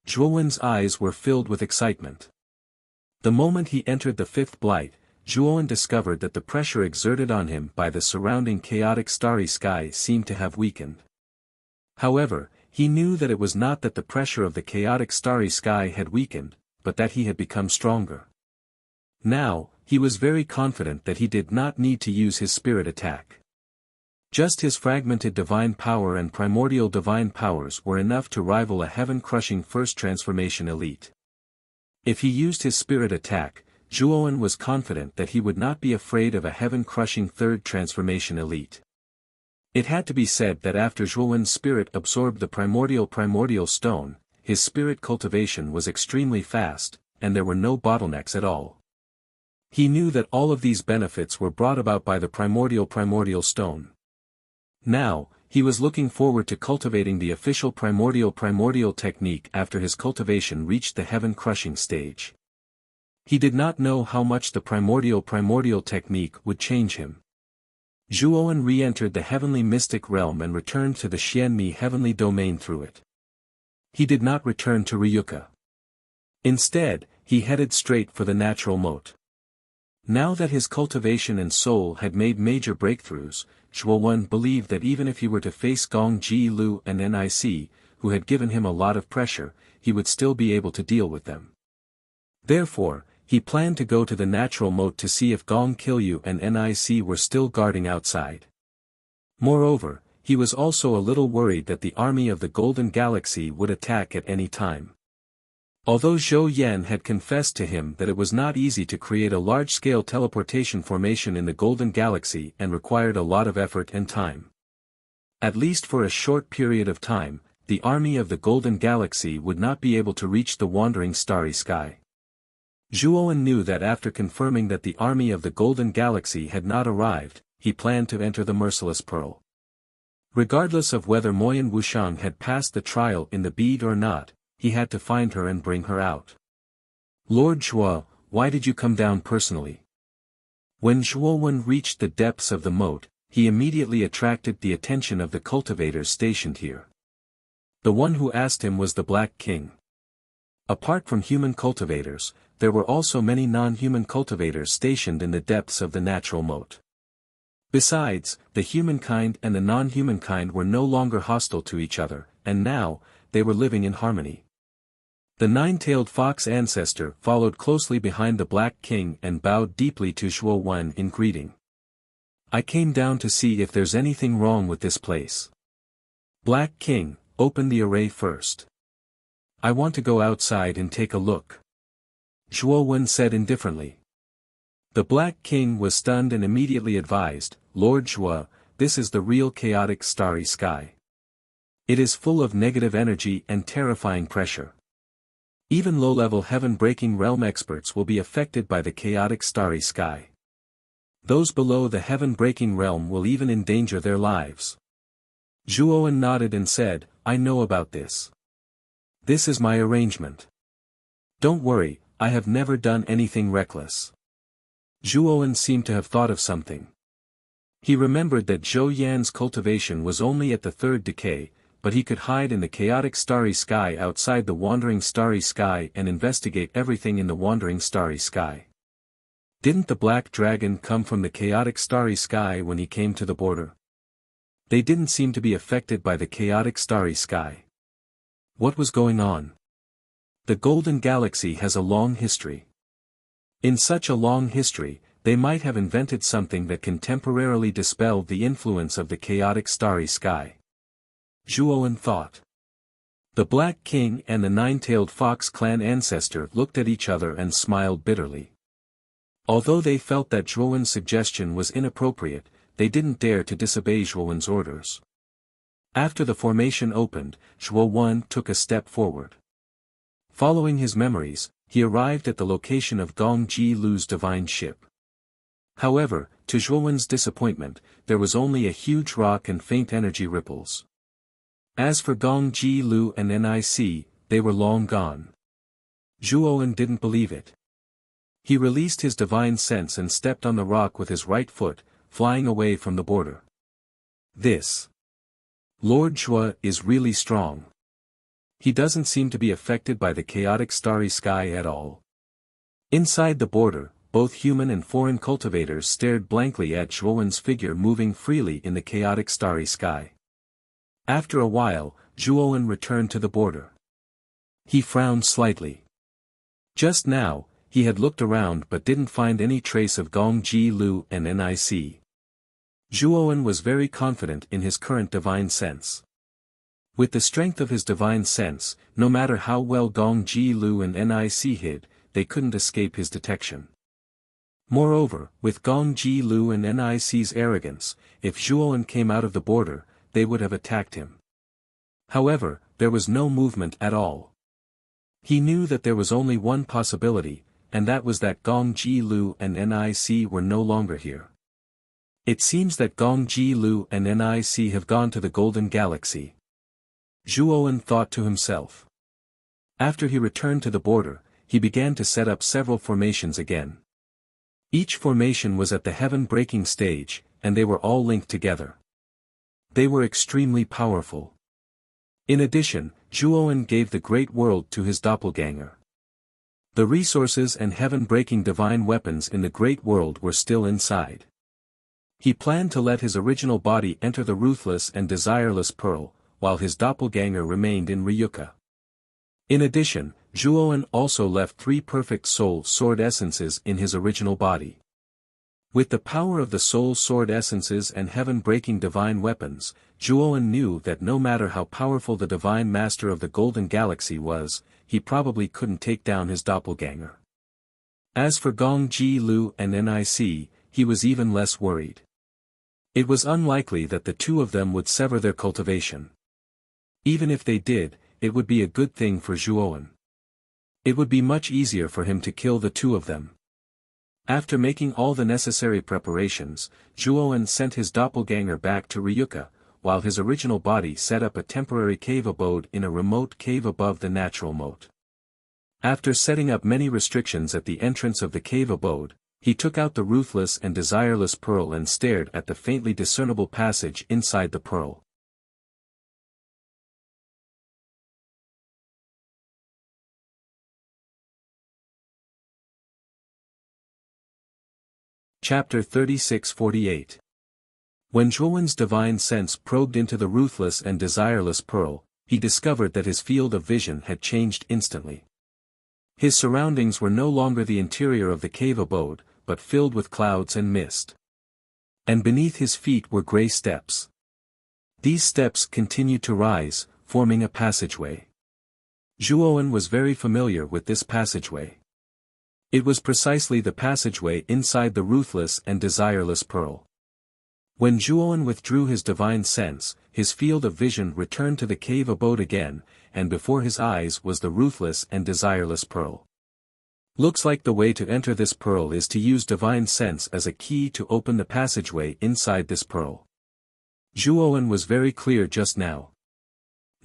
Zhuowen's eyes were filled with excitement. The moment he entered the fifth blight, Zhuowen discovered that the pressure exerted on him by the surrounding chaotic starry sky seemed to have weakened. However, he knew that it was not that the pressure of the chaotic starry sky had weakened, but that he had become stronger. Now, he was very confident that he did not need to use his spirit attack. Just his fragmented divine power and primordial divine powers were enough to rival a heaven-crushing first transformation elite. If he used his spirit attack, Zhuowen was confident that he would not be afraid of a heaven-crushing third transformation elite. It had to be said that after Zhuowen's spirit absorbed the primordial stone, his spirit cultivation was extremely fast, and there were no bottlenecks at all. He knew that all of these benefits were brought about by the primordial stone. Now, he was looking forward to cultivating the official primordial technique after his cultivation reached the heaven-crushing stage. He did not know how much the primordial technique would change him. Zhuowen re-entered the heavenly mystic realm and returned to the Xianmi heavenly domain through it. He did not return to Ryuka. Instead, he headed straight for the natural moat. Now that his cultivation and soul had made major breakthroughs, Zhuowen believed that even if he were to face Gong Ji Lu and Nic, who had given him a lot of pressure, he would still be able to deal with them. Therefore, he planned to go to the natural moat to see if Gong Qilyu and Nic were still guarding outside. Moreover, he was also a little worried that the army of the Golden Galaxy would attack at any time. Although Zhou Yan had confessed to him that it was not easy to create a large-scale teleportation formation in the Golden Galaxy and required a lot of effort and time. At least for a short period of time, the army of the Golden Galaxy would not be able to reach the wandering starry sky. Zhuowen knew that after confirming that the army of the Golden Galaxy had not arrived, he planned to enter the Merciless Pearl. Regardless of whether Moyan Wuxiang had passed the trial in the bead or not, he had to find her and bring her out. Lord Zhuo, why did you come down personally? When Zhuowen reached the depths of the moat, he immediately attracted the attention of the cultivators stationed here. The one who asked him was the Black King. Apart from human cultivators, there were also many non-human cultivators stationed in the depths of the natural moat. Besides, the humankind and the non-humankind were no longer hostile to each other, and now, they were living in harmony. The nine-tailed fox ancestor followed closely behind the Black King and bowed deeply to Zhuowen in greeting. I came down to see if there's anything wrong with this place. Black King, open the array first. I want to go outside and take a look. Zhuowen said indifferently. The Black King was stunned and immediately advised, Lord Zhuo, this is the real chaotic starry sky. It is full of negative energy and terrifying pressure. Even low-level heaven-breaking realm experts will be affected by the chaotic starry sky. Those below the heaven-breaking realm will even endanger their lives. Zhuowen nodded and said, I know about this. This is my arrangement. Don't worry, I have never done anything reckless. Zhuowen seemed to have thought of something. He remembered that Zhou Yan's cultivation was only at the third decay, but he could hide in the chaotic starry sky outside the wandering starry sky and investigate everything in the wandering starry sky. Didn't the black dragon come from the chaotic starry sky when he came to the border? They didn't seem to be affected by the chaotic starry sky. What was going on? The Golden Galaxy has a long history. In such a long history, they might have invented something that can temporarily dispel the influence of the chaotic starry sky. Zhuowen thought. The Black King and the Nine-Tailed Fox clan ancestor looked at each other and smiled bitterly. Although they felt that Zhuowen's suggestion was inappropriate, they didn't dare to disobey Zhuowen's orders. After the formation opened, Zhuowen took a step forward. Following his memories, he arrived at the location of Gong Ji Lu's divine ship. However, to Zhuowen's disappointment, there was only a huge rock and faint energy ripples. As for Gong Ji Lu and Nic, they were long gone. Zhuowen didn't believe it. He released his divine sense and stepped on the rock with his right foot, flying away from the border. This Lord Zhuo is really strong. He doesn't seem to be affected by the chaotic starry sky at all. Inside the border, both human and foreign cultivators stared blankly at Zhuowen's figure moving freely in the chaotic starry sky. After a while, Zhuowen returned to the border. He frowned slightly. Just now, he had looked around but didn't find any trace of Gong Ji Lu and Nic. Zhuowen was very confident in his current divine sense. With the strength of his divine sense, no matter how well Gong Ji Lu and Nic hid, they couldn't escape his detection. Moreover, with Gong Ji Lu and Nic's arrogance, if Zhuowen came out of the border, they would have attacked him. However, there was no movement at all. He knew that there was only one possibility, and that was that Gong Ji Lu and Nic were no longer here. It seems that Gong Ji Lu and Nic have gone to the Golden Galaxy. Zhuowen thought to himself. After he returned to the border, he began to set up several formations again. Each formation was at the heaven-breaking stage, and they were all linked together. They were extremely powerful. In addition, Zhuowen gave the Great World to his doppelganger. The resources and heaven-breaking divine weapons in the Great World were still inside. He planned to let his original body enter the ruthless and desireless pearl, while his doppelganger remained in Ryuka. In addition, Zhuowen also left 3 perfect soul sword essences in his original body. With the power of the soul sword essences and heaven-breaking divine weapons, Zhuowen knew that no matter how powerful the divine master of the Golden Galaxy was, he probably couldn't take down his doppelganger. As for Gong Ji Lu and Nic, he was even less worried. It was unlikely that the two of them would sever their cultivation. Even if they did, it would be a good thing for Zhuowen. It would be much easier for him to kill the two of them. After making all the necessary preparations, Zhuowen sent his doppelganger back to Ryuka, while his original body set up a temporary cave abode in a remote cave above the natural moat. After setting up many restrictions at the entrance of the cave abode, he took out the ruthless and desireless pearl and stared at the faintly discernible passage inside the pearl. Chapter 36-48. When Zhuowen's divine sense probed into the ruthless and desireless pearl, he discovered that his field of vision had changed instantly. His surroundings were no longer the interior of the cave abode, but filled with clouds and mist. And beneath his feet were gray steps. These steps continued to rise, forming a passageway. Zhuowen was very familiar with this passageway. It was precisely the passageway inside the ruthless and desireless pearl. When Zhuowen withdrew his divine sense, his field of vision returned to the cave abode again, and before his eyes was the ruthless and desireless pearl. Looks like the way to enter this pearl is to use divine sense as a key to open the passageway inside this pearl. Zhuowen was very clear just now.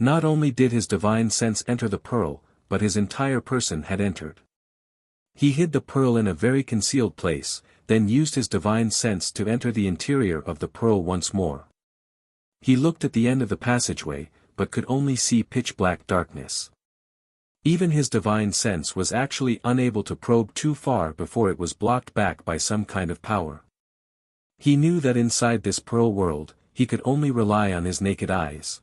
Not only did his divine sense enter the pearl, but his entire person had entered. He hid the pearl in a very concealed place, then used his divine sense to enter the interior of the pearl once more. He looked at the end of the passageway, but could only see pitch-black darkness. Even his divine sense was actually unable to probe too far before it was blocked back by some kind of power. He knew that inside this pearl world, he could only rely on his naked eyes.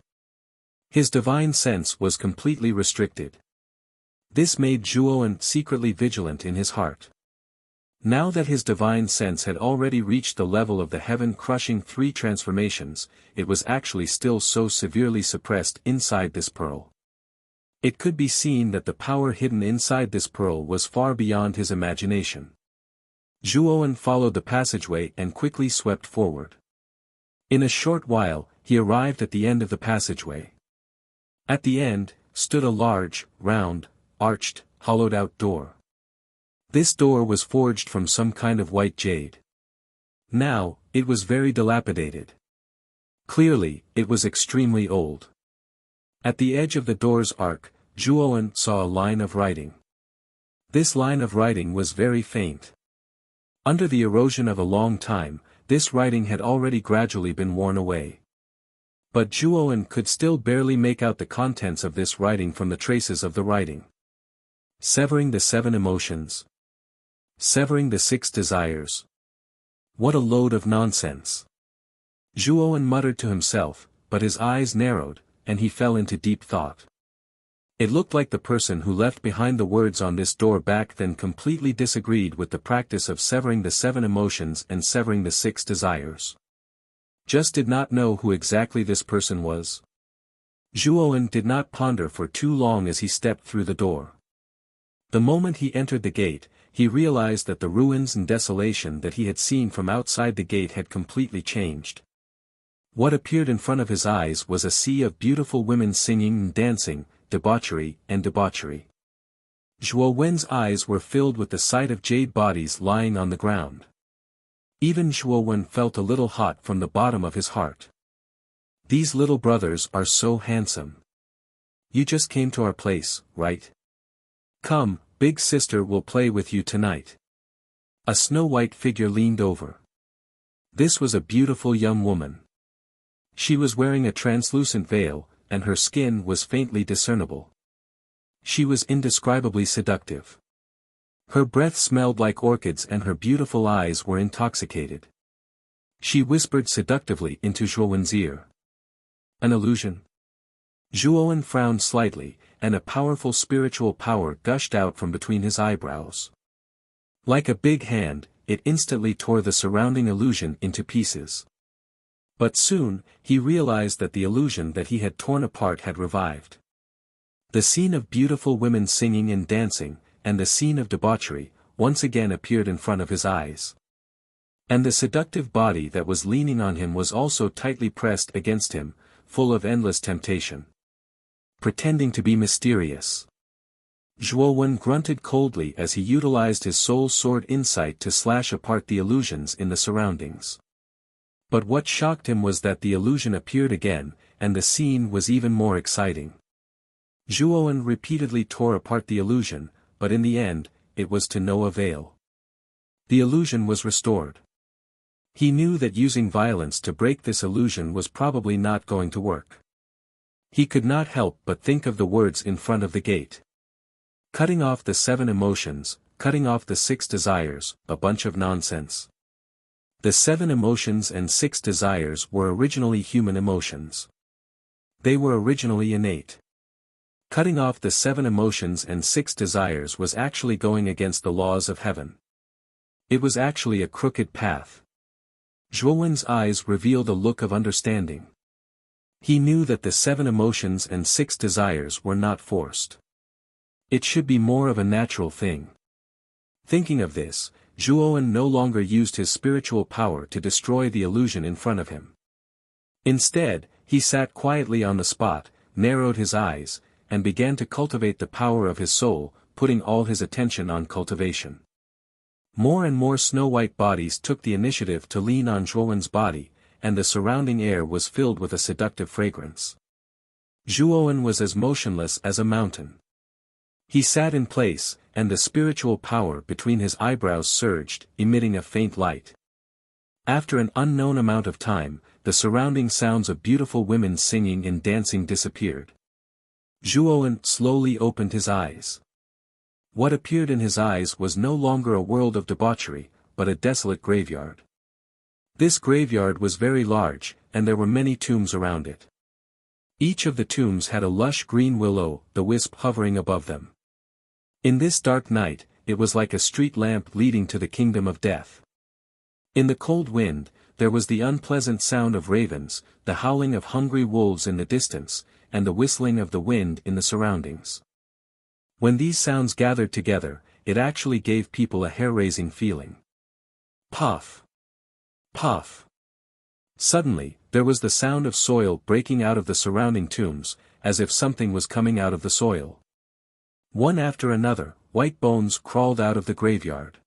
His divine sense was completely restricted. This made Zhuowen secretly vigilant in his heart. Now that his divine sense had already reached the level of the heaven-crushing 3 transformations, it was actually still so severely suppressed inside this pearl. It could be seen that the power hidden inside this pearl was far beyond his imagination. Zhuowen followed the passageway and quickly swept forward. In a short while, he arrived at the end of the passageway. At the end, stood a large, round, arched, hollowed-out door. This door was forged from some kind of white jade. Now, it was very dilapidated. Clearly, it was extremely old. At the edge of the door's arc, Zhuowen saw a line of writing. This line of writing was very faint. Under the erosion of a long time, this writing had already gradually been worn away. But Zhuowen could still barely make out the contents of this writing from the traces of the writing. Severing the 7 emotions. Severing the 6 desires. What a load of nonsense. Zhuowen muttered to himself, but his eyes narrowed, and he fell into deep thought. It looked like the person who left behind the words on this door back then completely disagreed with the practice of severing the 7 emotions and severing the 6 desires. Just did not know who exactly this person was. Zhuowen did not ponder for too long as he stepped through the door. The moment he entered the gate, he realized that the ruins and desolation that he had seen from outside the gate had completely changed. What appeared in front of his eyes was a sea of beautiful women singing and dancing, debauchery and debauchery. Zhuowen's eyes were filled with the sight of jade bodies lying on the ground. Even Zhuowen felt a little hot from the bottom of his heart. These little brothers are so handsome. You just came to our place, right? Come, big sister will play with you tonight. A snow-white figure leaned over. This was a beautiful young woman. She was wearing a translucent veil, and her skin was faintly discernible. She was indescribably seductive. Her breath smelled like orchids and her beautiful eyes were intoxicated. She whispered seductively into Zhuowen's ear. An illusion? Zhuowen frowned slightly, and a powerful spiritual power gushed out from between his eyebrows. Like a big hand, it instantly tore the surrounding illusion into pieces. But soon, he realized that the illusion that he had torn apart had revived. The scene of beautiful women singing and dancing, and the scene of debauchery, once again appeared in front of his eyes. And the seductive body that was leaning on him was also tightly pressed against him, full of endless temptation. Pretending to be mysterious. Zhuowen grunted coldly as he utilized his soul sword insight to slash apart the illusions in the surroundings. But what shocked him was that the illusion appeared again, and the scene was even more exciting. Zhuowen repeatedly tore apart the illusion, but in the end, it was to no avail. The illusion was restored. He knew that using violence to break this illusion was probably not going to work. He could not help but think of the words in front of the gate. Cutting off the 7 emotions, cutting off the 6 desires, a bunch of nonsense. The 7 emotions and 6 desires were originally human emotions. They were originally innate. Cutting off the 7 emotions and 6 desires was actually going against the laws of heaven. It was actually a crooked path. Zhuowen's eyes revealed a look of understanding. He knew that the 7 emotions and 6 desires were not forced. It should be more of a natural thing. Thinking of this, Zhuowen no longer used his spiritual power to destroy the illusion in front of him. Instead, he sat quietly on the spot, narrowed his eyes, and began to cultivate the power of his soul, putting all his attention on cultivation. More and more snow-white bodies took the initiative to lean on Zhuowen's body, and the surrounding air was filled with a seductive fragrance. Zhuowen was as motionless as a mountain. He sat in place, and the spiritual power between his eyebrows surged, emitting a faint light. After an unknown amount of time, the surrounding sounds of beautiful women singing and dancing disappeared. Zhuowen slowly opened his eyes. What appeared in his eyes was no longer a world of debauchery, but a desolate graveyard. This graveyard was very large, and there were many tombs around it. Each of the tombs had a lush green willow, the wisp hovering above them. In this dark night, it was like a street lamp leading to the kingdom of death. In the cold wind, there was the unpleasant sound of ravens, the howling of hungry wolves in the distance, and the whistling of the wind in the surroundings. When these sounds gathered together, it actually gave people a hair-raising feeling. Puff! Puff! Suddenly, there was the sound of soil breaking out of the surrounding tombs, as if something was coming out of the soil. One after another, white bones crawled out of the graveyard.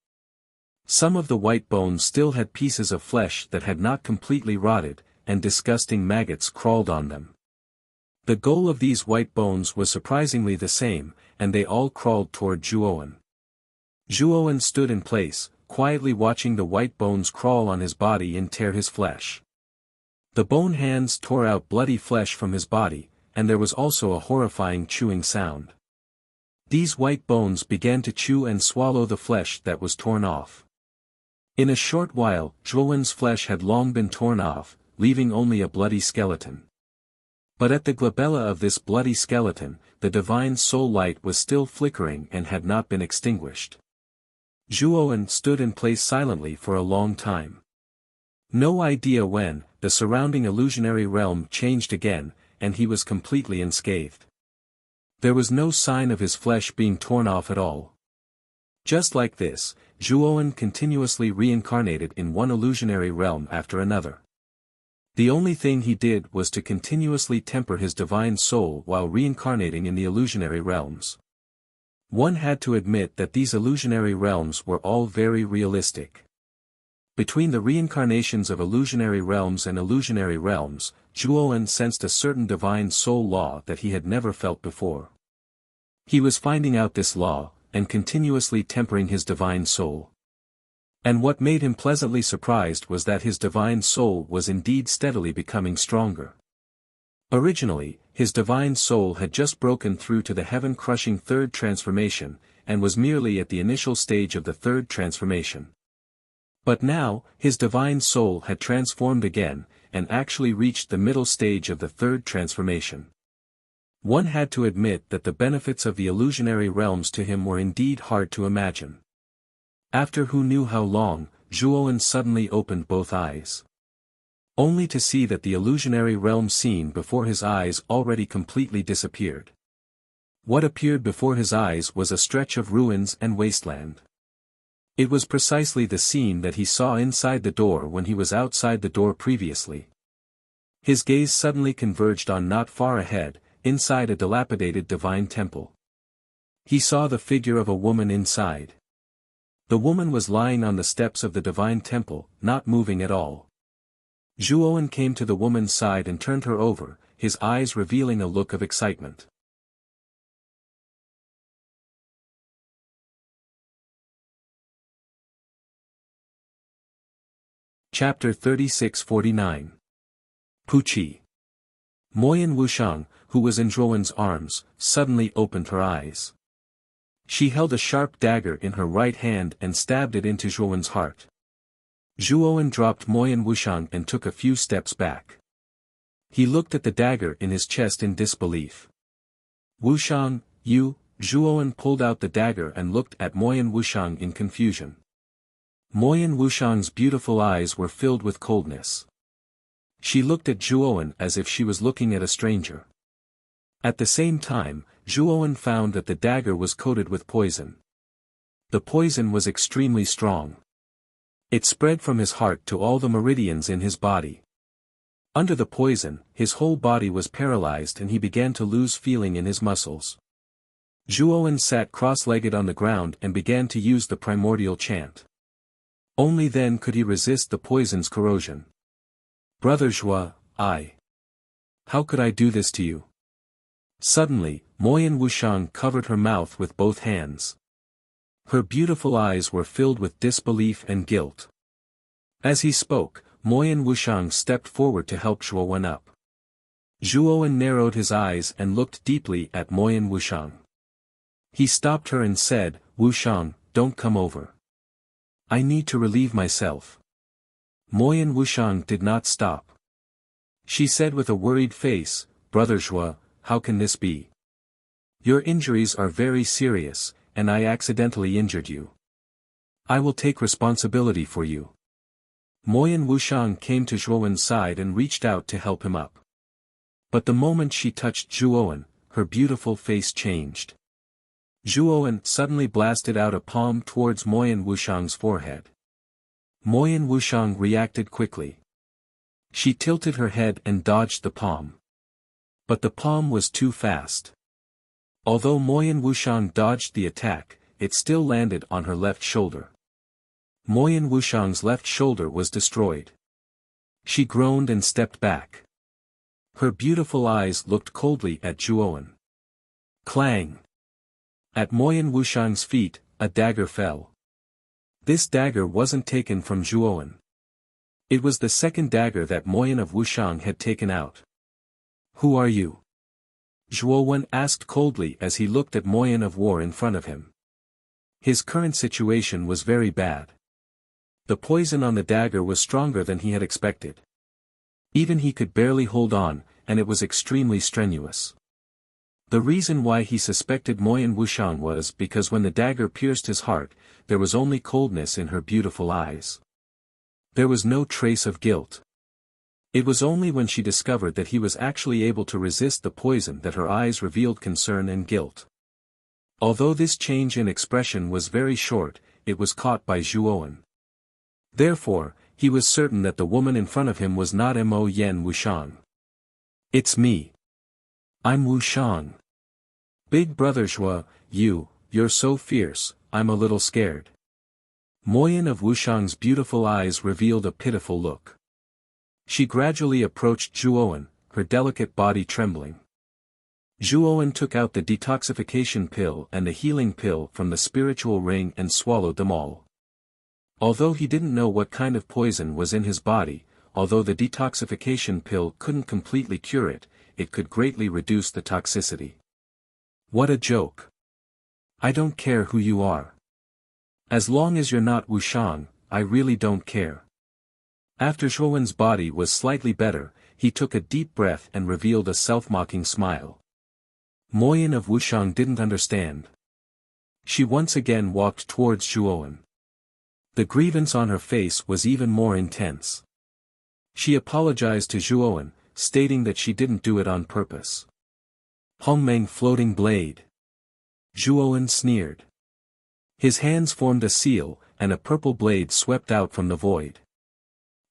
Some of the white bones still had pieces of flesh that had not completely rotted, and disgusting maggots crawled on them. The goal of these white bones was surprisingly the same, and they all crawled toward Zhuowen. Zhuowen stood in place, quietly watching the white bones crawl on his body and tear his flesh. The bone hands tore out bloody flesh from his body, and there was also a horrifying chewing sound. These white bones began to chew and swallow the flesh that was torn off. In a short while, Zhuowen's flesh had long been torn off, leaving only a bloody skeleton. But at the glabella of this bloody skeleton, the divine soul light was still flickering and had not been extinguished. Zhuowen stood in place silently for a long time. No idea when, the surrounding illusionary realm changed again, and he was completely unscathed. There was no sign of his flesh being torn off at all. Just like this, Zhuowen continuously reincarnated in one illusionary realm after another. The only thing he did was to continuously temper his divine soul while reincarnating in the illusionary realms. One had to admit that these illusionary realms were all very realistic. Between the reincarnations of illusionary realms and illusionary realms, Zhuowen sensed a certain divine soul law that he had never felt before. He was finding out this law, and continuously tempering his divine soul. And what made him pleasantly surprised was that his divine soul was indeed steadily becoming stronger. Originally, his divine soul had just broken through to the heaven-crushing third transformation, and was merely at the initial stage of the third transformation. But now, his divine soul had transformed again, and actually reached the middle stage of the third transformation. One had to admit that the benefits of the illusionary realms to him were indeed hard to imagine. After who knew how long, Zhuowen suddenly opened both eyes. Only to see that the illusionary realm scene before his eyes already completely disappeared. What appeared before his eyes was a stretch of ruins and wasteland. It was precisely the scene that he saw inside the door when he was outside the door previously. His gaze suddenly converged on not far ahead, inside a dilapidated divine temple. He saw the figure of a woman inside. The woman was lying on the steps of the divine temple, not moving at all. Zhuowen came to the woman's side and turned her over, his eyes revealing a look of excitement. Chapter 36-49. Puqi. Moyan Wuxiang, who was in Zhuowen's arms, suddenly opened her eyes. She held a sharp dagger in her right hand and stabbed it into Zhuowen's heart. Zhuowen dropped Moyan Wuxiang and took a few steps back. He looked at the dagger in his chest in disbelief. Wuxiang, you, Zhuowen pulled out the dagger and looked at Moyan Wuxiang in confusion. Moyan Wuxiang's beautiful eyes were filled with coldness. She looked at Zhuowen as if she was looking at a stranger. At the same time, Zhuowen found that the dagger was coated with poison. The poison was extremely strong. It spread from his heart to all the meridians in his body. Under the poison, his whole body was paralyzed and he began to lose feeling in his muscles. Zhuowen sat cross-legged on the ground and began to use the primordial chant. Only then could he resist the poison's corrosion. Brother Zhua, how could I do this to you? Suddenly, Moyan Wuxiang covered her mouth with both hands. Her beautiful eyes were filled with disbelief and guilt. As he spoke, Moyan Wuxiang stepped forward to help Zhuowen up. Zhuowen narrowed his eyes and looked deeply at Moyan Wuxiang. He stopped her and said, Wuxiang, don't come over. I need to relieve myself. Moyan Wuxiang did not stop. She said with a worried face, Brother Zhua, how can this be? Your injuries are very serious, and I accidentally injured you. I will take responsibility for you. Moyan Wuxiang came to Zhuowen's side and reached out to help him up. But the moment she touched Zhuowen, her beautiful face changed. Zhuowen suddenly blasted out a palm towards Moyan Wushang's forehead. Moyan Wushang reacted quickly. She tilted her head and dodged the palm. But the palm was too fast. Although Moyan Wushang dodged the attack, it still landed on her left shoulder. Moyan Wushang's left shoulder was destroyed. She groaned and stepped back. Her beautiful eyes looked coldly at Zhuowen. Clang! At Moyan Wushang's feet, a dagger fell. This dagger wasn't taken from Zhuowen. It was the second dagger that Moyan of Wushang had taken out. Who are you? Zhuowen asked coldly as he looked at Moyan of War in front of him. His current situation was very bad. The poison on the dagger was stronger than he had expected. Even he could barely hold on, and it was extremely strenuous. The reason why he suspected Moyan Wushang was because when the dagger pierced his heart, there was only coldness in her beautiful eyes. There was no trace of guilt. It was only when she discovered that he was actually able to resist the poison that her eyes revealed concern and guilt. Although this change in expression was very short, it was caught by Zhuowen. Therefore, he was certain that the woman in front of him was not Moyan Wushang. It's me. I'm Wushang. Big brother Zhuo, you're so fierce, I'm a little scared. Moyan of Wushang's beautiful eyes revealed a pitiful look. She gradually approached Zhuowen, her delicate body trembling. Zhuowen took out the detoxification pill and the healing pill from the spiritual ring and swallowed them all. Although he didn't know what kind of poison was in his body, although the detoxification pill couldn't completely cure it, it could greatly reduce the toxicity. What a joke. I don't care who you are. As long as you're not Wushang, I really don't care. After Zhuowen's body was slightly better, he took a deep breath and revealed a self-mocking smile. Moyan of Wushang didn't understand. She once again walked towards Zhuowen. The grievance on her face was even more intense. She apologized to Zhuowen, stating that she didn't do it on purpose. Hongmeng floating blade. Zhuowen sneered. His hands formed a seal, and a purple blade swept out from the void.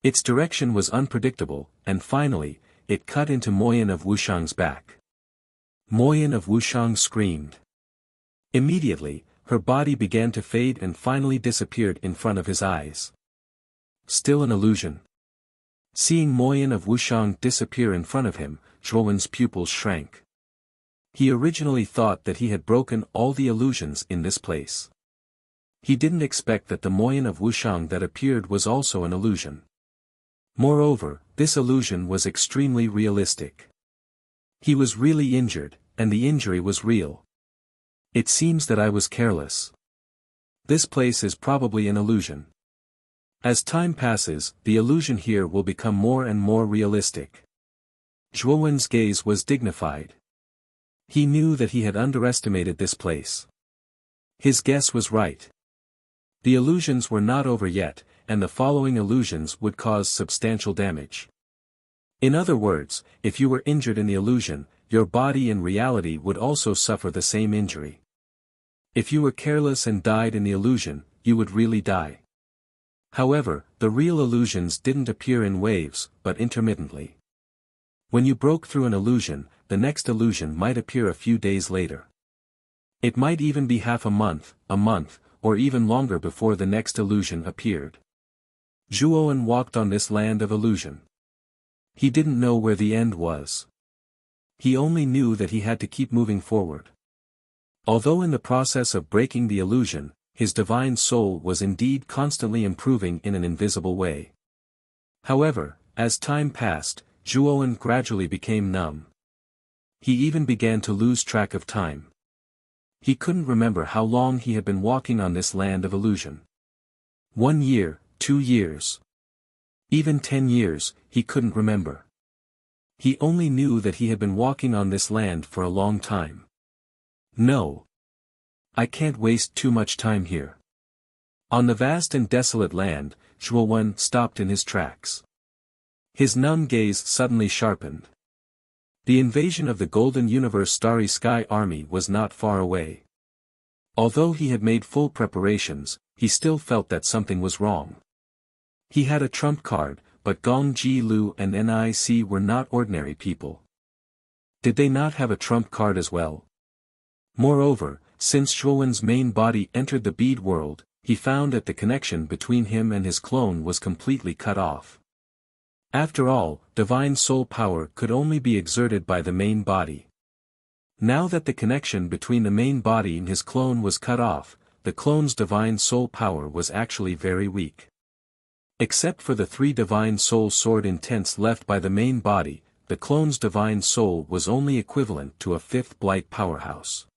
Its direction was unpredictable, and finally, it cut into Moyan of Wushang's back. Moyan of Wushang screamed. Immediately, her body began to fade and finally disappeared in front of his eyes. Still an illusion. Seeing Moyan of Wushang disappear in front of him, Zhuowen's pupils shrank. He originally thought that he had broken all the illusions in this place. He didn't expect that the Moyan of Wushang that appeared was also an illusion. Moreover, this illusion was extremely realistic. He was really injured, and the injury was real. It seems that I was careless. This place is probably an illusion. As time passes, the illusion here will become more and more realistic. Zhuowen's gaze was dignified. He knew that he had underestimated this place. His guess was right. The illusions were not over yet, and the following illusions would cause substantial damage. In other words, if you were injured in the illusion, your body in reality would also suffer the same injury. If you were careless and died in the illusion, you would really die. However, the real illusions didn't appear in waves, but intermittently. When you broke through an illusion, the next illusion might appear a few days later. It might even be half a month, or even longer before the next illusion appeared. Zhuowen walked on this land of illusion. He didn't know where the end was. He only knew that he had to keep moving forward. Although in the process of breaking the illusion, his divine soul was indeed constantly improving in an invisible way. However, as time passed, Zhuowen gradually became numb. He even began to lose track of time. He couldn't remember how long he had been walking on this land of illusion. 1 year, 2 years. Even 10 years, he couldn't remember. He only knew that he had been walking on this land for a long time. No. I can't waste too much time here. On the vast and desolate land, Zhuowen stopped in his tracks. His numb gaze suddenly sharpened. The invasion of the Golden Universe Starry Sky Army was not far away. Although he had made full preparations, he still felt that something was wrong. He had a trump card, but Gong Ji Lu and NIC were not ordinary people. Did they not have a trump card as well? Moreover, since Zhuowen's main body entered the bead world, he found that the connection between him and his clone was completely cut off. After all, divine soul power could only be exerted by the main body. Now that the connection between the main body and his clone was cut off, the clone's divine soul power was actually very weak. Except for the 3 divine soul sword intents left by the main body, the clone's divine soul was only equivalent to a 5th blight powerhouse.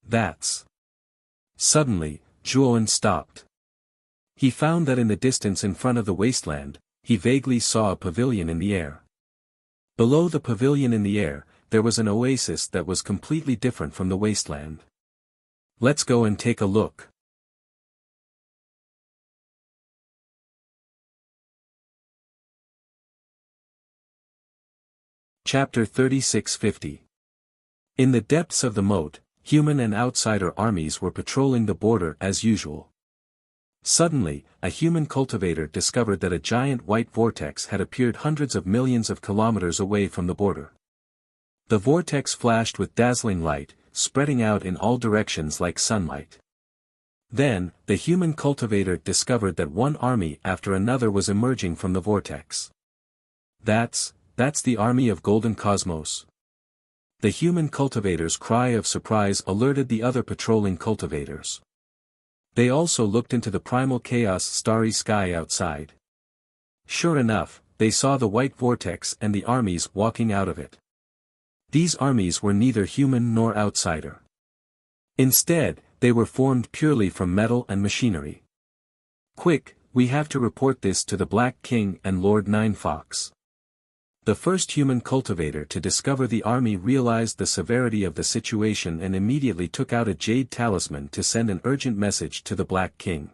That's... Suddenly, Zhuowen stopped. He found that in the distance in front of the wasteland, he vaguely saw a pavilion in the air. Below the pavilion in the air, there was an oasis that was completely different from the wasteland. Let's go and take a look. Chapter 3650. In the depths of the moat, human and outsider armies were patrolling the border as usual. Suddenly, a human cultivator discovered that a giant white vortex had appeared hundreds of millions of kilometers away from the border. The vortex flashed with dazzling light, spreading out in all directions like sunlight. Then, the human cultivator discovered that one army after another was emerging from the vortex. That's the army of Golden Cosmos. The human cultivator's cry of surprise alerted the other patrolling cultivators. They also looked into the primal chaos starry sky outside. Sure enough, they saw the white vortex and the armies walking out of it. These armies were neither human nor outsider. Instead, they were formed purely from metal and machinery. Quick, we have to report this to the Black King and Lord Ninefox. The first human cultivator to discover the army realized the severity of the situation and immediately took out a jade talisman to send an urgent message to the Black King.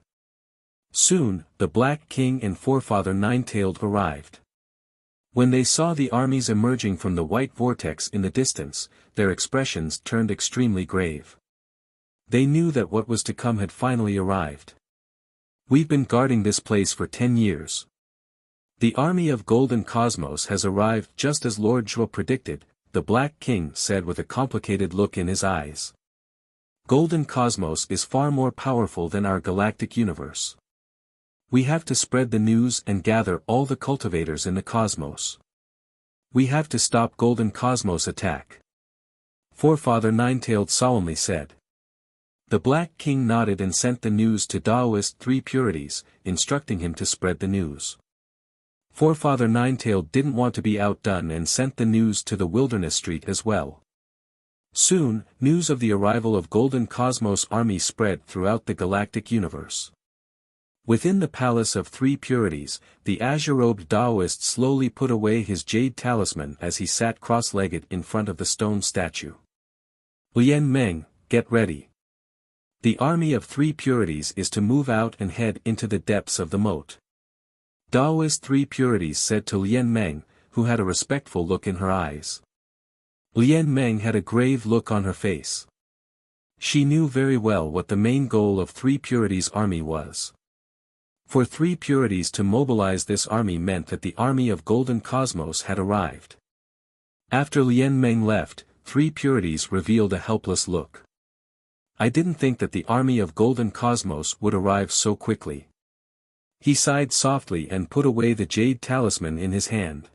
Soon, the Black King and Forefather Ninetailed arrived. When they saw the armies emerging from the white vortex in the distance, their expressions turned extremely grave. They knew that what was to come had finally arrived. We've been guarding this place for 10 years. The army of Golden Cosmos has arrived just as Lord Zhuo predicted, the Black King said with a complicated look in his eyes. Golden Cosmos is far more powerful than our galactic universe. We have to spread the news and gather all the cultivators in the cosmos. We have to stop Golden Cosmos attack. Forefather Ninetailed solemnly said. The Black King nodded and sent the news to Daoist 3 Purities, instructing him to spread the news. Forefather Ninetailed didn't want to be outdone and sent the news to the Wilderness Street as well. Soon, news of the arrival of Golden Cosmos army spread throughout the galactic universe. Within the Palace of 3 Purities, the azure-robed Daoist slowly put away his jade talisman as he sat cross-legged in front of the stone statue. Lian Meng, get ready. The army of 3 Purities is to move out and head into the depths of the moat. Daoist 3 Purities said to Lian Meng, who had a respectful look in her eyes. Lian Meng had a grave look on her face. She knew very well what the main goal of 3 Purities' army was. For 3 Purities to mobilize this army meant that the army of Golden Cosmos had arrived. After Lian Meng left, 3 Purities revealed a helpless look. I didn't think that the army of Golden Cosmos would arrive so quickly. He sighed softly and put away the jade talisman in his hand.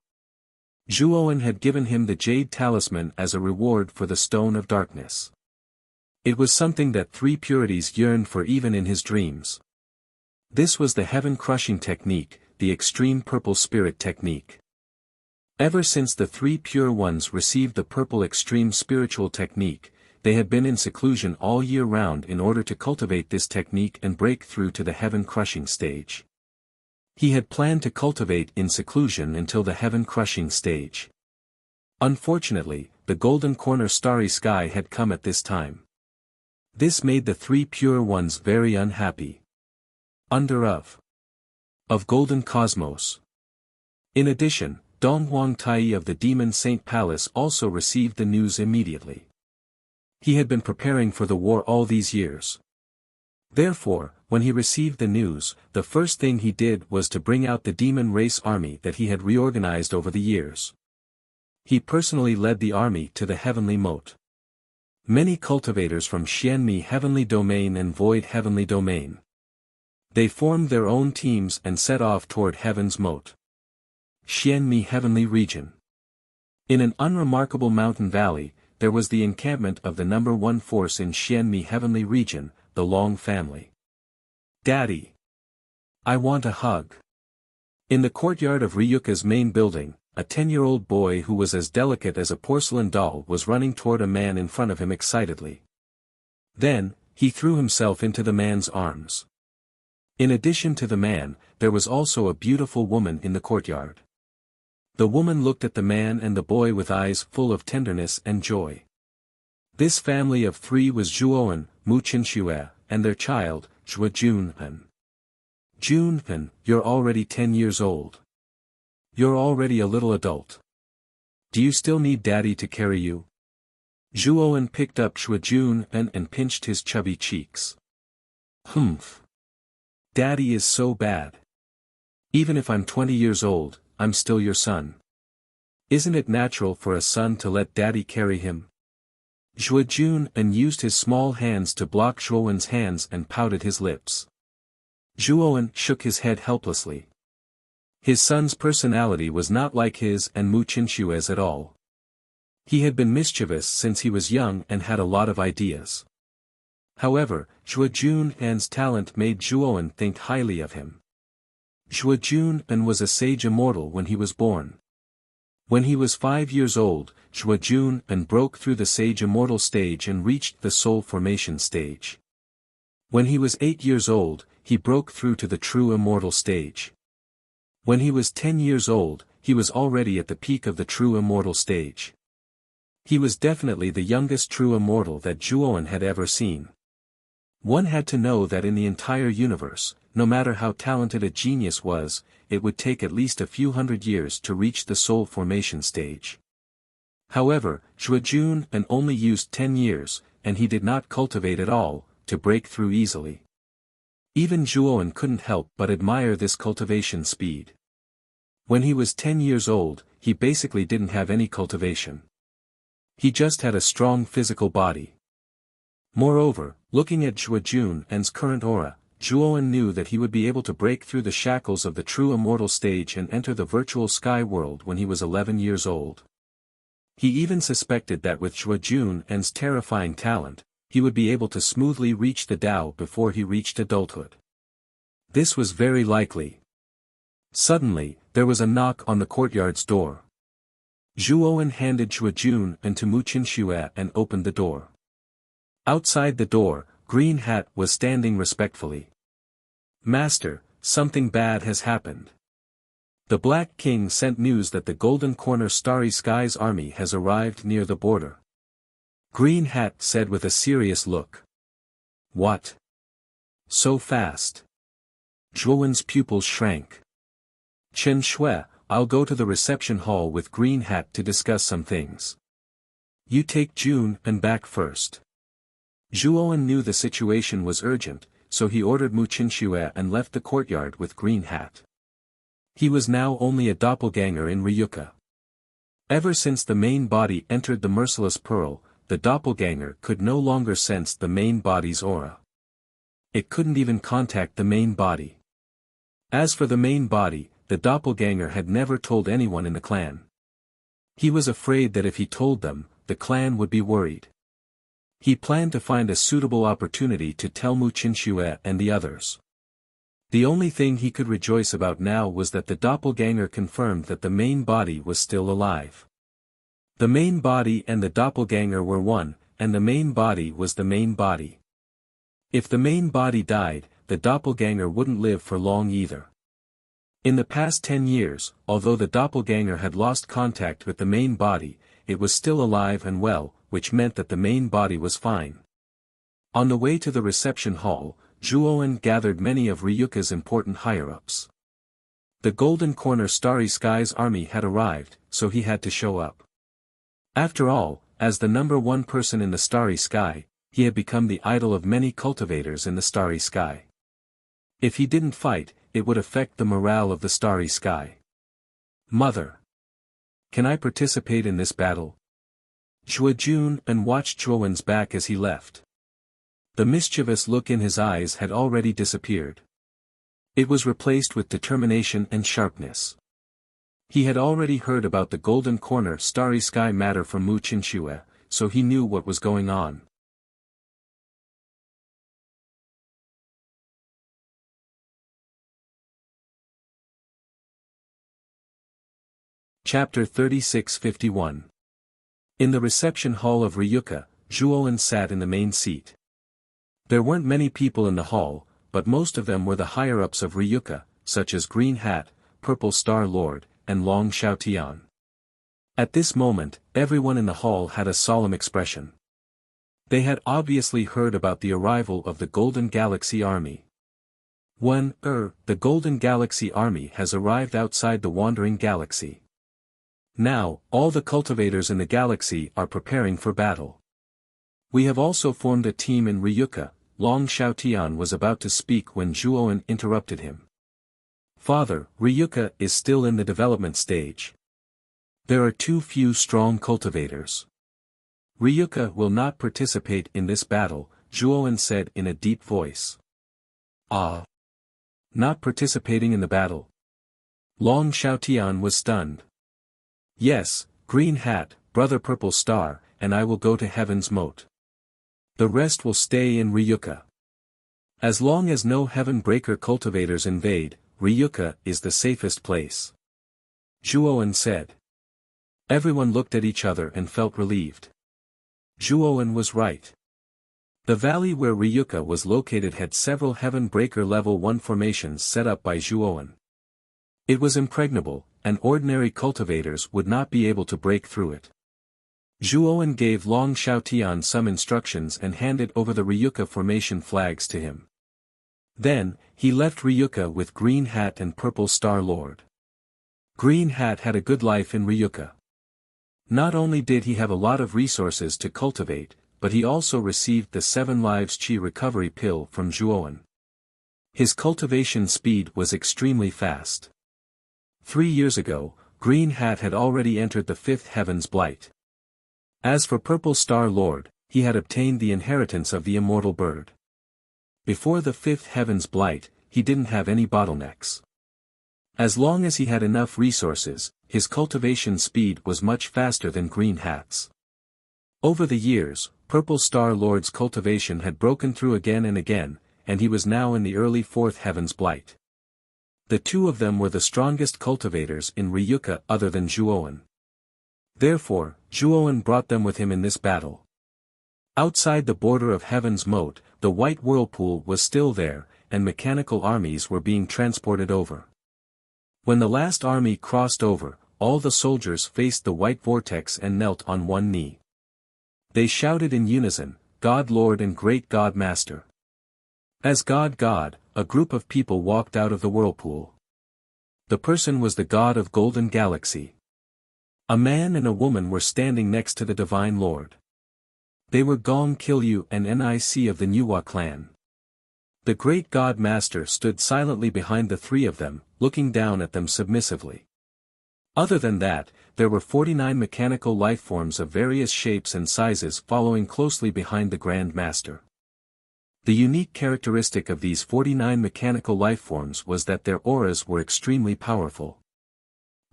Zhuowen had given him the jade talisman as a reward for the Stone of Darkness. It was something that 3 Purities yearned for even in his dreams. This was the heaven-crushing technique, the extreme purple spirit technique. Ever since the 3 pure ones received the purple extreme spiritual technique, they had been in seclusion all year round in order to cultivate this technique and break through to the heaven-crushing stage. He had planned to cultivate in seclusion until the heaven-crushing stage. Unfortunately, the Golden Corner Starry Sky had come at this time. This made the 3 pure ones very unhappy. Under of Golden Cosmos. In addition, Dong Huang Tai of the Demon Saint Palace also received the news immediately. He had been preparing for the war all these years. Therefore, when he received the news, the first thing he did was to bring out the demon race army that he had reorganized over the years. He personally led the army to the heavenly moat. Many cultivators from Xianmi Heavenly Domain and Void Heavenly Domain. They formed their own teams and set off toward Heaven's moat. Xianmi Heavenly Region. In an unremarkable mountain valley, there was the encampment of the number 1 force in Xianmi Heavenly Region, the Long family. Daddy! I want a hug. In the courtyard of Ryuka's main building, a 10-year-old boy who was as delicate as a porcelain doll was running toward a man in front of him excitedly. Then, he threw himself into the man's arms. In addition to the man, there was also a beautiful woman in the courtyard. The woman looked at the man and the boy with eyes full of tenderness and joy. This family of 3 was Zhuoan, Mu Qinxue, and their child, Zhua Junpen. Junpen, you're already 10 years old. You're already a little adult. Do you still need daddy to carry you? Zhuoan picked up Zhua Junpen and pinched his chubby cheeks. Humph. Daddy is so bad. Even if I'm 20 years old, I'm still your son. Isn't it natural for a son to let daddy carry him? Zhua Junpen used his small hands to block Zhuoan's hands and pouted his lips. Zhuoan shook his head helplessly. His son's personality was not like his and Mu Qinshue's at all. He had been mischievous since he was young and had a lot of ideas. However, Zhua Junpen's talent made Zhuoan think highly of him. Zhua Junpen was a sage immortal when he was born. When he was 5 years old, Zhua Junpen broke through the sage immortal stage and reached the soul formation stage. When he was 8 years old, he broke through to the true immortal stage. When he was 10 years old, he was already at the peak of the true immortal stage. He was definitely the youngest true immortal that Zhuoan had ever seen. One had to know that in the entire universe, no matter how talented a genius was, it would take at least a few hundred years to reach the soul formation stage. However, Zhua Junpen only used 10 years, and he did not cultivate at all, to break through easily. Even Zhuoan couldn't help but admire this cultivation speed. When he was 10 years old, he basically didn't have any cultivation. He just had a strong physical body. Moreover, looking at Zhua Junpen's current aura, Zhuoan knew that he would be able to break through the shackles of the true immortal stage and enter the virtual sky world when he was 11 years old. He even suspected that with Zhua Junpen's terrifying talent, he would be able to smoothly reach the Tao before he reached adulthood. This was very likely. Suddenly, there was a knock on the courtyard's door. Zhuoan handed Zhua Junpen to Mu Qinshuo and opened the door. Outside the door, Green Hat was standing respectfully. Master, something bad has happened. The Black King sent news that the Golden Corner Starry Skies army has arrived near the border. Green Hat said with a serious look. What? So fast? Zhuoan's pupils shrank. Chen Shui, I'll go to the reception hall with Green Hat to discuss some things. You take Junpen back first. Zhuoan knew the situation was urgent, so he ordered Mu Qinshuo and left the courtyard with Green Hat. He was now only a doppelganger in Ryuka. Ever since the main body entered the Merciless Pearl, the doppelganger could no longer sense the main body's aura. It couldn't even contact the main body. As for the main body, the doppelganger had never told anyone in the clan. He was afraid that if he told them, the clan would be worried. He planned to find a suitable opportunity to tell Mu Qinshuo and the others. The only thing he could rejoice about now was that the doppelganger confirmed that the main body was still alive. The main body and the doppelganger were one, and the main body was the main body. If the main body died, the doppelganger wouldn't live for long either. In the past 10 years, although the doppelganger had lost contact with the main body, it was still alive and well, which meant that the main body was fine. On the way to the reception hall, Zhuoan gathered many of Ryuka's important higher-ups. The Golden Corner Starry Skies army had arrived, so he had to show up. After all, as the number one person in the Starry Sky, he had become the idol of many cultivators in the Starry Sky. If he didn't fight, it would affect the morale of the Starry Sky. Mother! Can I participate in this battle? Zhuo Jun and watched Zhuowen's back as he left. The mischievous look in his eyes had already disappeared. It was replaced with determination and sharpness. He had already heard about the Golden Corner Starry Sky matter from Mu Qinxue, so he knew what was going on. Chapter 36-51. In the reception hall of Ryuka, Zhuowen sat in the main seat. There weren't many people in the hall, but most of them were the higher-ups of Ryuka, such as Green Hat, Purple Star Lord, and Long Xiaotian. At this moment, everyone in the hall had a solemn expression. They had obviously heard about the arrival of the Golden Galaxy Army. The Golden Galaxy Army has arrived outside the Wandering Galaxy. Now, all the cultivators in the galaxy are preparing for battle. We have also formed a team in Ryuka. Long Xiaotian was about to speak when Zhuowen interrupted him. Father, Ryuka is still in the development stage. There are too few strong cultivators. Ryuka will not participate in this battle, Zhuowen said in a deep voice. Ah! Not participating in the battle? Long Xiaotian was stunned. Yes, Green Hat, Brother Purple Star, and I will go to Heaven's Moat. The rest will stay in Ryuka. As long as no Heaven Breaker cultivators invade, Ryuka is the safest place. Zhuowen said. Everyone looked at each other and felt relieved. Zhuowen was right. The valley where Ryuka was located had several Heaven Breaker Level 1 formations set up by Zhuowen. It was impregnable, and ordinary cultivators would not be able to break through it. Zhuowen gave Long Xiaotian some instructions and handed over the Ryuka formation flags to him. Then, he left Ryuka with Green Hat and Purple Star Lord. Green Hat had a good life in Ryuka. Not only did he have a lot of resources to cultivate, but he also received the 7 Lives Qi recovery pill from Zhuowen. His cultivation speed was extremely fast. 3 years ago, Green Hat had already entered the 5th Heaven's Blight. As for Purple Star Lord, he had obtained the inheritance of the immortal bird. Before the 5th Heaven's Blight, he didn't have any bottlenecks. As long as he had enough resources, his cultivation speed was much faster than Green Hat's. Over the years, Purple Star Lord's cultivation had broken through again and again, and he was now in the early 4th Heaven's Blight. The two of them were the strongest cultivators in Ryuka other than Zhuowen. Therefore, Zhuowen brought them with him in this battle. Outside the border of Heaven's Moat, the White Whirlpool was still there, and mechanical armies were being transported over. When the last army crossed over, all the soldiers faced the White Vortex and knelt on one knee. They shouted in unison, God Lord and Great God Master. As God, a group of people walked out of the whirlpool. The person was the god of Golden Galaxy. A man and a woman were standing next to the Divine Lord. They were Gong Kilyu and Nic of the Nuwa clan. The great God Master stood silently behind the three of them, looking down at them submissively. Other than that, there were 49 mechanical lifeforms of various shapes and sizes following closely behind the Grand Master. The unique characteristic of these 49 mechanical lifeforms was that their auras were extremely powerful.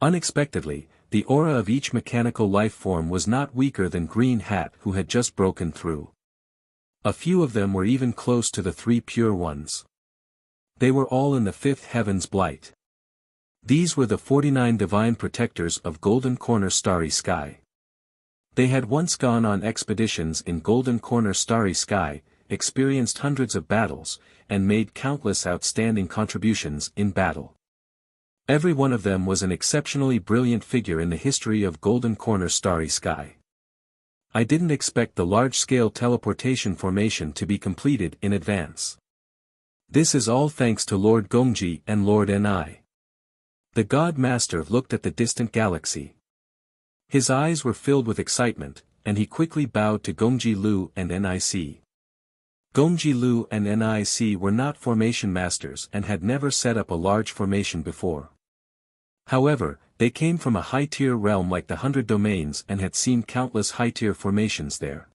Unexpectedly, the aura of each mechanical lifeform was not weaker than Green Hat who had just broken through. A few of them were even close to the 3 pure ones. They were all in the 5th Heaven's Blight. These were the 49 divine protectors of Golden Corner Starry Sky. They had once gone on expeditions in Golden Corner Starry Sky, experienced hundreds of battles, and made countless outstanding contributions in battle. Every one of them was an exceptionally brilliant figure in the history of Golden Corner Starry Sky. I didn't expect the large-scale teleportation formation to be completed in advance. This is all thanks to Lord Gongji and Lord Ni. The God Master looked at the distant galaxy. His eyes were filled with excitement, and he quickly bowed to Gongji Lu and Nic. Gongji Lu and Nic were not formation masters and had never set up a large formation before. However, they came from a high-tier realm like the 100 Domains and had seen countless high-tier formations there.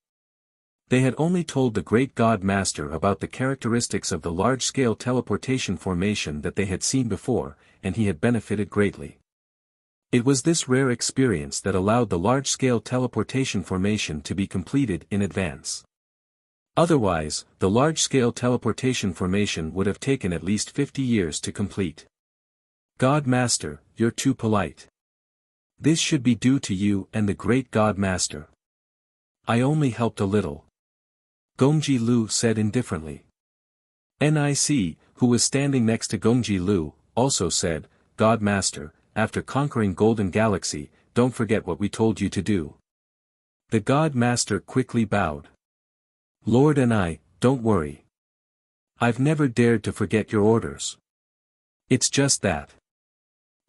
They had only told the great God Master about the characteristics of the large-scale teleportation formation that they had seen before, and he had benefited greatly. It was this rare experience that allowed the large-scale teleportation formation to be completed in advance. Otherwise, the large-scale teleportation formation would have taken at least 50 years to complete. God Master, you're too polite. This should be due to you and the great God Master. I only helped a little. Gongji Lu said indifferently. Nic, who was standing next to Gongji Lu, also said, God Master, after conquering Golden Galaxy, don't forget what we told you to do. The God Master quickly bowed. Lord Ni, don't worry. I've never dared to forget your orders. It's just that.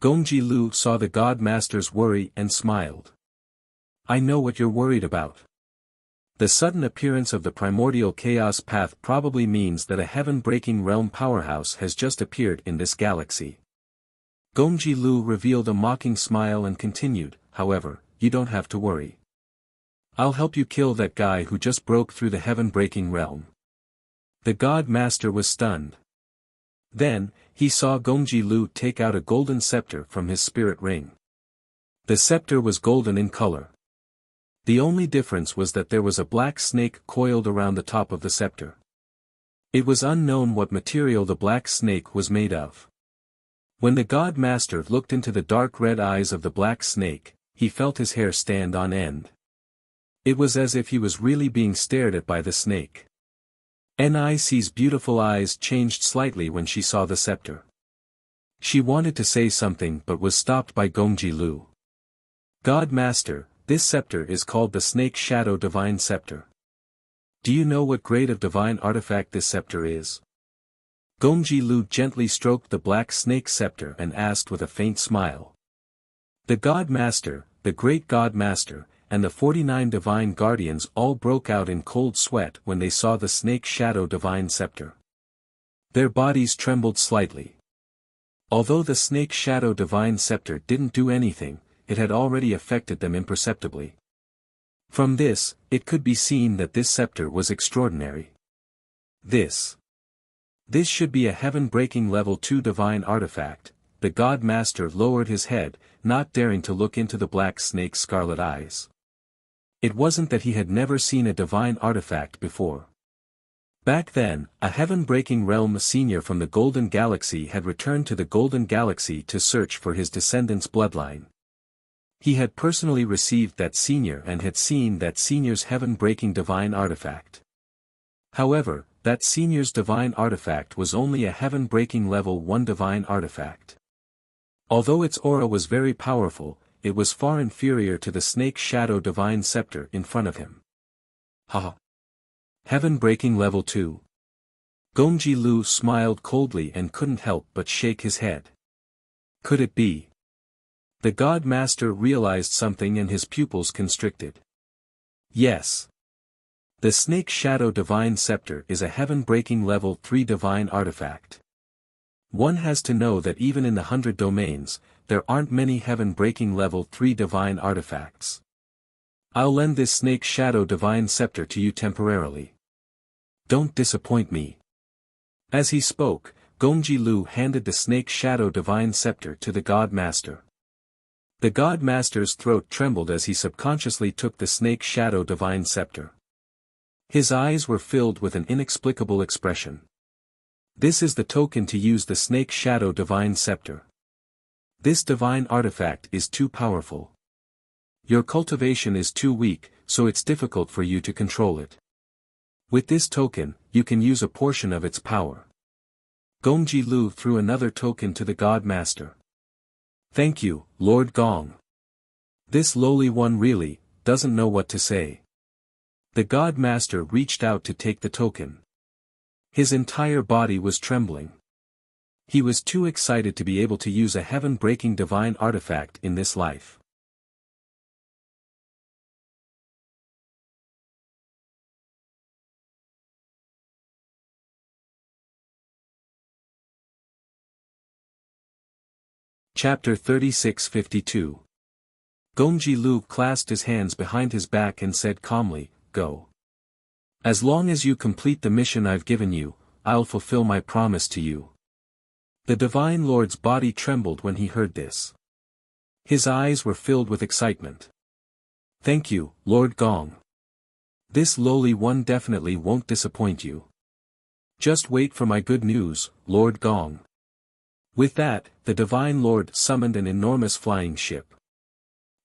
Gongji Lu saw the God Master's worry and smiled. I know what you're worried about. The sudden appearance of the primordial chaos path probably means that a heaven-breaking realm powerhouse has just appeared in this galaxy. Gongji Lu revealed a mocking smile and continued, however, you don't have to worry. I'll help you kill that guy who just broke through the heaven-breaking realm. The God Master was stunned. Then, he saw Gongji Lu take out a golden scepter from his spirit ring. The scepter was golden in color. The only difference was that there was a black snake coiled around the top of the scepter. It was unknown what material the black snake was made of. When the God Master looked into the dark red eyes of the black snake, he felt his hair stand on end. It was as if he was really being stared at by the snake. Nic's beautiful eyes changed slightly when she saw the scepter. She wanted to say something but was stopped by Gongji Lu. God Master, this scepter is called the Snake Shadow Divine Scepter. Do you know what grade of divine artifact this scepter is? Gongji Lu gently stroked the black snake scepter and asked with a faint smile. The God Master, the great God Master, and the 49 divine guardians all broke out in cold sweat when they saw the Snake Shadow Divine Scepter. Their bodies trembled slightly. Although the Snake Shadow Divine Scepter didn't do anything, it had already affected them imperceptibly. From this, it could be seen that this scepter was extraordinary. This should be a heaven-breaking level 2 divine artifact. The God Master lowered his head, not daring to look into the black snake's scarlet eyes. It wasn't that he had never seen a divine artifact before. Back then, a heaven-breaking realm senior from the Golden Galaxy had returned to the Golden Galaxy to search for his descendants' bloodline. He had personally received that senior and had seen that senior's heaven-breaking divine artifact. However, that senior's divine artifact was only a heaven-breaking level 1 divine artifact. Although its aura was very powerful, it was far inferior to the Snake Shadow Divine Scepter in front of him. Haha. Heaven-breaking level 2. Gongji Lu smiled coldly and couldn't help but shake his head. Could it be? The God Master realized something and his pupils constricted. Yes. The Snake Shadow Divine Scepter is a heaven-breaking level 3 divine artifact. One has to know that even in the 100 domains, there aren't many heaven-breaking level 3 divine artifacts. I'll lend this Snake Shadow Divine Scepter to you temporarily. Don't disappoint me. As he spoke, Gongji Lu handed the Snake Shadow Divine Scepter to the God Master. The God Master's throat trembled as he subconsciously took the Snake Shadow Divine Scepter. His eyes were filled with an inexplicable expression. This is the token to use the Snake Shadow Divine Scepter. This divine artifact is too powerful. Your cultivation is too weak, so it's difficult for you to control it. With this token, you can use a portion of its power. Gongji Lu threw another token to the God Master. Thank you, Lord Gong. This lowly one really doesn't know what to say. The God Master reached out to take the token. His entire body was trembling. He was too excited to be able to use a heaven-breaking divine artifact in this life. Chapter 36:52. Gongji Lu clasped his hands behind his back and said calmly, "Go. As long as you complete the mission I've given you, I'll fulfill my promise to you." The Divine Lord's body trembled when he heard this. His eyes were filled with excitement. "Thank you, Lord Gong. This lowly one definitely won't disappoint you. Just wait for my good news, Lord Gong." With that, the Divine Lord summoned an enormous flying ship.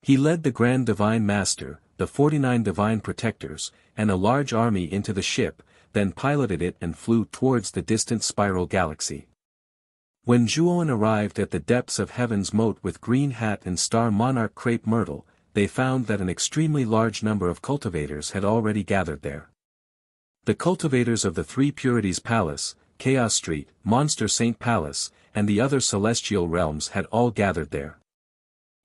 He led the Grand Divine Master, the 49 Divine Protectors, and a large army into the ship, then piloted it and flew towards the distant spiral galaxy. When Zhuowen arrived at the depths of Heaven's Moat with Green Hat and Star Monarch Crepe Myrtle, they found that an extremely large number of cultivators had already gathered there. The cultivators of the Three Purities Palace, Chaos Street, Monster Saint Palace, and the other celestial realms had all gathered there.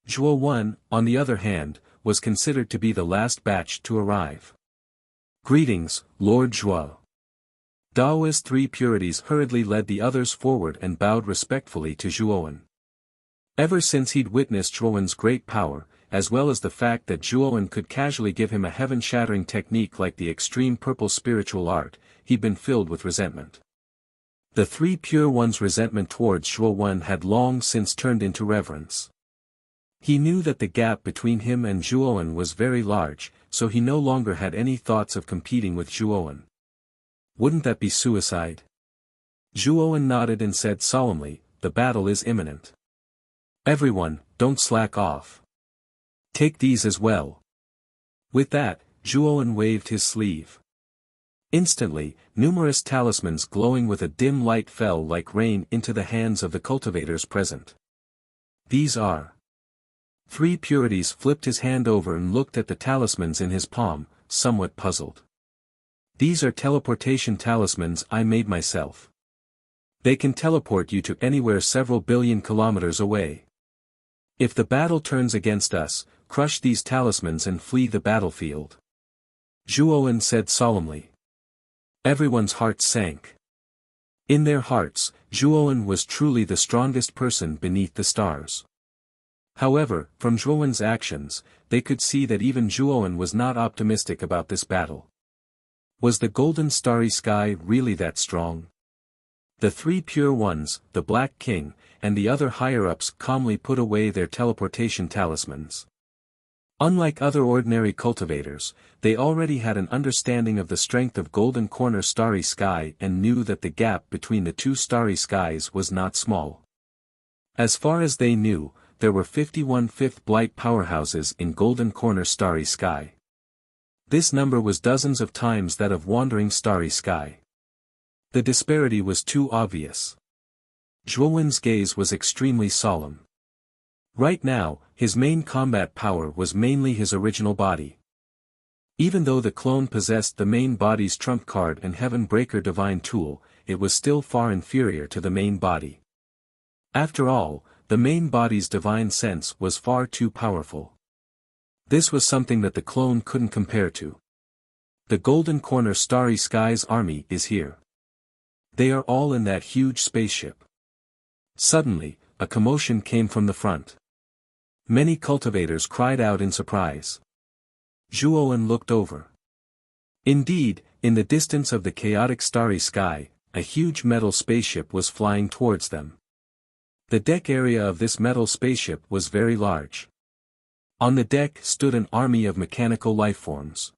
Zhuowen, on the other hand, was considered to be the last batch to arrive. "Greetings, Lord Zhuo." Daoist Three Purities hurriedly led the others forward and bowed respectfully to Zhuowen. Ever since he'd witnessed Zhuowen's great power, as well as the fact that Zhuowen could casually give him a heaven-shattering technique like the extreme purple spiritual art, he'd been filled with resentment. The Three Pure Ones' resentment towards Zhuowen had long since turned into reverence. He knew that the gap between him and Zhuowen was very large, so he no longer had any thoughts of competing with Zhuowen. Wouldn't that be suicide? Zhuowen nodded and said solemnly, "The battle is imminent. Everyone, don't slack off. Take these as well." With that, Zhuowen waved his sleeve. Instantly, numerous talismans glowing with a dim light fell like rain into the hands of the cultivators present. "These are..." Three Purities flipped his hand over and looked at the talismans in his palm, somewhat puzzled. "These are teleportation talismans I made myself. They can teleport you to anywhere several billion kilometers away. If the battle turns against us, crush these talismans and flee the battlefield," Zhuowen said solemnly. Everyone's hearts sank. In their hearts, Zhuowen was truly the strongest person beneath the stars. However, from Zhuowen's actions, they could see that even Zhuowen was not optimistic about this battle. Was the golden starry sky really that strong? The Three Pure Ones, the Black King, and the other higher-ups calmly put away their teleportation talismans. Unlike other ordinary cultivators, they already had an understanding of the strength of Golden Corner Starry Sky and knew that the gap between the two starry skies was not small. As far as they knew, there were 51 fifth blight powerhouses in Golden Corner Starry Sky. This number was dozens of times that of Wandering Starry Sky. The disparity was too obvious. Zhuowen's gaze was extremely solemn. Right now, his main combat power was mainly his original body. Even though the clone possessed the main body's trump card and Heaven Breaker divine tool, it was still far inferior to the main body. After all, the main body's divine sense was far too powerful. This was something that the clone couldn't compare to. The Golden Corner Starry Sky's army is here. They are all in that huge spaceship. Suddenly, a commotion came from the front. Many cultivators cried out in surprise. Zhuowen looked over. Indeed, in the distance of the chaotic starry sky, a huge metal spaceship was flying towards them. The deck area of this metal spaceship was very large. On the deck stood an army of mechanical lifeforms.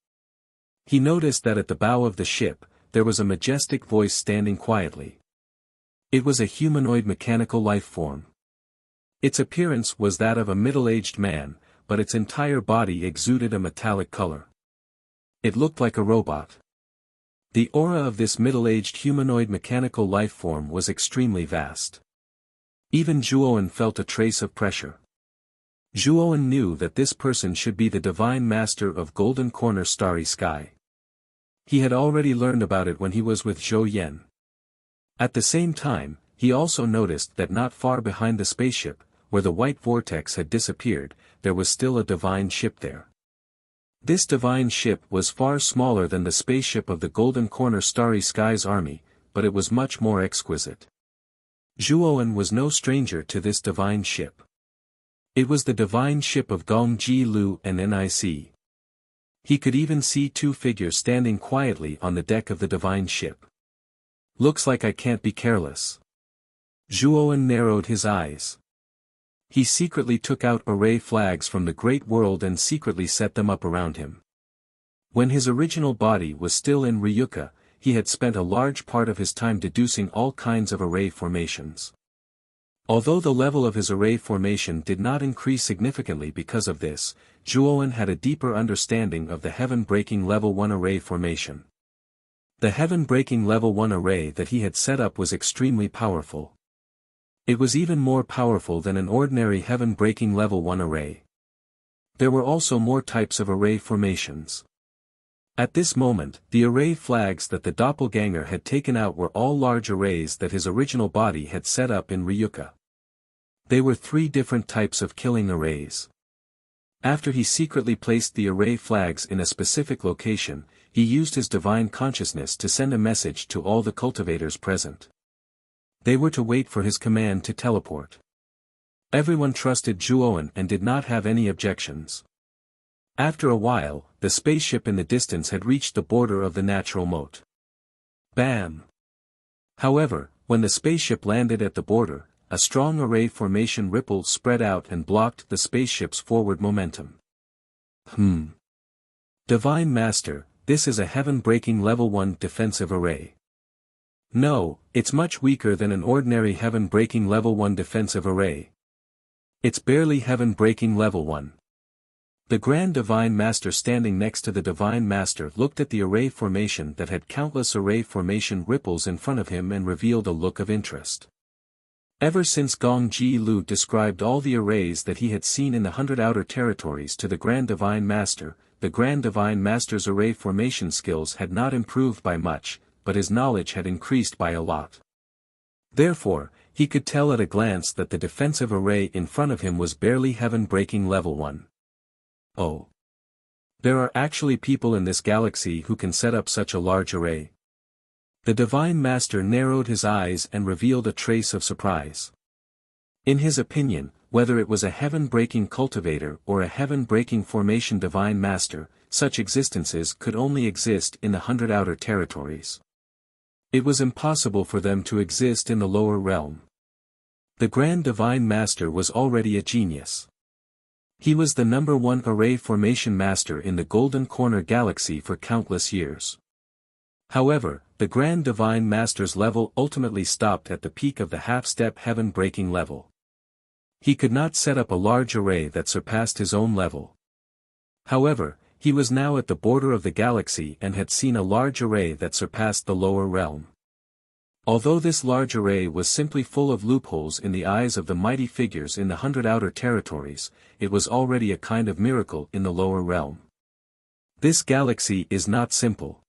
He noticed that at the bow of the ship, there was a majestic voice standing quietly. It was a humanoid mechanical lifeform. Its appearance was that of a middle-aged man, but its entire body exuded a metallic color. It looked like a robot. The aura of this middle-aged humanoid mechanical lifeform was extremely vast. Even Zhuowen felt a trace of pressure. Zhuowen knew that this person should be the divine master of Golden Corner Starry Sky. He had already learned about it when he was with Zhou Yan. At the same time, he also noticed that not far behind the spaceship, where the white vortex had disappeared, there was still a divine ship there. This divine ship was far smaller than the spaceship of the Golden Corner Starry Skies army, but it was much more exquisite. Zhuowen was no stranger to this divine ship. It was the divine ship of Gong Ji Lu and Nic. He could even see two figures standing quietly on the deck of the divine ship. Looks like I can't be careless. Zhuowen narrowed his eyes. He secretly took out array flags from the great world and secretly set them up around him. When his original body was still in Ryuka, he had spent a large part of his time deducing all kinds of array formations. Although the level of his array formation did not increase significantly because of this, Zhuowen had a deeper understanding of the heaven-breaking level 1 array formation. The heaven-breaking level 1 array that he had set up was extremely powerful. It was even more powerful than an ordinary heaven-breaking level 1 array. There were also more types of array formations. At this moment, the array flags that the doppelganger had taken out were all large arrays that his original body had set up in Ryuka. They were 3 different types of killing arrays. After he secretly placed the array flags in a specific location, he used his divine consciousness to send a message to all the cultivators present. They were to wait for his command to teleport. Everyone trusted Zhuowen and did not have any objections. After a while, the spaceship in the distance had reached the border of the natural moat. Bam! However, when the spaceship landed at the border, a strong array formation ripple spread out and blocked the spaceship's forward momentum. Divine Master, this is a heaven-breaking level 1 defensive array. No, it's much weaker than an ordinary heaven-breaking level 1 defensive array. It's barely heaven-breaking level 1. The Grand Divine Master standing next to the Divine Master looked at the array formation that had countless array formation ripples in front of him and revealed a look of interest. Ever since Gong Ji Lu described all the arrays that he had seen in the 100 Outer Territories to the Grand Divine Master, the Grand Divine Master's array formation skills had not improved by much, but his knowledge had increased by a lot. Therefore, he could tell at a glance that the defensive array in front of him was barely heaven-breaking level 1. Oh. There are actually people in this galaxy who can set up such a large array. The Divine Master narrowed his eyes and revealed a trace of surprise. In his opinion, whether it was a heaven-breaking cultivator or a heaven-breaking formation Divine Master, such existences could only exist in the 100 Outer Territories. It was impossible for them to exist in the lower realm. The Grand Divine Master was already a genius. He was the #1 array formation master in the Golden Corner Galaxy for countless years. However, the Grand Divine Master's level ultimately stopped at the peak of the half-step heaven-breaking level. He could not set up a large array that surpassed his own level. However, he was now at the border of the galaxy and had seen a large array that surpassed the lower realm. Although this large array was simply full of loopholes in the eyes of the mighty figures in the 100 Outer Territories, it was already a kind of miracle in the lower realm. This galaxy is not simple.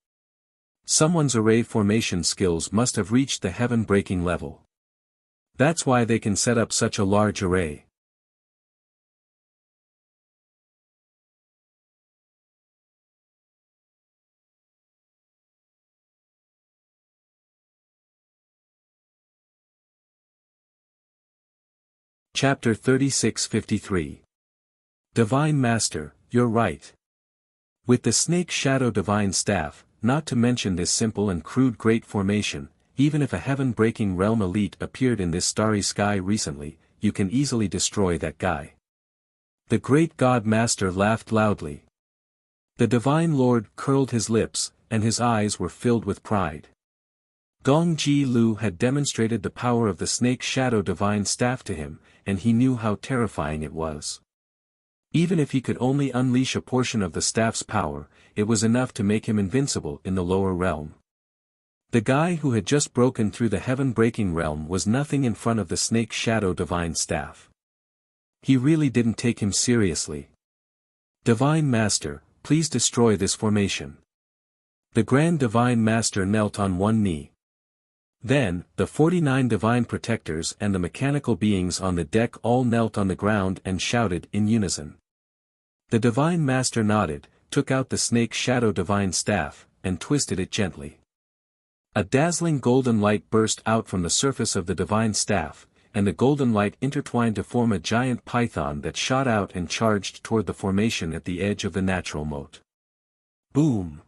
Someone's array formation skills must have reached the heaven-breaking level. That's why they can set up such a large array. Chapter 3653. Divine Master, you're right. With the Snake Shadow Divine Staff, not to mention this simple and crude great formation, even if a heaven-breaking realm elite appeared in this starry sky recently, you can easily destroy that guy. The great God Master laughed loudly. The Divine Lord curled his lips, and his eyes were filled with pride. Gong Ji Lu had demonstrated the power of the Snake Shadow Divine Staff to him, and he knew how terrifying it was. Even if he could only unleash a portion of the staff's power, it was enough to make him invincible in the lower realm. The guy who had just broken through the heaven-breaking realm was nothing in front of the Snake Shadow Divine Staff. He really didn't take him seriously. Divine Master, please destroy this formation. The Grand Divine Master knelt on one knee. Then, the 49 divine protectors and the mechanical beings on the deck all knelt on the ground and shouted in unison. The divine master nodded, took out the snake shadow divine staff, and twisted it gently. A dazzling golden light burst out from the surface of the divine staff, and the golden light intertwined to form a giant python that shot out and charged toward the formation at the edge of the natural moat. Boom!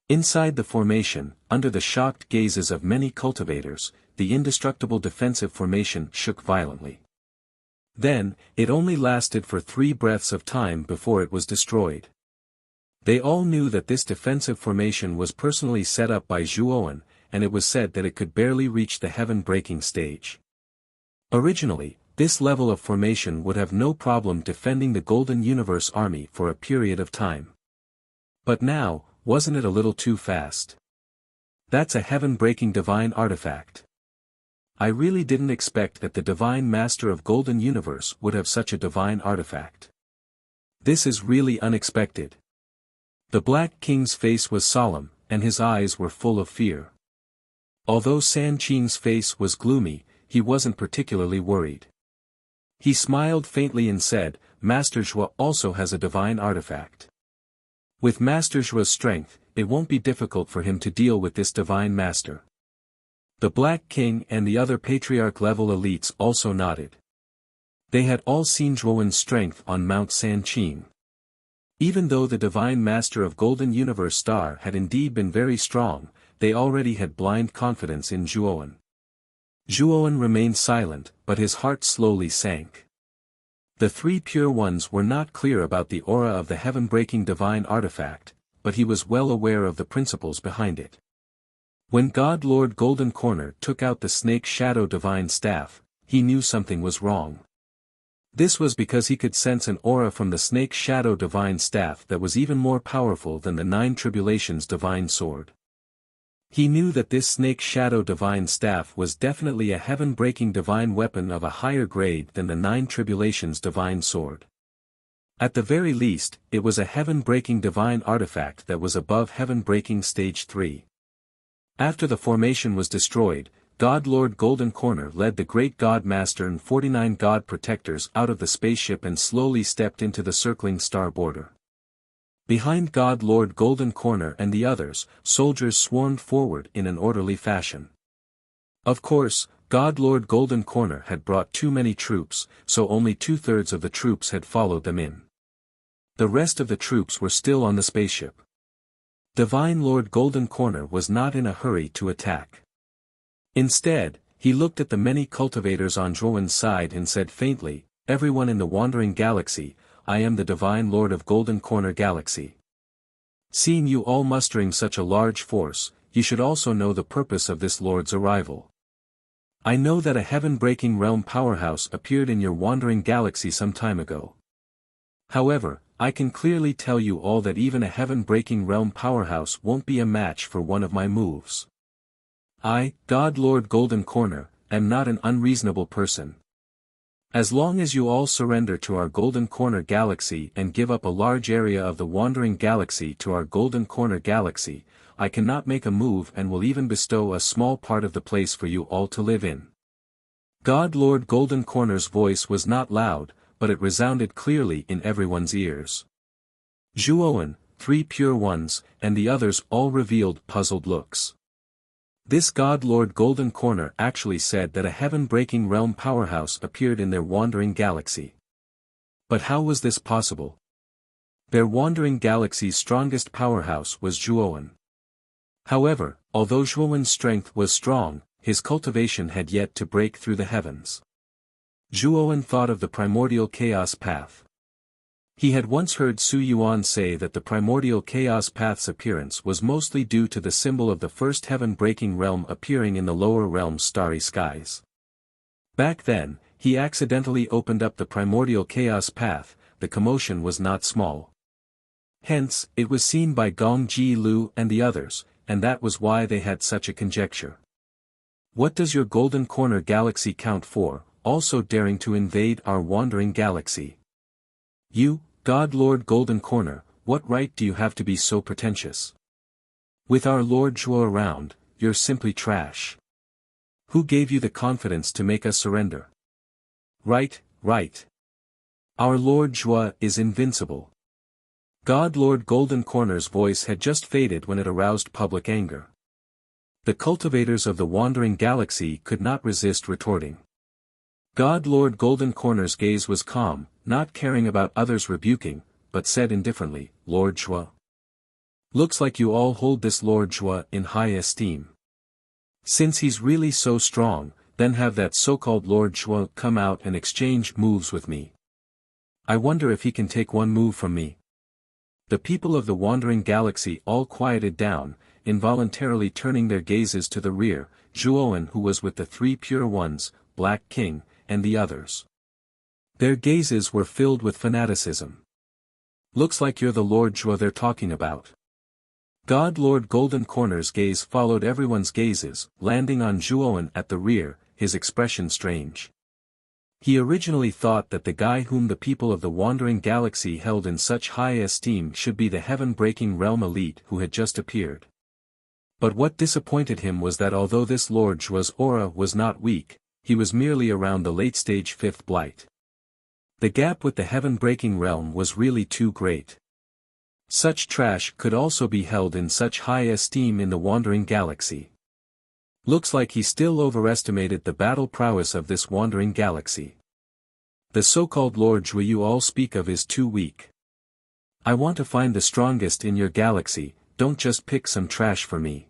Inside the formation, under the shocked gazes of many cultivators, the indestructible defensive formation shook violently. Then, it only lasted for 3 breaths of time before it was destroyed. They all knew that this defensive formation was personally set up by Zhuowen, and it was said that it could barely reach the heaven-breaking stage. Originally, this level of formation would have no problem defending the Golden Universe army for a period of time. But now, wasn't it a little too fast? That's a heaven-breaking divine artifact. I really didn't expect that the Divine Master of Golden Universe would have such a divine artifact. This is really unexpected. The Black King's face was solemn, and his eyes were full of fear. Although San Qing's face was gloomy, he wasn't particularly worried. He smiled faintly and said, Master Zhuo also has a divine artifact. With Master Zhuo's strength, it won't be difficult for him to deal with this divine master. The Black King and the other patriarch-level elites also nodded. They had all seen Zhuowen's strength on Mount San Qing. Even though the divine master of Golden Universe Star had indeed been very strong, they already had blind confidence in Zhuowen. Zhuowen remained silent, but his heart slowly sank. The 3 pure ones were not clear about the aura of the heaven-breaking divine artifact, but he was well aware of the principles behind it. When God Lord Golden Corner took out the snake shadow divine staff, he knew something was wrong. This was because he could sense an aura from the snake shadow divine staff that was even more powerful than the 9 tribulations divine sword. He knew that this snake shadow divine staff was definitely a heaven-breaking divine weapon of a higher grade than the 9 tribulations divine sword. At the very least, it was a heaven-breaking divine artifact that was above heaven-breaking stage 3. After the formation was destroyed, God Lord Golden Corner led the Great God Master and 49 God Protectors out of the spaceship and slowly stepped into the circling star border. Behind God Lord Golden Corner and the others, soldiers swarmed forward in an orderly fashion. Of course, God Lord Golden Corner had brought too many troops, so only 2/3 of the troops had followed them in. The rest of the troops were still on the spaceship. Divine Lord Golden Corner was not in a hurry to attack. Instead, he looked at the many cultivators on Zhuowen's side and said faintly, Everyone in the wandering galaxy, I am the Divine Lord of Golden Corner Galaxy. Seeing you all mustering such a large force, you should also know the purpose of this Lord's arrival. I know that a heaven-breaking realm powerhouse appeared in your wandering galaxy some time ago. However, I can clearly tell you all that even a heaven-breaking realm powerhouse won't be a match for one of my moves. I, God Lord Golden Corner, am not an unreasonable person. As long as you all surrender to our Golden Corner Galaxy and give up a large area of the Wandering Galaxy to our Golden Corner Galaxy, I cannot make a move and will even bestow a small part of the place for you all to live in. God Lord Golden Corner's voice was not loud, but it resounded clearly in everyone's ears. Zhuowen, 3 pure ones, and the others all revealed puzzled looks. This God Lord Golden Corner actually said that a heaven-breaking realm powerhouse appeared in their wandering galaxy. But how was this possible? Their wandering galaxy's strongest powerhouse was Zhuowen. However, although Zhuowen's strength was strong, his cultivation had yet to break through the heavens. Zhuowen thought of the primordial chaos path. He had once heard Su Yuan say that the primordial chaos path's appearance was mostly due to the symbol of the first heaven-breaking realm appearing in the lower realm's starry skies. Back then, he accidentally opened up the primordial chaos path, the commotion was not small. Hence, it was seen by Gong Ji Lu and the others, and that was why they had such a conjecture. What does your Golden Corner Galaxy count for, also daring to invade our wandering galaxy? You, God Lord Golden Corner, what right do you have to be so pretentious? With our Lord Zhuo around, you're simply trash. Who gave you the confidence to make us surrender? Right, right. Our Lord Zhuo is invincible. God Lord Golden Corner's voice had just faded when it aroused public anger. The cultivators of the wandering galaxy could not resist retorting. God Lord Golden Corner's gaze was calm, not caring about others rebuking, but said indifferently, Lord Zhuo. Looks like you all hold this Lord Zhuo in high esteem. Since he's really so strong, then have that so-called Lord Zhuo come out and exchange moves with me. I wonder if he can take one move from me. The people of the wandering galaxy all quieted down, involuntarily turning their gazes to the rear, Zhuowen who was with the three pure ones, Black King, and the others. Their gazes were filled with fanaticism. Looks like you're the Lord Zhuo they're talking about. God Lord Golden Corner's gaze followed everyone's gazes, landing on Zhuowen at the rear, his expression strange. He originally thought that the guy whom the people of the wandering galaxy held in such high esteem should be the heaven-breaking realm elite who had just appeared. But what disappointed him was that although this Lord Zhuo's aura was not weak, he was merely around the late-stage fifth blight. The gap with the heaven-breaking realm was really too great. Such trash could also be held in such high esteem in the wandering galaxy. Looks like he still overestimated the battle prowess of this wandering galaxy. The so-called Lord Zhuo you all speak of is too weak. I want to find the strongest in your galaxy, don't just pick some trash for me.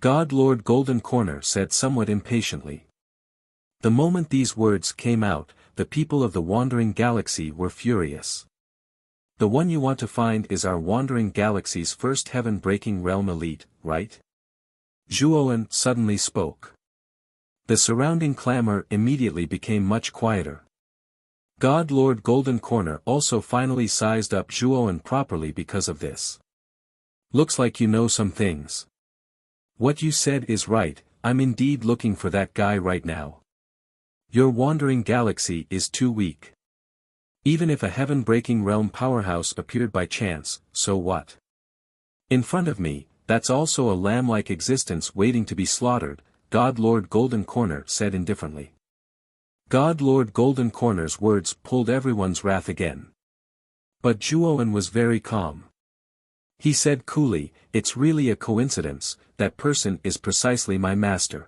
God Lord Golden Corner said somewhat impatiently. The moment these words came out, the people of the wandering galaxy were furious. The one you want to find is our wandering galaxy's first heaven-breaking realm elite, right? Zhuowen suddenly spoke. The surrounding clamor immediately became much quieter. God Lord Golden Corner also finally sized up Zhuowen properly because of this. Looks like you know some things. What you said is right, I'm indeed looking for that guy right now. Your wandering galaxy is too weak. Even if a heaven-breaking realm powerhouse appeared by chance, so what? In front of me, that's also a lamb-like existence waiting to be slaughtered, God Lord Golden Corner said indifferently. God Lord Golden Corner's words pulled everyone's wrath again. But Zhuowen was very calm. He said coolly, it's really a coincidence, that person is precisely my master.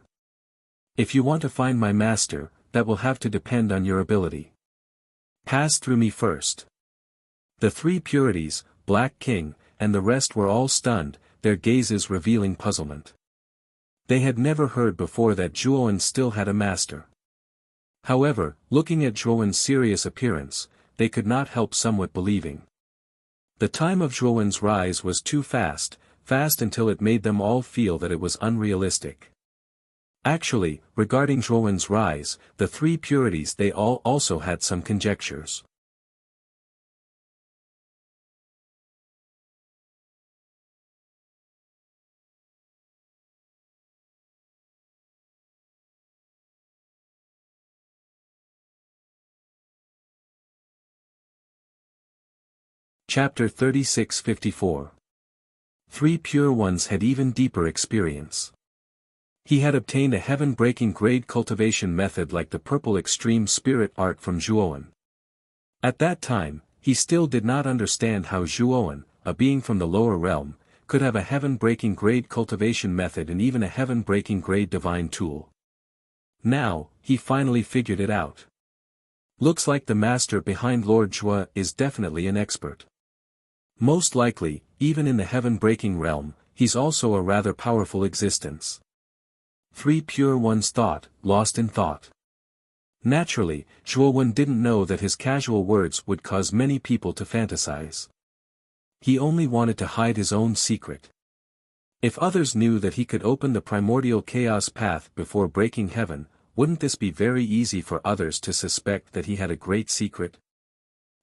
If you want to find my master, that will have to depend on your ability. Pass through me first. The three purities, Black King, and the rest were all stunned, their gazes revealing puzzlement. They had never heard before that Zhuowen still had a master. However, looking at Zhuowen's serious appearance, they could not help somewhat believing. The time of Zhuowen's rise was too fast until it made them all feel that it was unrealistic. Actually, regarding Zhuowen's rise, the three purities they all also had some conjectures. Chapter 36-54. Three pure ones had even deeper experience. He had obtained a heaven-breaking grade cultivation method like the purple extreme spirit art from Zhuowen. At that time, he still did not understand how Zhuowen, a being from the lower realm, could have a heaven-breaking grade cultivation method and even a heaven-breaking grade divine tool. Now, he finally figured it out. Looks like the master behind Lord Zhuo is definitely an expert. Most likely, even in the heaven-breaking realm, he's also a rather powerful existence. Three pure ones thought, lost in thought. Naturally, Zhuowen didn't know that his casual words would cause many people to fantasize. He only wanted to hide his own secret. If others knew that he could open the primordial chaos path before breaking heaven, wouldn't this be very easy for others to suspect that he had a great secret?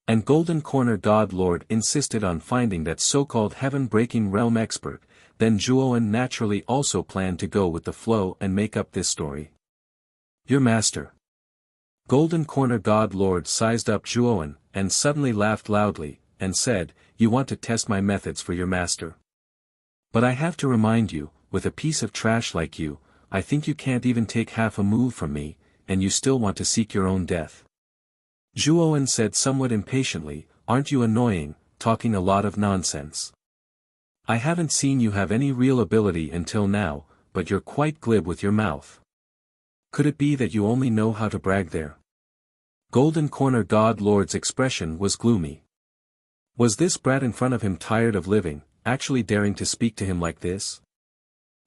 And Golden Corner God Lord insisted on finding that so-called heaven-breaking realm expert, then Zhuowen naturally also planned to go with the flow and make up this story. Your master. Golden Corner God Lord sized up Zhuowen, and suddenly laughed loudly, and said, you want to test my methods for your master. But I have to remind you, with a piece of trash like you, I think you can't even take half a move from me, and you still want to seek your own death. Zhuowen said somewhat impatiently, aren't you annoying, talking a lot of nonsense. I haven't seen you have any real ability until now, but you're quite glib with your mouth. Could it be that you only know how to brag there? Golden Corner God Lord's expression was gloomy. Was this brat in front of him tired of living, actually daring to speak to him like this?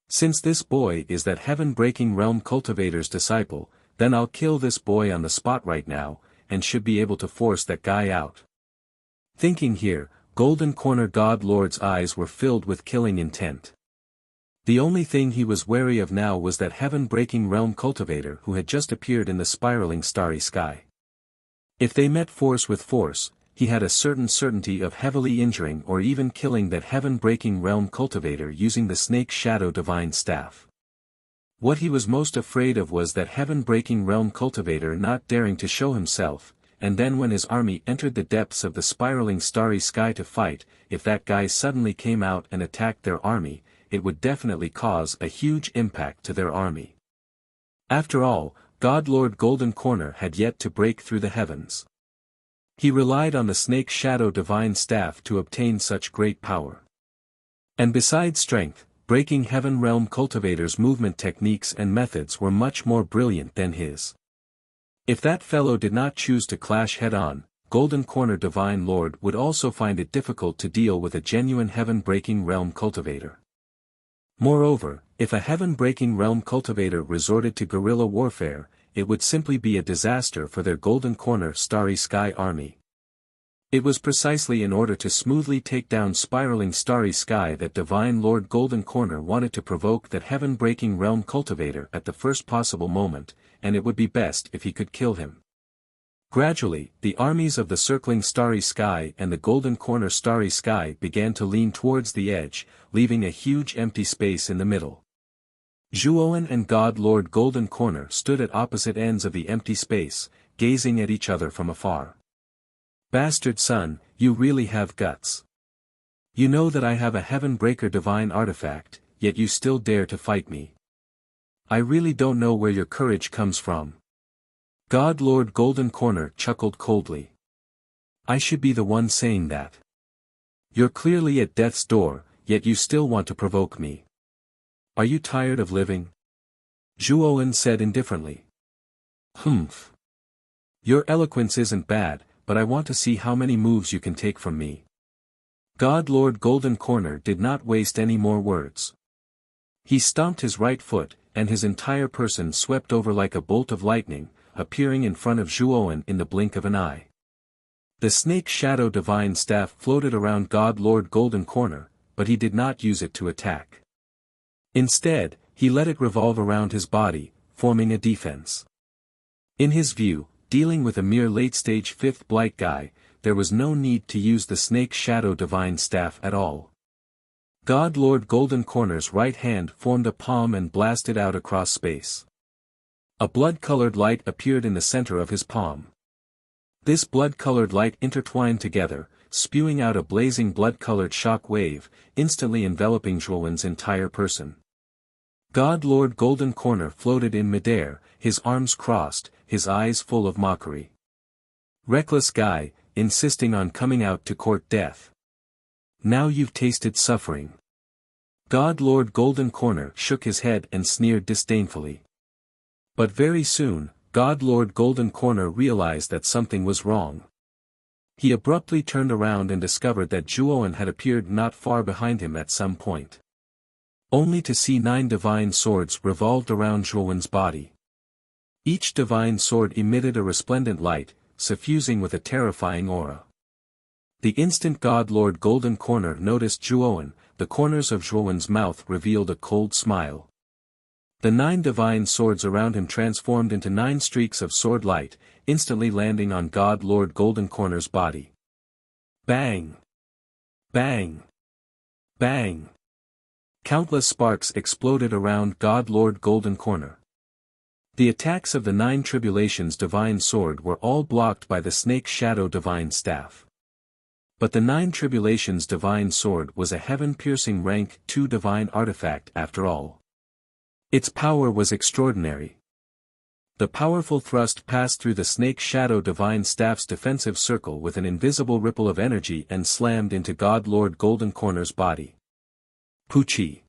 Since this boy is that heaven-breaking realm cultivator's disciple, then I'll kill this boy on the spot right now, and should be able to force that guy out. Thinking here, Golden Corner God Lord's eyes were filled with killing intent. The only thing he was wary of now was that heaven-breaking realm cultivator who had just appeared in the spiraling starry sky. If they met force with force, he had a certain certainty of heavily injuring or even killing that heaven-breaking realm cultivator using the snake shadow divine staff. What he was most afraid of was that heaven-breaking realm cultivator not daring to show himself, and then when his army entered the depths of the spiraling starry sky to fight, if that guy suddenly came out and attacked their army, it would definitely cause a huge impact to their army. After all, God Lord Golden Corner had yet to break through the heavens. He relied on the snake shadow divine staff to obtain such great power. And besides strength, breaking heaven realm cultivator's movement techniques and methods were much more brilliant than his. If that fellow did not choose to clash head-on, Golden Corner Divine Lord would also find it difficult to deal with a genuine heaven-breaking realm cultivator. Moreover, if a heaven-breaking realm cultivator resorted to guerrilla warfare, it would simply be a disaster for their Golden Corner Starry Sky army. It was precisely in order to smoothly take down spiraling Starry Sky that Divine Lord Golden Corner wanted to provoke that heaven-breaking realm cultivator at the first possible moment, and it would be best if he could kill him. Gradually, the armies of the circling Starry Sky and the Golden Corner Starry Sky began to lean towards the edge, leaving a huge empty space in the middle. Zhuowen and God Lord Golden Corner stood at opposite ends of the empty space, gazing at each other from afar. Bastard son, you really have guts. You know that I have a Heaven Breaker divine artifact, yet you still dare to fight me. I really don't know where your courage comes from. God Lord Golden Corner chuckled coldly. I should be the one saying that. You're clearly at death's door, yet you still want to provoke me. Are you tired of living? Zhuowen said indifferently. Humph. Your eloquence isn't bad, but I want to see how many moves you can take from me. God Lord Golden Corner did not waste any more words. He stomped his right foot, and his entire person swept over like a bolt of lightning, appearing in front of Zhuowen in the blink of an eye. The snake shadow divine staff floated around God Lord Golden Corner, but he did not use it to attack. Instead, he let it revolve around his body, forming a defense. In his view, dealing with a mere late-stage fifth blight guy, there was no need to use the snake shadow divine staff at all. God Lord Golden Corner's right hand formed a palm and blasted out across space. A blood-colored light appeared in the center of his palm. This blood-colored light intertwined together, spewing out a blazing blood-colored shock wave, instantly enveloping Zhuowen's entire person. God Lord Golden Corner floated in midair, his arms crossed, his eyes full of mockery. Reckless guy, insisting on coming out to court death. Now you've tasted suffering. God Lord Golden Corner shook his head and sneered disdainfully. But very soon, God Lord Golden Corner realized that something was wrong. He abruptly turned around and discovered that Zhuowen had appeared not far behind him at some point. Only to see 9 divine swords revolved around Zhuowen's body. Each divine sword emitted a resplendent light, suffusing with a terrifying aura. The instant God Lord Golden Corner noticed Zhuowen, the corners of Zhuowen's mouth revealed a cold smile. The 9 divine swords around him transformed into 9 streaks of sword light, instantly landing on God Lord Golden Corner's body. Bang! Bang! Bang! Countless sparks exploded around God Lord Golden Corner. The attacks of the 9 tribulations divine sword were all blocked by the snake shadow divine staff. But the 9 tribulations divine sword was a heaven-piercing rank 2 divine artifact after all. Its power was extraordinary. The powerful thrust passed through the Snake Shadow Divine Staff's defensive circle with an invisible ripple of energy and slammed into God Lord Golden Corner's body. Poochie.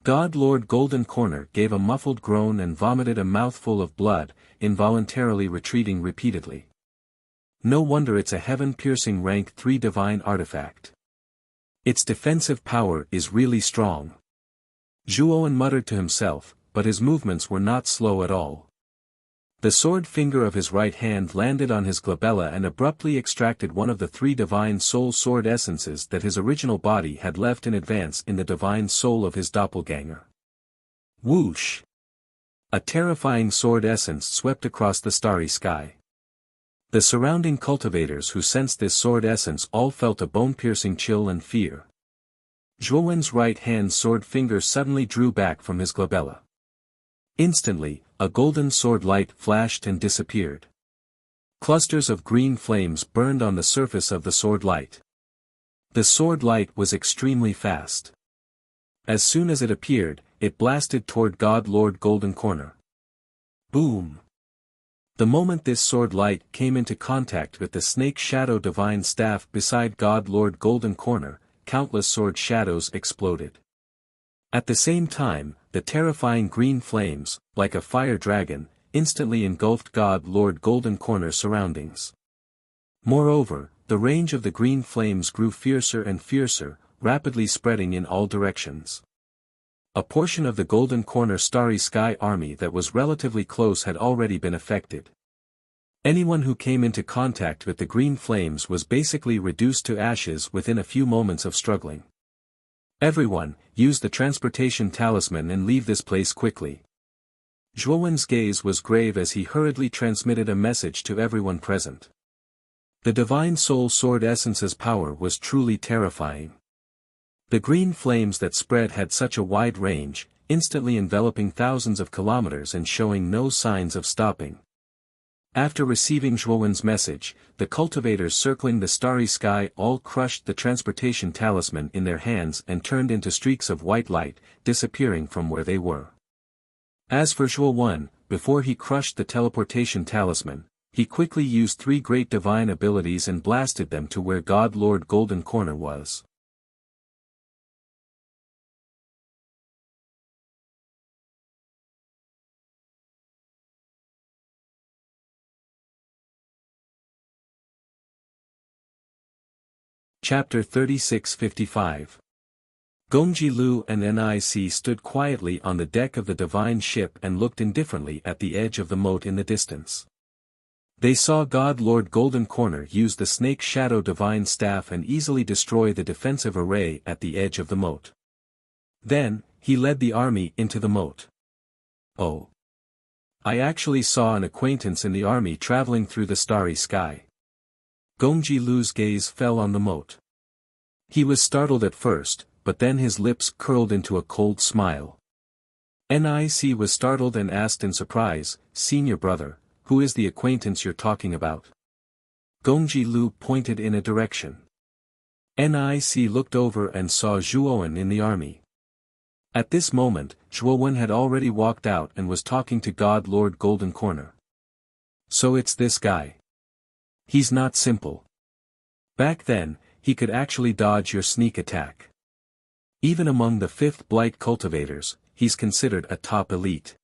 God Lord Golden Corner gave a muffled groan and vomited a mouthful of blood, involuntarily retreating repeatedly. No wonder it's a heaven-piercing rank 3 divine artifact. Its defensive power is really strong. Zhuowen muttered to himself, but his movements were not slow at all. The sword finger of his right hand landed on his glabella and abruptly extracted one of the 3 divine soul sword essences that his original body had left in advance in the divine soul of his doppelganger. Whoosh! A terrifying sword essence swept across the starry sky. The surrounding cultivators who sensed this sword essence all felt a bone-piercing chill and fear. Zhuowen's right hand sword finger suddenly drew back from his glabella. Instantly, a golden sword light flashed and disappeared. Clusters of green flames burned on the surface of the sword light. The sword light was extremely fast. As soon as it appeared, it blasted toward God Lord Golden Corner. Boom! The moment this sword light came into contact with the Snake Shadow Divine Staff beside God Lord Golden Corner, countless sword shadows exploded. At the same time, the terrifying green flames, like a fire dragon, instantly engulfed God Lord Golden Corner's surroundings. Moreover, the range of the green flames grew fiercer and fiercer, rapidly spreading in all directions. A portion of the Golden Corner Starry Sky army that was relatively close had already been affected. Anyone who came into contact with the green flames was basically reduced to ashes within a few moments of struggling. Everyone, use the transportation talisman and leave this place quickly. Zhuowen's gaze was grave as he hurriedly transmitted a message to everyone present. The Divine Soul Sword Essence's power was truly terrifying. The green flames that spread had such a wide range, instantly enveloping thousands of kilometers and showing no signs of stopping. After receiving Zhuowen's message, the cultivators circling the starry sky all crushed the transportation talisman in their hands and turned into streaks of white light, disappearing from where they were. As for Zhuowen, before he crushed the teleportation talisman, he quickly used 3 great divine abilities and blasted them to where God Lord Golden Corner was. Chapter 36-55. Gongji Lu and Nic stood quietly on the deck of the divine ship and looked indifferently at the edge of the moat in the distance. They saw God Lord Golden Corner use the Snake Shadow Divine Staff and easily destroy the defensive array at the edge of the moat. Then, he led the army into the moat. Oh! I actually saw an acquaintance in the army traveling through the starry sky. Gongji Lu's gaze fell on the moat. He was startled at first, but then his lips curled into a cold smile. Nic was startled and asked in surprise, "Senior brother, who is the acquaintance you're talking about?" Gongji Lu pointed in a direction. Nic looked over and saw Zhuowen in the army. At this moment, Zhuowen had already walked out and was talking to God Lord Golden Corner. So it's this guy. He's not simple. Back then, he could actually dodge your sneak attack. Even among the 5th Blight cultivators, he's considered a top elite.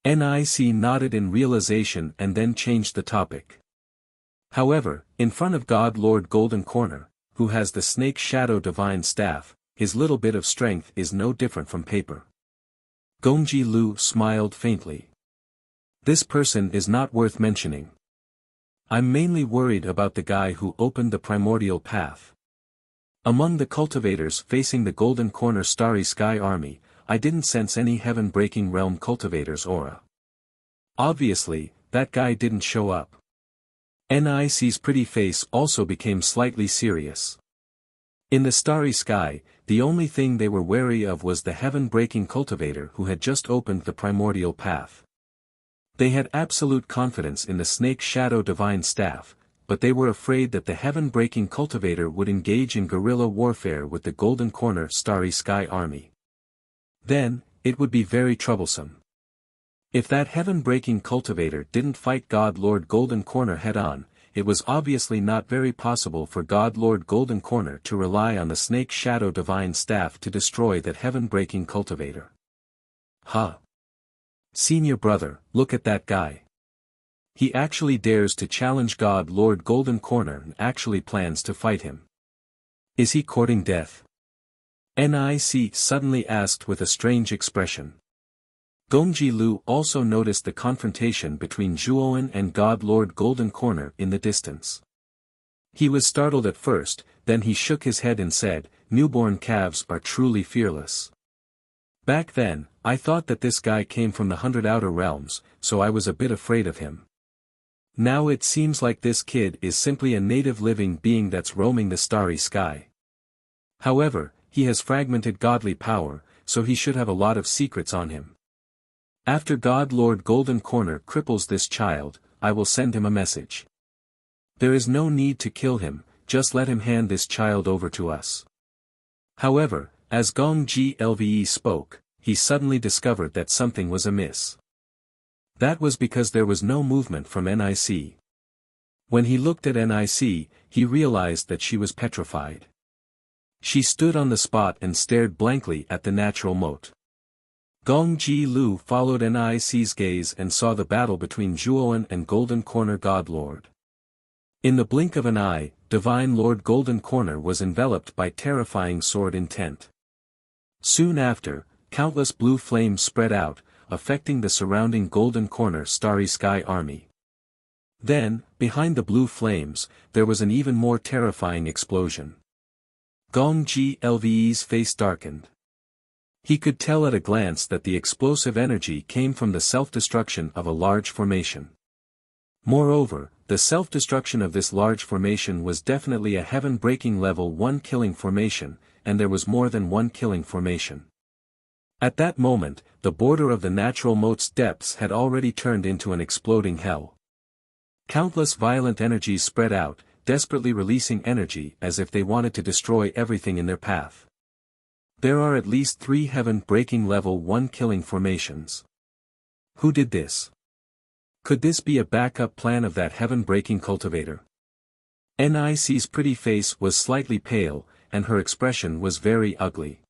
Nic nodded in realization and then changed the topic. However, in front of God Lord Golden Corner, who has the Snake Shadow Divine Staff, his little bit of strength is no different from paper. Gongji Lu smiled faintly. This person is not worth mentioning. I'm mainly worried about the guy who opened the primordial path. Among the cultivators facing the Golden Corner Starry Sky army, I didn't sense any heaven-breaking realm cultivator's aura. Obviously, that guy didn't show up. Nic's pretty face also became slightly serious. In the starry sky, the only thing they were wary of was the heaven-breaking cultivator who had just opened the primordial path. They had absolute confidence in the Snake Shadow Divine Staff, but they were afraid that the heaven-breaking cultivator would engage in guerrilla warfare with the Golden Corner Starry Sky army. Then, it would be very troublesome. If that heaven-breaking cultivator didn't fight God Lord Golden Corner head-on, it was obviously not very possible for God Lord Golden Corner to rely on the Snake Shadow Divine Staff to destroy that heaven-breaking cultivator. Huh. Senior brother, look at that guy. He actually dares to challenge God Lord Golden Corner and actually plans to fight him. Is he courting death? Nic suddenly asked with a strange expression. Gongji Lu also noticed the confrontation between Zhuowen and God Lord Golden Corner in the distance. He was startled at first, then he shook his head and said, "Newborn calves are truly fearless. Back then, I thought that this guy came from the 100 Outer Realms, so I was a bit afraid of him. Now it seems like this kid is simply a native living being that's roaming the starry sky. However, he has fragmented godly power, so he should have a lot of secrets on him. After God Lord Golden Corner cripples this child, I will send him a message. There is no need to kill him, just let him hand this child over to us." However, as Gong Glve spoke, he suddenly discovered that something was amiss. That was because there was no movement from Nic. When he looked at Nic, he realized that she was petrified. She stood on the spot and stared blankly at the natural moat. Gongji Lu followed Nic's gaze and saw the battle between Zhuowen and Golden Corner Godlord. In the blink of an eye, Divine Lord Golden Corner was enveloped by terrifying sword intent. Soon after, countless blue flames spread out, affecting the surrounding Golden Corner Starry Sky army. Then, behind the blue flames, there was an even more terrifying explosion. Gongji Lve's face darkened. He could tell at a glance that the explosive energy came from the self-destruction of a large formation. Moreover, the self-destruction of this large formation was definitely a heaven-breaking level 1 killing formation, and there was more than one killing formation. At that moment, the border of the natural moat's depths had already turned into an exploding hell. Countless violent energies spread out, desperately releasing energy as if they wanted to destroy everything in their path. There are at least 3 heaven-breaking level 1 killing formations. Who did this? Could this be a backup plan of that heaven-breaking cultivator? Nic's pretty face was slightly pale, and her expression was very ugly.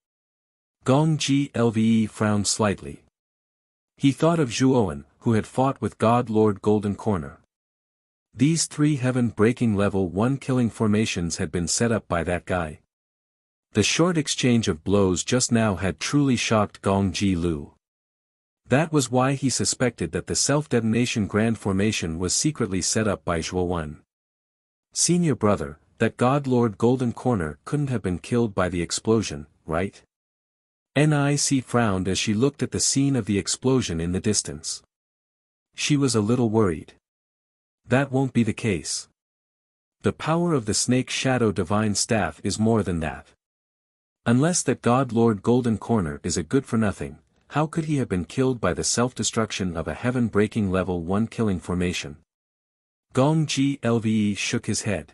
Gongji Lve frowned slightly. He thought of Zhuowen, who had fought with God Lord Golden Corner. These 3 heaven-breaking level 1 killing formations had been set up by that guy. The short exchange of blows just now had truly shocked Gongji Lu. That was why he suspected that the self-detonation grand formation was secretly set up by Zhuowen. Senior brother, that God Lord Golden Corner couldn't have been killed by the explosion, right? Nic frowned as she looked at the scene of the explosion in the distance. She was a little worried. That won't be the case. The power of the Snake Shadow Divine Staff is more than that. Unless that God Lord Golden Corner is a good-for-nothing, how could he have been killed by the self-destruction of a heaven-breaking level 1 killing formation? Gongji Lve shook his head.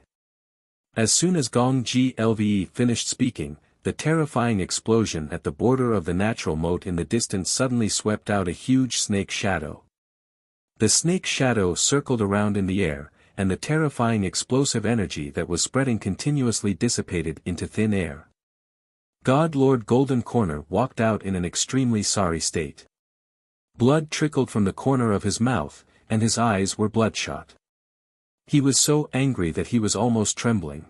As soon as Gongji Lve finished speaking, the terrifying explosion at the border of the natural moat in the distance suddenly swept out a huge snake shadow. The snake shadow circled around in the air, and the terrifying explosive energy that was spreading continuously dissipated into thin air. God Lord Golden Corner walked out in an extremely sorry state. Blood trickled from the corner of his mouth, and his eyes were bloodshot. He was so angry that he was almost trembling.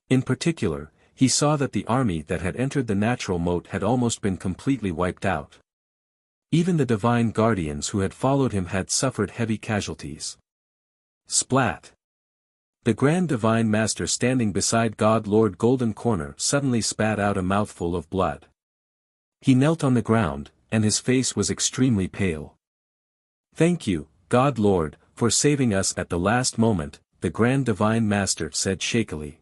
In particular, he saw that the army that had entered the natural moat had almost been completely wiped out. Even the divine guardians who had followed him had suffered heavy casualties. Splat! The Grand Divine Master standing beside God Lord Golden Corner suddenly spat out a mouthful of blood. He knelt on the ground, and his face was extremely pale. "Thank you, God Lord, for saving us at the last moment," the Grand Divine Master said shakily.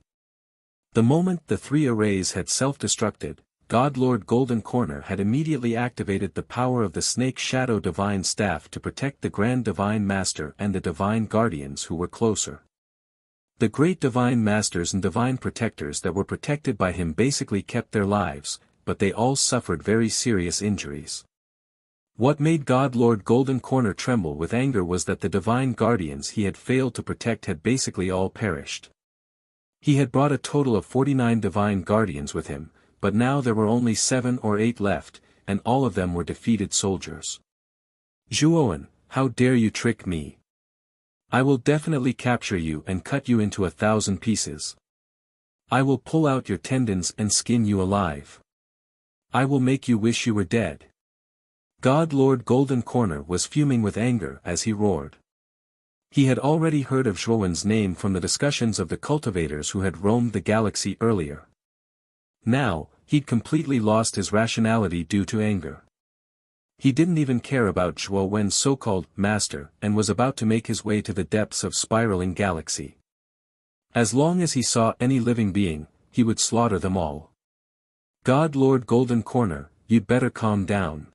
The moment the 3 arrays had self-destructed, God Lord Golden Corner had immediately activated the power of the Snake Shadow Divine Staff to protect the Grand Divine Master and the Divine Guardians who were closer. The great Divine Masters and Divine Protectors that were protected by him basically kept their lives, but they all suffered very serious injuries. What made God Lord Golden Corner tremble with anger was that the divine guardians he had failed to protect had basically all perished. He had brought a total of 49 divine guardians with him, but now there were only 7 or 8 left, and all of them were defeated soldiers. Zhuowen, how dare you trick me? I will definitely capture you and cut you into 1,000 pieces. I will pull out your tendons and skin you alive. I will make you wish you were dead. God Lord Golden Corner was fuming with anger as he roared. He had already heard of Zhuowen's name from the discussions of the cultivators who had roamed the galaxy earlier. Now, he'd completely lost his rationality due to anger. He didn't even care about Zhuowen's so-called master and was about to make his way to the depths of spiraling galaxy. As long as he saw any living being, he would slaughter them all. God Lord Golden Corner, you'd better calm down.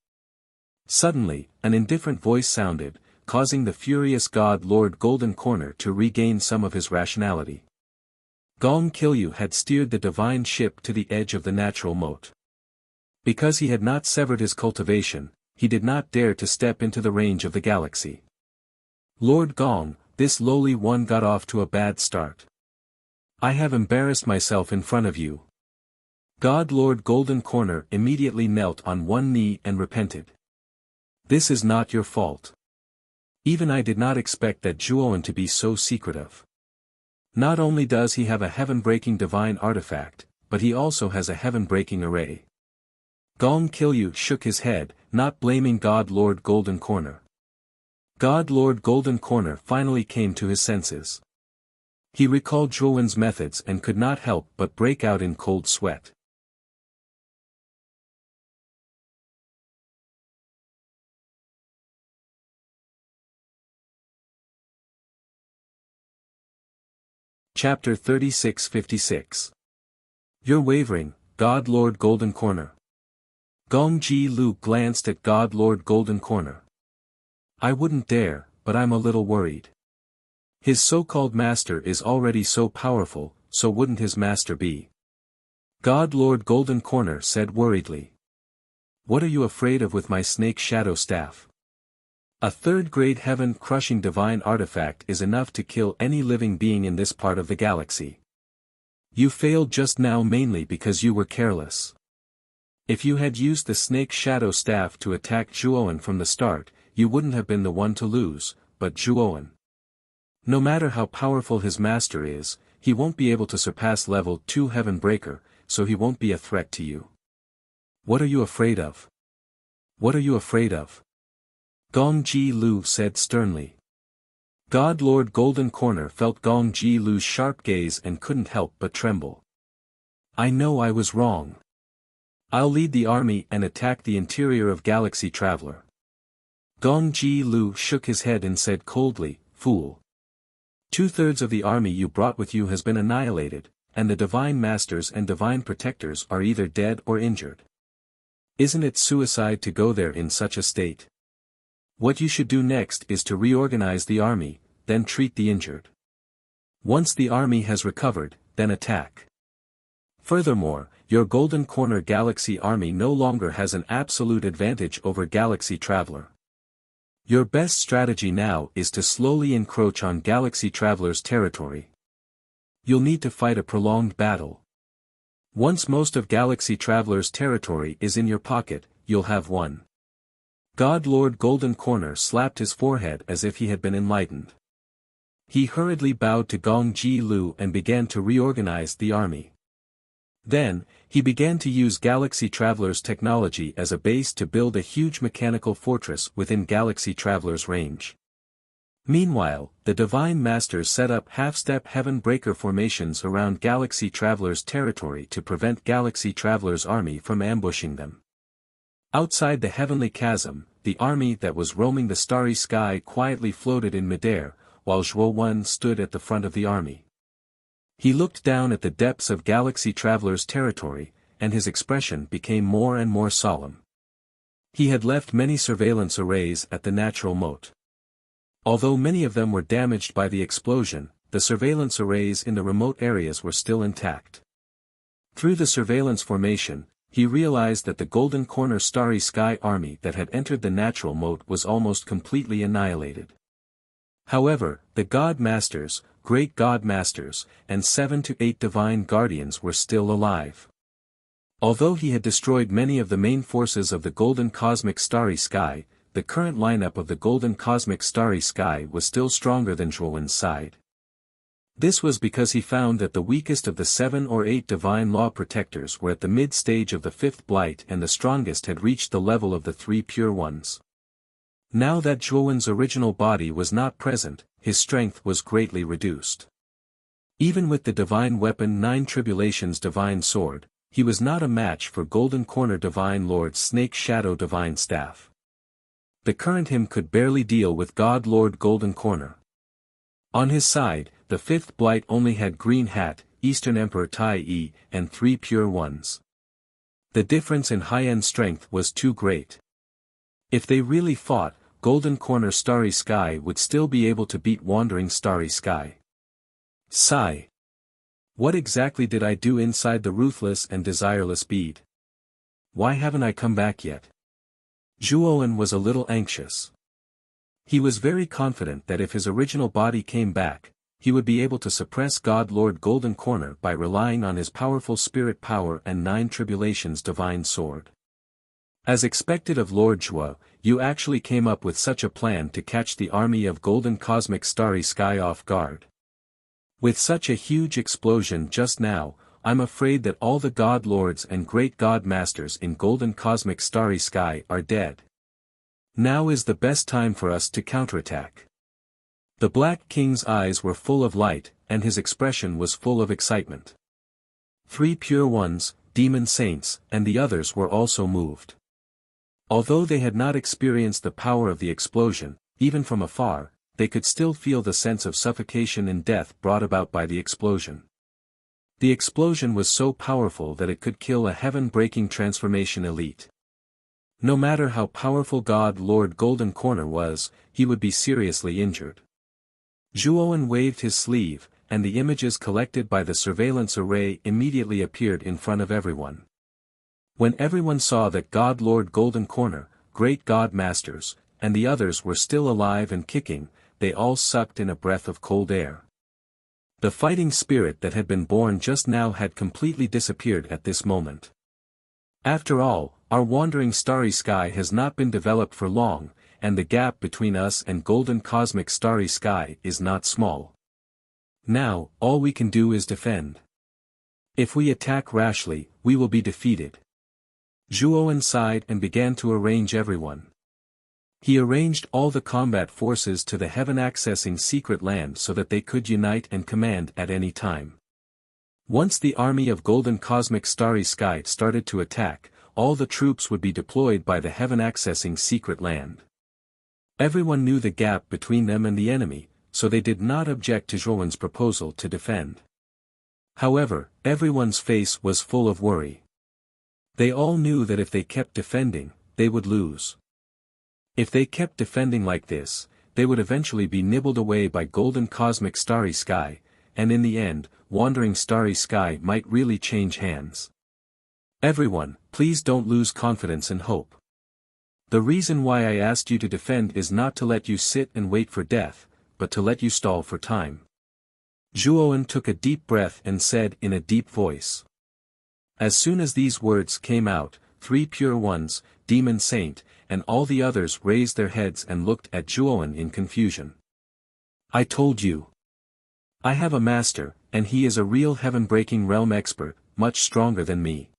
Suddenly, an indifferent voice sounded, causing the furious God Lord Golden Corner to regain some of his rationality. Gong Qilyu had steered the divine ship to the edge of the natural moat. Because he had not severed his cultivation, he did not dare to step into the range of the galaxy. Lord Gong, this lowly one got off to a bad start. I have embarrassed myself in front of you. God Lord Golden Corner immediately knelt on one knee and repented. This is not your fault. Even I did not expect that Zhuowen to be so secretive. Not only does he have a heaven-breaking divine artifact, but he also has a heaven-breaking array. Gong Qilyu shook his head, not blaming God Lord Golden Corner. God Lord Golden Corner finally came to his senses. He recalled Zhuowen's methods and could not help but break out in cold sweat. Chapter 36-56. You're wavering, God Lord Golden Corner. Gong Ji Lu glanced at God Lord Golden Corner. I wouldn't dare, but I'm a little worried. His so-called master is already so powerful, so wouldn't his master be? God Lord Golden Corner said worriedly. What are you afraid of with my snake shadow staff? A third-grade heaven-crushing divine artifact is enough to kill any living being in this part of the galaxy. You failed just now mainly because you were careless. If you had used the snake shadow staff to attack Zhuowen from the start, you wouldn't have been the one to lose, but Zhuowen. No matter how powerful his master is, he won't be able to surpass level 2 Heaven Breaker, so he won't be a threat to you. What are you afraid of? What are you afraid of? Gong Ji Lu said sternly. God Lord Golden Corner felt Gong Ji Lu's sharp gaze and couldn't help but tremble. I know I was wrong. I'll lead the army and attack the interior of Galaxy Traveler. Gong Ji Lu shook his head and said coldly, Fool. 2/3 of the army you brought with you has been annihilated, and the divine masters and divine protectors are either dead or injured. Isn't it suicide to go there in such a state? What you should do next is to reorganize the army, then treat the injured. Once the army has recovered, then attack. Furthermore, your Golden Corner Galaxy army no longer has an absolute advantage over Galaxy Traveler. Your best strategy now is to slowly encroach on Galaxy Traveler's territory. You'll need to fight a prolonged battle. Once most of Galaxy Traveler's territory is in your pocket, you'll have won. God Lord Golden Corner slapped his forehead as if he had been enlightened. He hurriedly bowed to Gong Ji Lu and began to reorganize the army. Then, he began to use Galaxy Traveler's technology as a base to build a huge mechanical fortress within Galaxy Traveler's range. Meanwhile, the Divine Masters set up half-step Heaven Breaker formations around Galaxy Traveler's territory to prevent Galaxy Traveler's army from ambushing them. Outside the Heavenly Chasm, the army that was roaming the starry sky quietly floated in midair, while Zhuowen stood at the front of the army. He looked down at the depths of Galaxy Traveler's territory, and his expression became more and more solemn. He had left many surveillance arrays at the natural moat. Although many of them were damaged by the explosion, the surveillance arrays in the remote areas were still intact. Through the surveillance formation, he realized that the Golden Corner Starry Sky army that had entered the natural moat was almost completely annihilated. However, the God Masters, Great God Masters, and 7 to 8 Divine Guardians were still alive. Although he had destroyed many of the main forces of the Golden Cosmic Starry Sky, the current lineup of the Golden Cosmic Starry Sky was still stronger than Zhuowen's side. This was because he found that the weakest of the 7 or 8 divine law protectors were at the mid-stage of the 5th blight and the strongest had reached the level of the 3 pure ones. Now that Zhuowen's original body was not present, his strength was greatly reduced. Even with the divine weapon 9 Tribulations Divine Sword, he was not a match for Golden Corner Divine Lord Snake Shadow Divine Staff. The current him could barely deal with God Lord Golden Corner. On his side, the 5th blight only had Green Hat, Eastern Emperor Tai Yi, and 3 pure ones. The difference in high-end strength was too great. If they really fought, Golden Corner Starry Sky would still be able to beat Wandering Starry Sky. Sigh. What exactly did I do inside the ruthless and desireless bead? Why haven't I come back yet? Zhuowen was a little anxious. He was very confident that if his original body came back, he would be able to suppress God Lord Golden Corner by relying on his powerful spirit power and 9 Tribulations Divine Sword. As expected of Lord Zhuo, you actually came up with such a plan to catch the army of Golden Cosmic Starry Sky off guard. With such a huge explosion just now, I'm afraid that all the God Lords and Great God Masters in Golden Cosmic Starry Sky are dead. Now is the best time for us to counterattack. The Black King's eyes were full of light, and his expression was full of excitement. 3 pure ones, demon saints, and the others were also moved. Although they had not experienced the power of the explosion, even from afar, they could still feel the sense of suffocation and death brought about by the explosion. The explosion was so powerful that it could kill a heaven-breaking transformation elite. No matter how powerful God Lord Golden Corner was, he would be seriously injured. Zhuowen waved his sleeve, and the images collected by the surveillance array immediately appeared in front of everyone. When everyone saw that God Lord Golden Corner, Great God Masters, and the others were still alive and kicking, they all sucked in a breath of cold air. The fighting spirit that had been born just now had completely disappeared at this moment. After all, our Wandering Starry Sky has not been developed for long, and the gap between us and Golden Cosmic Starry Sky is not small. Now, all we can do is defend. If we attack rashly, we will be defeated. Zhuowen sighed and began to arrange everyone. He arranged all the combat forces to the heaven-accessing secret land so that they could unite and command at any time. Once the army of Golden Cosmic Starry Sky started to attack, all the troops would be deployed by the heaven-accessing secret land. Everyone knew the gap between them and the enemy, so they did not object to Zhuowen's proposal to defend. However, everyone's face was full of worry. They all knew that if they kept defending, they would lose. If they kept defending like this, they would eventually be nibbled away by Golden Cosmic Starry Sky, and in the end, Wandering Starry Sky might really change hands. Everyone, please don't lose confidence and hope. The reason why I asked you to defend is not to let you sit and wait for death, but to let you stall for time. Zhuowen took a deep breath and said in a deep voice. As soon as these words came out, 3 pure ones, Demon Saint, and all the others raised their heads and looked at Zhuowen in confusion. I told you. I have a master, and he is a real heaven-breaking realm expert, much stronger than me.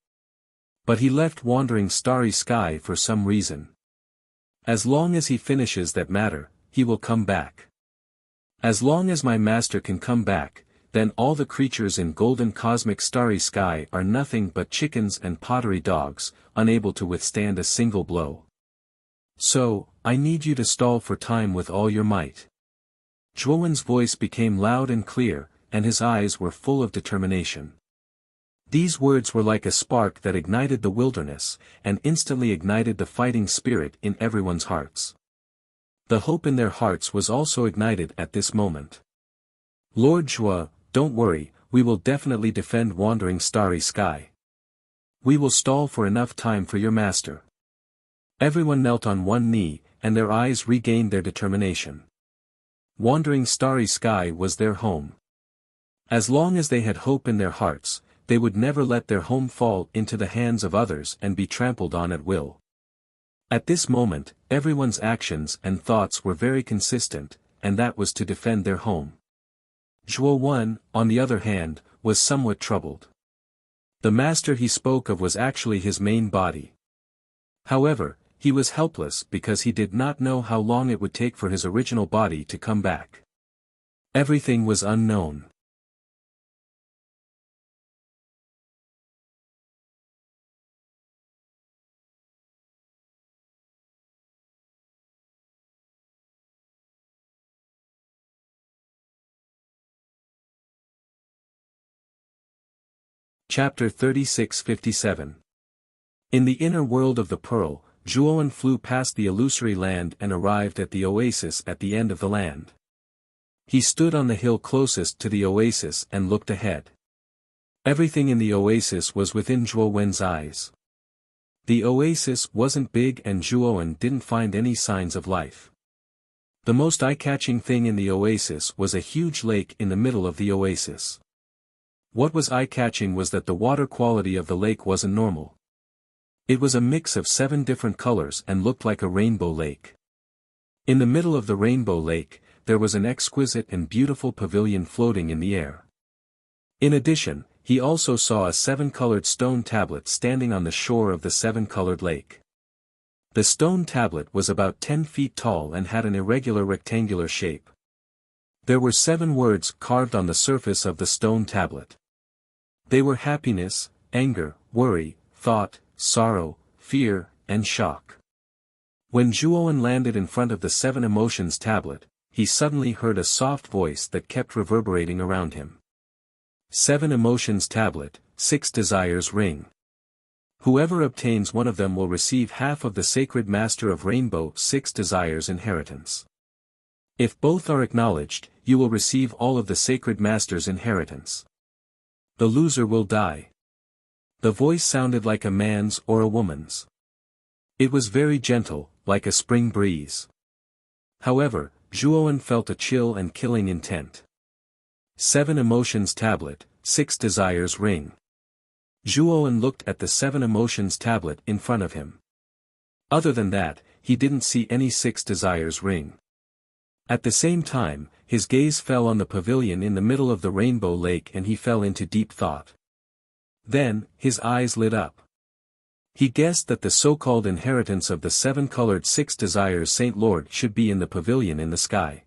But he left Wandering Starry Sky for some reason. As long as he finishes that matter, he will come back. As long as my master can come back, then all the creatures in Golden Cosmic Starry Sky are nothing but chickens and pottery dogs, unable to withstand a single blow. So, I need you to stall for time with all your might. Zhuowen's voice became loud and clear, and his eyes were full of determination. These words were like a spark that ignited the wilderness, and instantly ignited the fighting spirit in everyone's hearts. The hope in their hearts was also ignited at this moment. Lord Zhuo, don't worry, we will definitely defend Wandering Starry Sky. We will stall for enough time for your master. Everyone knelt on one knee, and their eyes regained their determination. Wandering starry sky was their home. As long as they had hope in their hearts, they would never let their home fall into the hands of others and be trampled on at will. At this moment, everyone's actions and thoughts were very consistent, and that was to defend their home. Zhuo Wen, on the other hand, was somewhat troubled. The master he spoke of was actually his main body. However, he was helpless because he did not know how long it would take for his original body to come back. Everything was unknown. Chapter 36-57. In the inner world of the Pearl, Zhuowen flew past the illusory land and arrived at the oasis at the end of the land. He stood on the hill closest to the oasis and looked ahead. Everything in the oasis was within Zhuowen's eyes. The oasis wasn't big and Zhuowen didn't find any signs of life. The most eye-catching thing in the oasis was a huge lake in the middle of the oasis. What was eye-catching was that the water quality of the lake wasn't normal. It was a mix of 7 different colors and looked like a rainbow lake. In the middle of the rainbow lake, there was an exquisite and beautiful pavilion floating in the air. In addition, he also saw a 7-colored stone tablet standing on the shore of the 7-colored lake. The stone tablet was about 10 feet tall and had an irregular rectangular shape. There were 7 words carved on the surface of the stone tablet. They were happiness, anger, worry, thought, sorrow, fear, and shock. When Zhuowen landed in front of the 7 emotions tablet, he suddenly heard a soft voice that kept reverberating around him. 7 emotions tablet, 6 desires ring. Whoever obtains one of them will receive half of the sacred master of rainbow 6 desires inheritance. If both are acknowledged, you will receive all of the sacred master's inheritance. The loser will die. The voice sounded like a man's or a woman's. It was very gentle, like a spring breeze. However, Zhuowen felt a chill and killing intent. 7 emotions tablet, 6 desires ring. Zhuowen looked at the 7 emotions tablet in front of him. Other than that, he didn't see any 6 desires ring. At the same time, his gaze fell on the pavilion in the middle of the rainbow lake and he fell into deep thought. Then, his eyes lit up. He guessed that the so-called inheritance of the 7-colored 6 desires Saint Lord should be in the pavilion in the sky.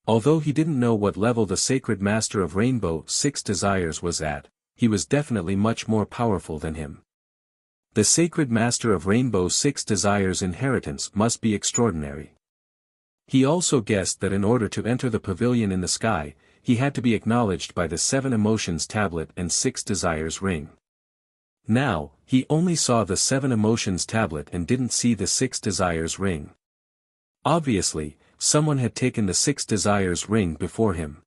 Although he didn't know what level the sacred master of rainbow 6 desires was at, he was definitely much more powerful than him. The sacred master of rainbow 6 desires inheritance must be extraordinary. He also guessed that in order to enter the pavilion in the sky, he had to be acknowledged by the 7 emotions tablet and 6 desires ring. Now, he only saw the 7 emotions tablet and didn't see the 6 desires ring. Obviously, someone had taken the 6 desires ring before him.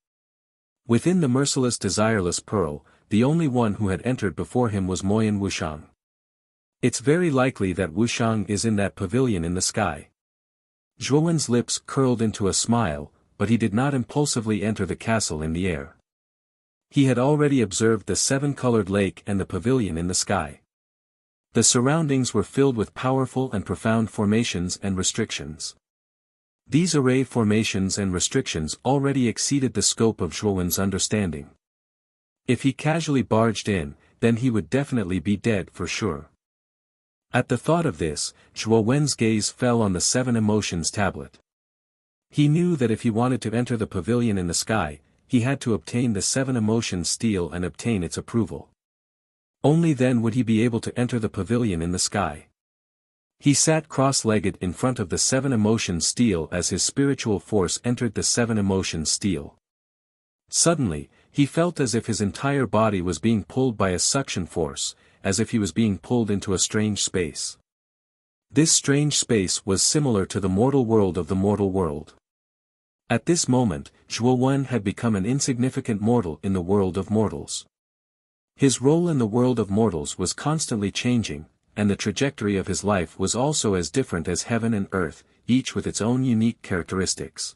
Within the merciless desireless pearl, the only one who had entered before him was Moyan Wuxiang. It's very likely that Wuxiang is in that pavilion in the sky. Zhuowen's lips curled into a smile, but he did not impulsively enter the castle in the air. He had already observed the 7-colored lake and the pavilion in the sky. The surroundings were filled with powerful and profound formations and restrictions. These array formations and restrictions already exceeded the scope of Zhuowen's understanding. If he casually barged in, then he would definitely be dead for sure. At the thought of this, Zhuowen's gaze fell on the 7 emotions tablet. He knew that if he wanted to enter the pavilion in the sky, he had to obtain the 7 emotions stele and obtain its approval. Only then would he be able to enter the pavilion in the sky. He sat cross-legged in front of the 7 emotions stele as his spiritual force entered the 7 emotions stele. Suddenly, he felt as if his entire body was being pulled by a suction force, as if he was being pulled into a strange space. This strange space was similar to the mortal world of the mortal world. At this moment, Zhuowen had become an insignificant mortal in the world of mortals. His role in the world of mortals was constantly changing, and the trajectory of his life was also as different as heaven and earth, each with its own unique characteristics.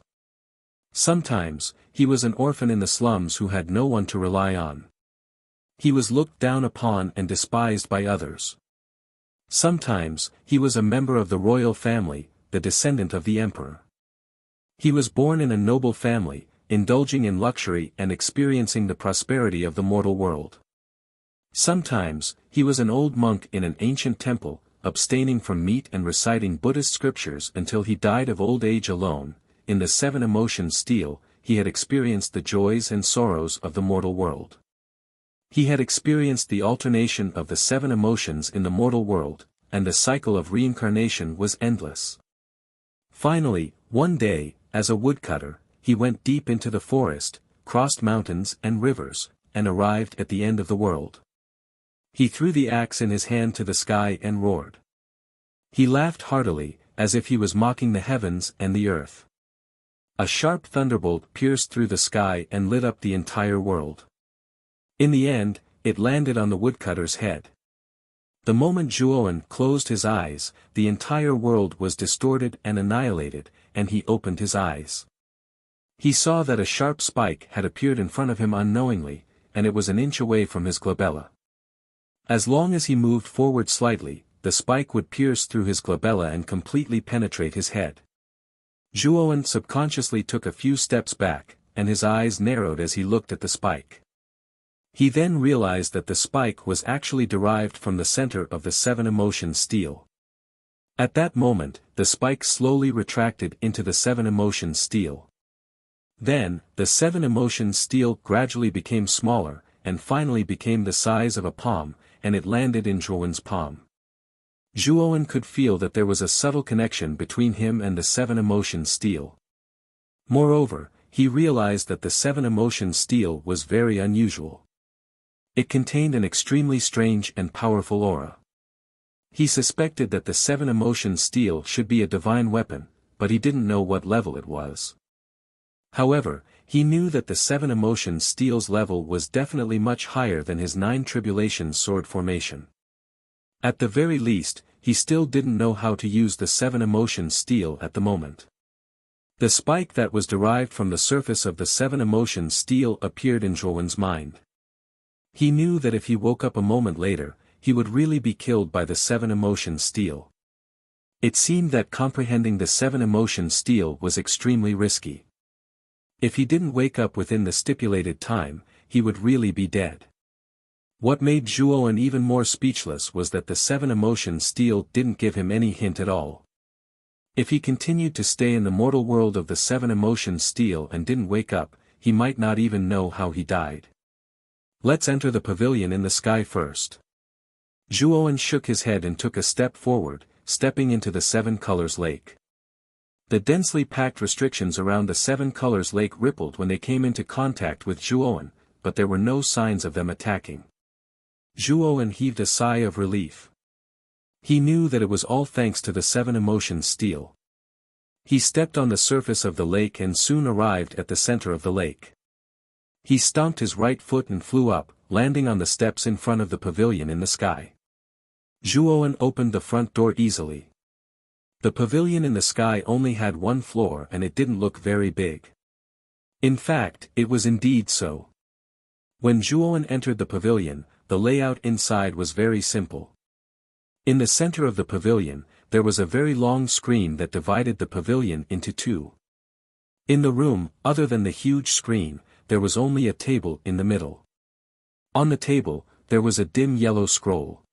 Sometimes, he was an orphan in the slums who had no one to rely on. He was looked down upon and despised by others. Sometimes, he was a member of the royal family, the descendant of the emperor. He was born in a noble family, indulging in luxury and experiencing the prosperity of the mortal world. Sometimes, he was an old monk in an ancient temple, abstaining from meat and reciting Buddhist scriptures until he died of old age alone. In the seven emotions stele, he had experienced the joys and sorrows of the mortal world. He had experienced the alternation of the seven emotions in the mortal world, and the cycle of reincarnation was endless. Finally, one day, as a woodcutter, he went deep into the forest, crossed mountains and rivers, and arrived at the end of the world. He threw the axe in his hand to the sky and roared. He laughed heartily, as if he was mocking the heavens and the earth. A sharp thunderbolt pierced through the sky and lit up the entire world. In the end, it landed on the woodcutter's head. The moment Zhuowen closed his eyes, the entire world was distorted and annihilated, and he opened his eyes. He saw that a sharp spike had appeared in front of him unknowingly, and it was an inch away from his glabella. As long as he moved forward slightly, the spike would pierce through his glabella and completely penetrate his head. Zhuowen subconsciously took a few steps back, and his eyes narrowed as he looked at the spike. He then realized that the spike was actually derived from the center of the seven emotions stele. At that moment, the spike slowly retracted into the seven emotions stele. Then, the seven emotions stele gradually became smaller, and finally became the size of a palm, and it landed in Zhuowen's palm. Zhuowen could feel that there was a subtle connection between him and the seven emotions stele. Moreover, he realized that the seven emotions stele was very unusual. It contained an extremely strange and powerful aura. He suspected that the seven emotions stele should be a divine weapon, but he didn't know what level it was. However, he knew that the seven emotions stele's level was definitely much higher than his nine tribulations sword formation. At the very least, he still didn't know how to use the seven emotions stele at the moment. The spike that was derived from the surface of the seven emotions stele appeared in Zhuowen's mind. He knew that if he woke up a moment later, he would really be killed by the seven emotions stele. It seemed that comprehending the seven emotions stele was extremely risky. If he didn't wake up within the stipulated time, he would really be dead. What made Zhuowen even more speechless was that the seven emotions stele didn't give him any hint at all. If he continued to stay in the mortal world of the seven emotions stele and didn't wake up, he might not even know how he died. Let's enter the pavilion in the sky first. Zhuowen shook his head and took a step forward, stepping into the seven colors lake. The densely packed restrictions around the seven colors lake rippled when they came into contact with Zhuowen, but there were no signs of them attacking. Zhuowen heaved a sigh of relief. He knew that it was all thanks to the seven emotions stele. He stepped on the surface of the lake and soon arrived at the center of the lake. He stomped his right foot and flew up, landing on the steps in front of the pavilion in the sky. Zhuowen opened the front door easily. The pavilion in the sky only had one floor and it didn't look very big. In fact, it was indeed so. When Zhuowen entered the pavilion, the layout inside was very simple. In the center of the pavilion, there was a very long screen that divided the pavilion into two. In the room, other than the huge screen, there was only a table in the middle. On the table, there was a dim yellow scroll.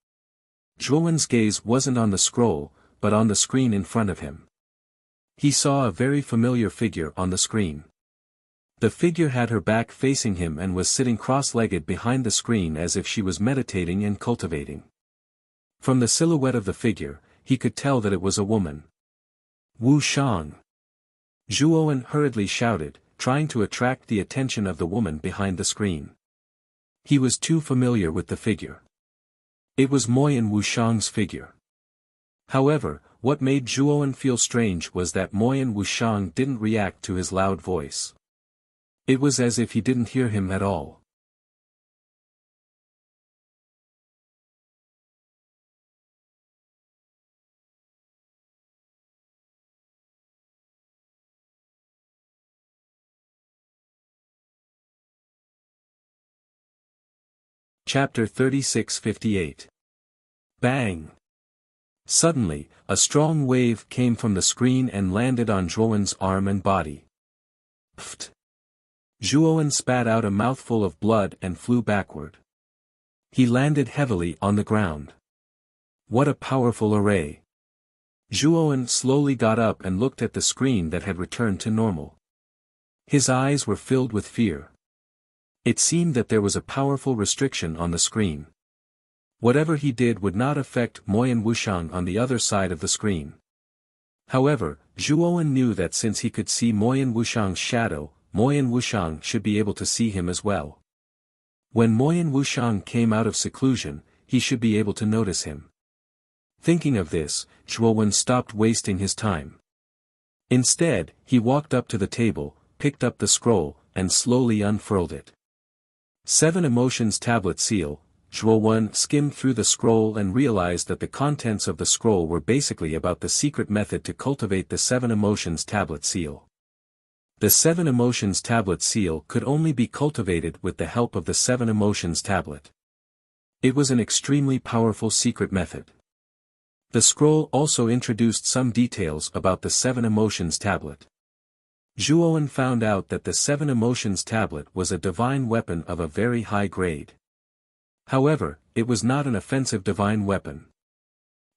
Zhuowen's gaze wasn't on the scroll, but on the screen in front of him. He saw a very familiar figure on the screen. The figure had her back facing him and was sitting cross-legged behind the screen as if she was meditating and cultivating. From the silhouette of the figure, he could tell that it was a woman. Wu Shang! Zhuowen hurriedly shouted, trying to attract the attention of the woman behind the screen. He was too familiar with the figure. It was Moyan Wushang's figure. However, what made Zhuowen feel strange was that Moyan Wushang didn't react to his loud voice. It was as if he didn't hear him at all. Chapter 36-58. Bang! Suddenly, a strong wave came from the screen and landed on Zhuowen's arm and body. Pfft! Zhuowen spat out a mouthful of blood and flew backward. He landed heavily on the ground. What a powerful array! Zhuowen slowly got up and looked at the screen that had returned to normal. His eyes were filled with fear. It seemed that there was a powerful restriction on the screen. Whatever he did would not affect Moyan Wuxiang on the other side of the screen. However, Zhuowen knew that since he could see Moyan Wuxiang's shadow, Moyan Wuxiang should be able to see him as well. When Moyan Wuxiang came out of seclusion, he should be able to notice him. Thinking of this, Zhuowen stopped wasting his time. Instead, he walked up to the table, picked up the scroll, and slowly unfurled it. 7 Emotions Tablet Seal. Zhuowen skimmed through the scroll and realized that the contents of the scroll were basically about the secret method to cultivate the 7 Emotions Tablet Seal. The 7 Emotions Tablet Seal could only be cultivated with the help of the 7 Emotions Tablet. It was an extremely powerful secret method. The scroll also introduced some details about the 7 Emotions Tablet. Zhuowen found out that the 7 Emotions Tablet was a divine weapon of a very high grade. However, it was not an offensive divine weapon.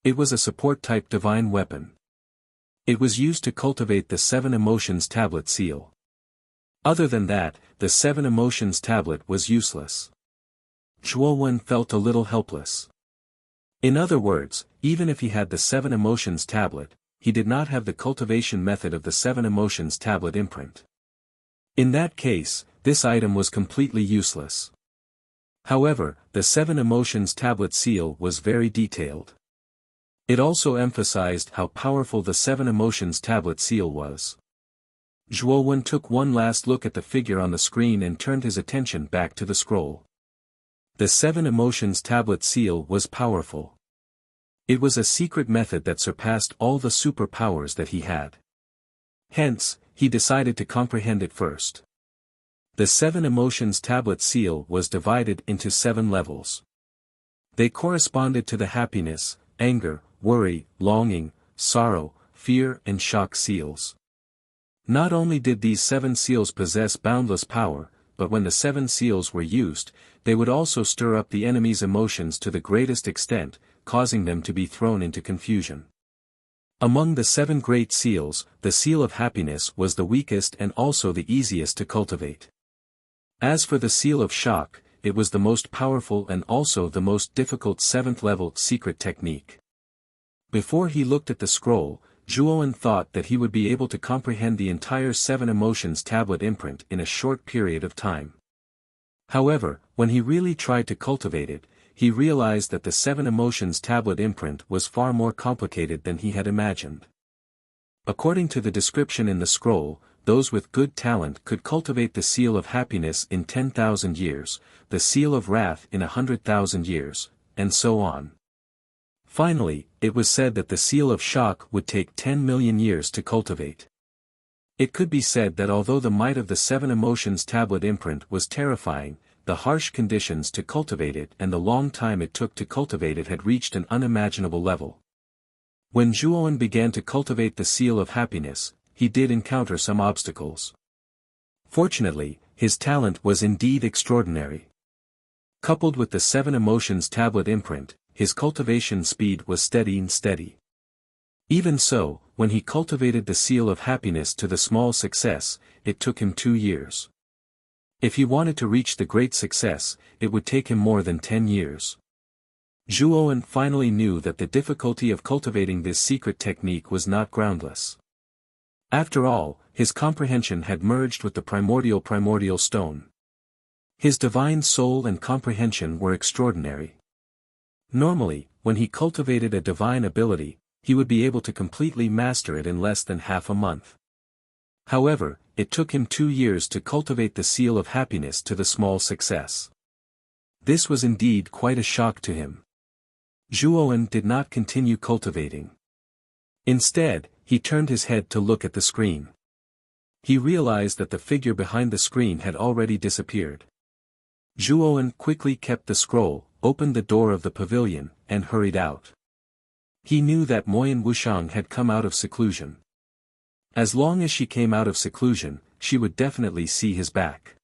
It was a support-type divine weapon. It was used to cultivate the 7 Emotions Tablet Seal. Other than that, the 7 Emotions Tablet was useless. Zhuowen felt a little helpless. In other words, even if he had the 7 Emotions Tablet, he did not have the cultivation method of the 7 Emotions Tablet imprint. In that case, this item was completely useless. However, the 7 Emotions Tablet Seal was very detailed. It also emphasized how powerful the 7 Emotions Tablet Seal was. Zhuowen took one last look at the figure on the screen and turned his attention back to the scroll. The 7 Emotions Tablet Seal was powerful. It was a secret method that surpassed all the superpowers that he had. Hence, he decided to comprehend it first. The 7 Emotions Tablet Seal was divided into 7 levels. They corresponded to the happiness, anger, worry, longing, sorrow, fear and shock seals. Not only did these 7 seals possess boundless power, but when the 7 seals were used, they would also stir up the enemy's emotions to the greatest extent, causing them to be thrown into confusion. Among the 7 great seals, the seal of happiness was the weakest and also the easiest to cultivate. As for the seal of shock, it was the most powerful and also the most difficult 7th-level secret technique. Before he looked at the scroll, Zhuowen thought that he would be able to comprehend the entire 7 Emotions Tablet imprint in a short period of time. However, when he really tried to cultivate it, he realized that the 7 Emotions Tablet imprint was far more complicated than he had imagined. According to the description in the scroll, those with good talent could cultivate the seal of happiness in 10,000 years, the seal of wrath in 100,000 years, and so on. Finally, it was said that the seal of shock would take 10 million years to cultivate. It could be said that although the might of the 7 Emotions Tablet imprint was terrifying, the harsh conditions to cultivate it and the long time it took to cultivate it had reached an unimaginable level. When Zhuowen began to cultivate the seal of happiness, he did encounter some obstacles. Fortunately, his talent was indeed extraordinary. Coupled with the 7 Emotions Tablet imprint, his cultivation speed was steady. Even so, when he cultivated the seal of happiness to the small success, it took him 2 years. If he wanted to reach the great success, it would take him more than 10 years. Zhuowen finally knew that the difficulty of cultivating this secret technique was not groundless. After all, his comprehension had merged with the primordial stone. His divine soul and comprehension were extraordinary. Normally, when he cultivated a divine ability, he would be able to completely master it in less than half a month. However, it took him 2 years to cultivate the seal of happiness to the small success. This was indeed quite a shock to him. Zhuowen did not continue cultivating. Instead, he turned his head to look at the screen. He realized that the figure behind the screen had already disappeared. Zhuowen quickly kept the scroll, opened the door of the pavilion, and hurried out. He knew that Moyan Wuxiang had come out of seclusion. As long as she came out of seclusion, she would definitely see his back.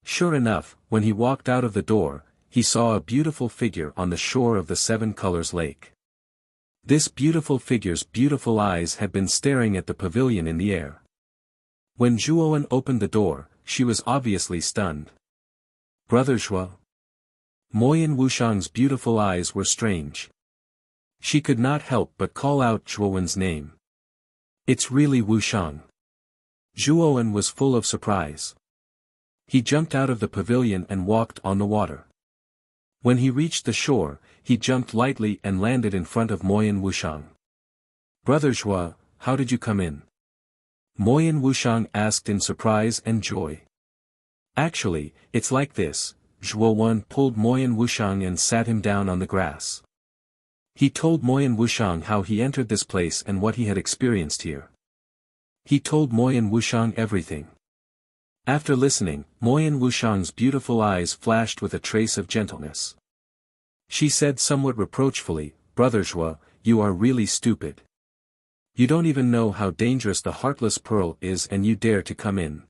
Sure enough, when he walked out of the door, he saw a beautiful figure on the shore of the Seven Colors Lake. This beautiful figure's beautiful eyes had been staring at the pavilion in the air. When Zhuowen opened the door, she was obviously stunned. Brother Zhuo. Moyan Wuxiang's beautiful eyes were strange. She could not help but call out Zhuowen's name. It's really Wuxiang. Zhuowen was full of surprise. He jumped out of the pavilion and walked on the water. When he reached the shore, he jumped lightly and landed in front of Moyan Wuxiang. Brother Zhuo, how did you come in? Moyan Wuxiang asked in surprise and joy. Actually, it's like this. Zhuowen pulled Moyan Wuxiang and sat him down on the grass. He told Moyan Wuxiang how he entered this place and what he had experienced here. He told Moyan Wuxiang everything. After listening, Moyan Wuxiang's beautiful eyes flashed with a trace of gentleness. She said somewhat reproachfully, Brother Zhuo, you are really stupid. You don't even know how dangerous the Heartless Pearl is and you dare to come in.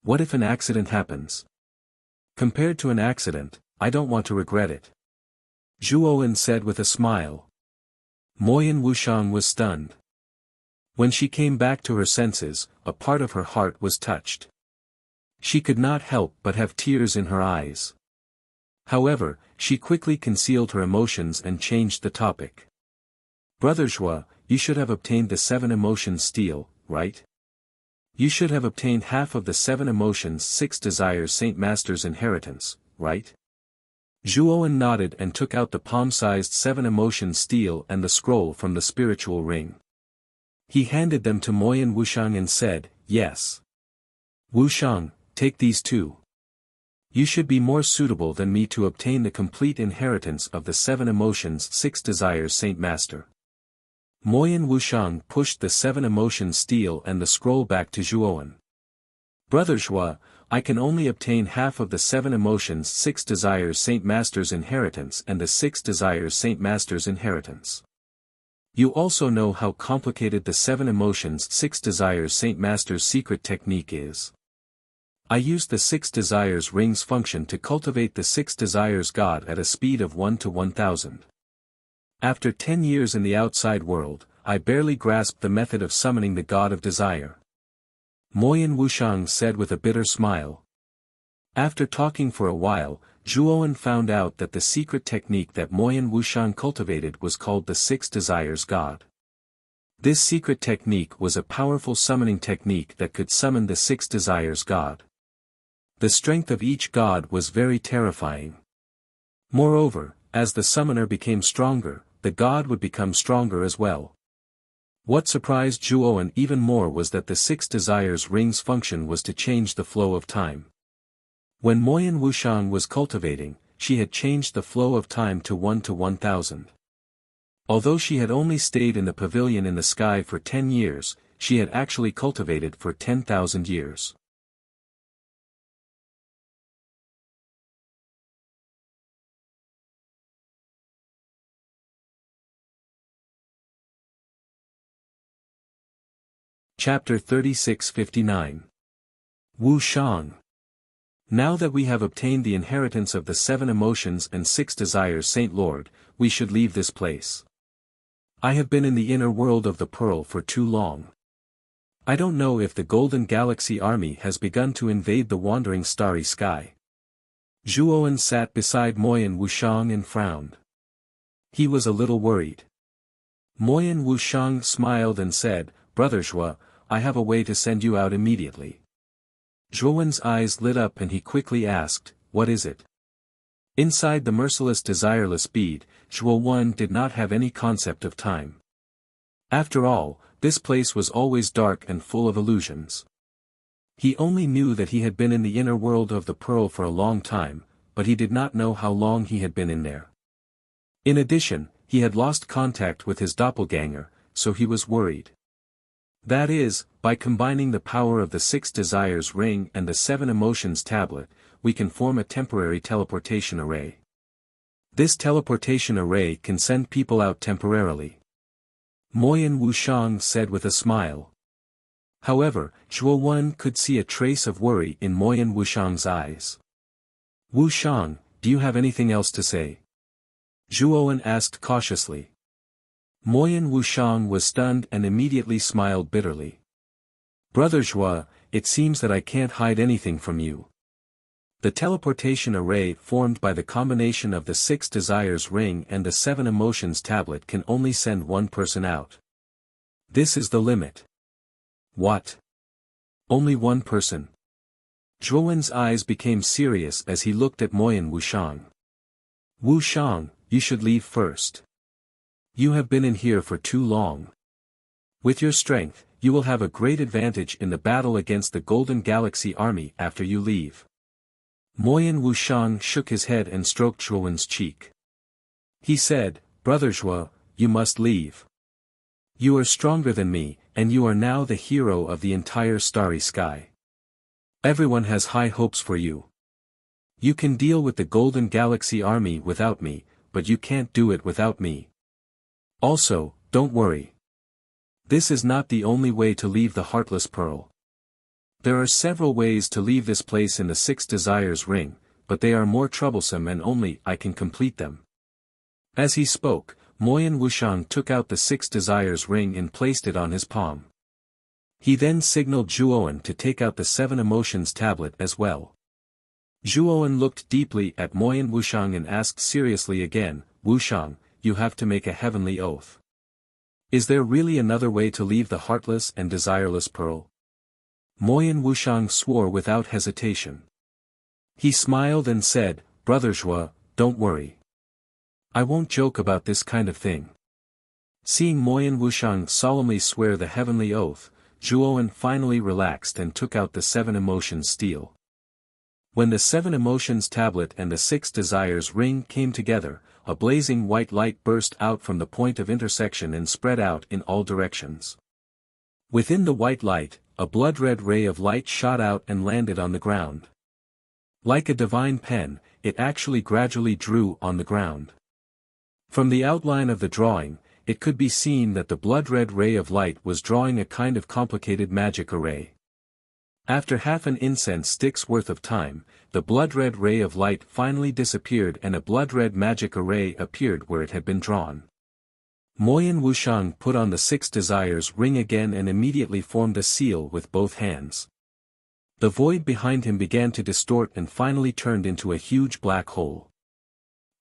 What if an accident happens? Compared to an accident, I don't want to regret it. Zhuowen said with a smile. Moyan Wuxiang was stunned. When she came back to her senses, a part of her heart was touched. She could not help but have tears in her eyes. However, she quickly concealed her emotions and changed the topic. Brother Zhuo, you should have obtained the 7 emotions steel, right? You should have obtained half of the 7 emotions 6 desires Saint Master's inheritance, right? Zhuowen nodded and took out the palm-sized 7 emotions steel and the scroll from the spiritual ring. He handed them to Moyan Wuxiang and said, yes. Wuxiang, take these too. You should be more suitable than me to obtain the complete inheritance of the 7 emotions 6 desires Saint Master. Moyan Wuxiang pushed the 7 emotions steel and the scroll back to Zhuowen. Brother Zhuo, I can only obtain half of the 7 emotions 6 desires Saint Master's inheritance and the 6 desires Saint Master's inheritance. You also know how complicated the 7 emotions 6 desires Saint Master's secret technique is. I used the 6 desires rings function to cultivate the 6 desires God at a speed of 1 to 1000. After 10 years in the outside world, I barely grasped the method of summoning the God of desire. Moyan Wuxiang said with a bitter smile. After talking for a while, Zhuowen found out that the secret technique that Moyan Wuxiang cultivated was called the 6 desires God. This secret technique was a powerful summoning technique that could summon the 6 desires God. The strength of each god was very terrifying. Moreover, as the summoner became stronger, the god would become stronger as well. What surprised Zhuowen even more was that the 6 desires rings function was to change the flow of time. When Moyan Wuxiang was cultivating, she had changed the flow of time to 1 to 1000. Although she had only stayed in the pavilion in the sky for 10 years, she had actually cultivated for 10,000 years. Chapter 36-59. Wuxiang. Now that we have obtained the inheritance of the 7 emotions and 6 desires Saint Lord, we should leave this place. I have been in the inner world of the Pearl for too long. I don't know if the Golden Galaxy Army has begun to invade the wandering starry sky. Zhuowen sat beside Moyan Wuxiang and frowned. He was a little worried. Moyan Wuxiang smiled and said, Brother Zhuo, I have a way to send you out immediately. Zhuowen's eyes lit up and he quickly asked, what is it? Inside the merciless desireless bead, Zhuowen did not have any concept of time. After all, this place was always dark and full of illusions. He only knew that he had been in the inner world of the Pearl for a long time, but he did not know how long he had been in there. In addition, he had lost contact with his doppelganger, so he was worried. That is, by combining the power of the 6 desires ring and the 7 emotions tablet, we can form a temporary teleportation array. This teleportation array can send people out temporarily. Moyan Wuxiang said with a smile. However, Zhuo Wen could see a trace of worry in Moyan Wuxiang's eyes. Wuxiang, do you have anything else to say? Zhuo Wen asked cautiously. Moyan Wuxiang was stunned and immediately smiled bitterly. Brother Zhuo, it seems that I can't hide anything from you. The teleportation array formed by the combination of the 6 desires ring and the 7 emotions tablet can only send one person out. This is the limit. What? Only one person? Zhuo Wen's eyes became serious as he looked at Moyan Wuxiang. Wuxiang, you should leave first. You have been in here for too long. With your strength, you will have a great advantage in the battle against the Golden Galaxy Army after you leave. Moyan Wuxiang shook his head and stroked Zhuo Wen's cheek. He said, Brother Zhuo, you must leave. You are stronger than me, and you are now the hero of the entire starry sky. Everyone has high hopes for you. You can deal with the Golden Galaxy Army without me, but you can't do it without me. Also, don't worry. This is not the only way to leave the Heartless Pearl. There are several ways to leave this place in the 6 desires ring, but they are more troublesome and only I can complete them. As he spoke, Moyan Wuxiang took out the 6 desires ring and placed it on his palm. He then signaled Zhuo Wen to take out the 7 emotions tablet as well. Zhuo Wen looked deeply at Moyan Wuxiang and asked seriously again, Wuxiang, you have to make a heavenly oath. Is there really another way to leave the heartless and desireless pearl? Moyan Wuxiang swore without hesitation. He smiled and said, Brother Zhuo, don't worry. I won't joke about this kind of thing. Seeing Moyan Wuxiang solemnly swear the heavenly oath, Zhuo Wen finally relaxed and took out the 7 emotions steel. When the 7 emotions tablet and the 6 desires ring came together, a blazing white light burst out from the point of intersection and spread out in all directions. Within the white light, a blood-red ray of light shot out and landed on the ground. Like a divine pen, it actually gradually drew on the ground. From the outline of the drawing, it could be seen that the blood-red ray of light was drawing a kind of complicated magic array. After half an incense stick's worth of time, the blood-red ray of light finally disappeared and a blood-red magic array appeared where it had been drawn. Moyan Wuxiang put on the 6 desires ring again and immediately formed a seal with both hands. The void behind him began to distort and finally turned into a huge black hole.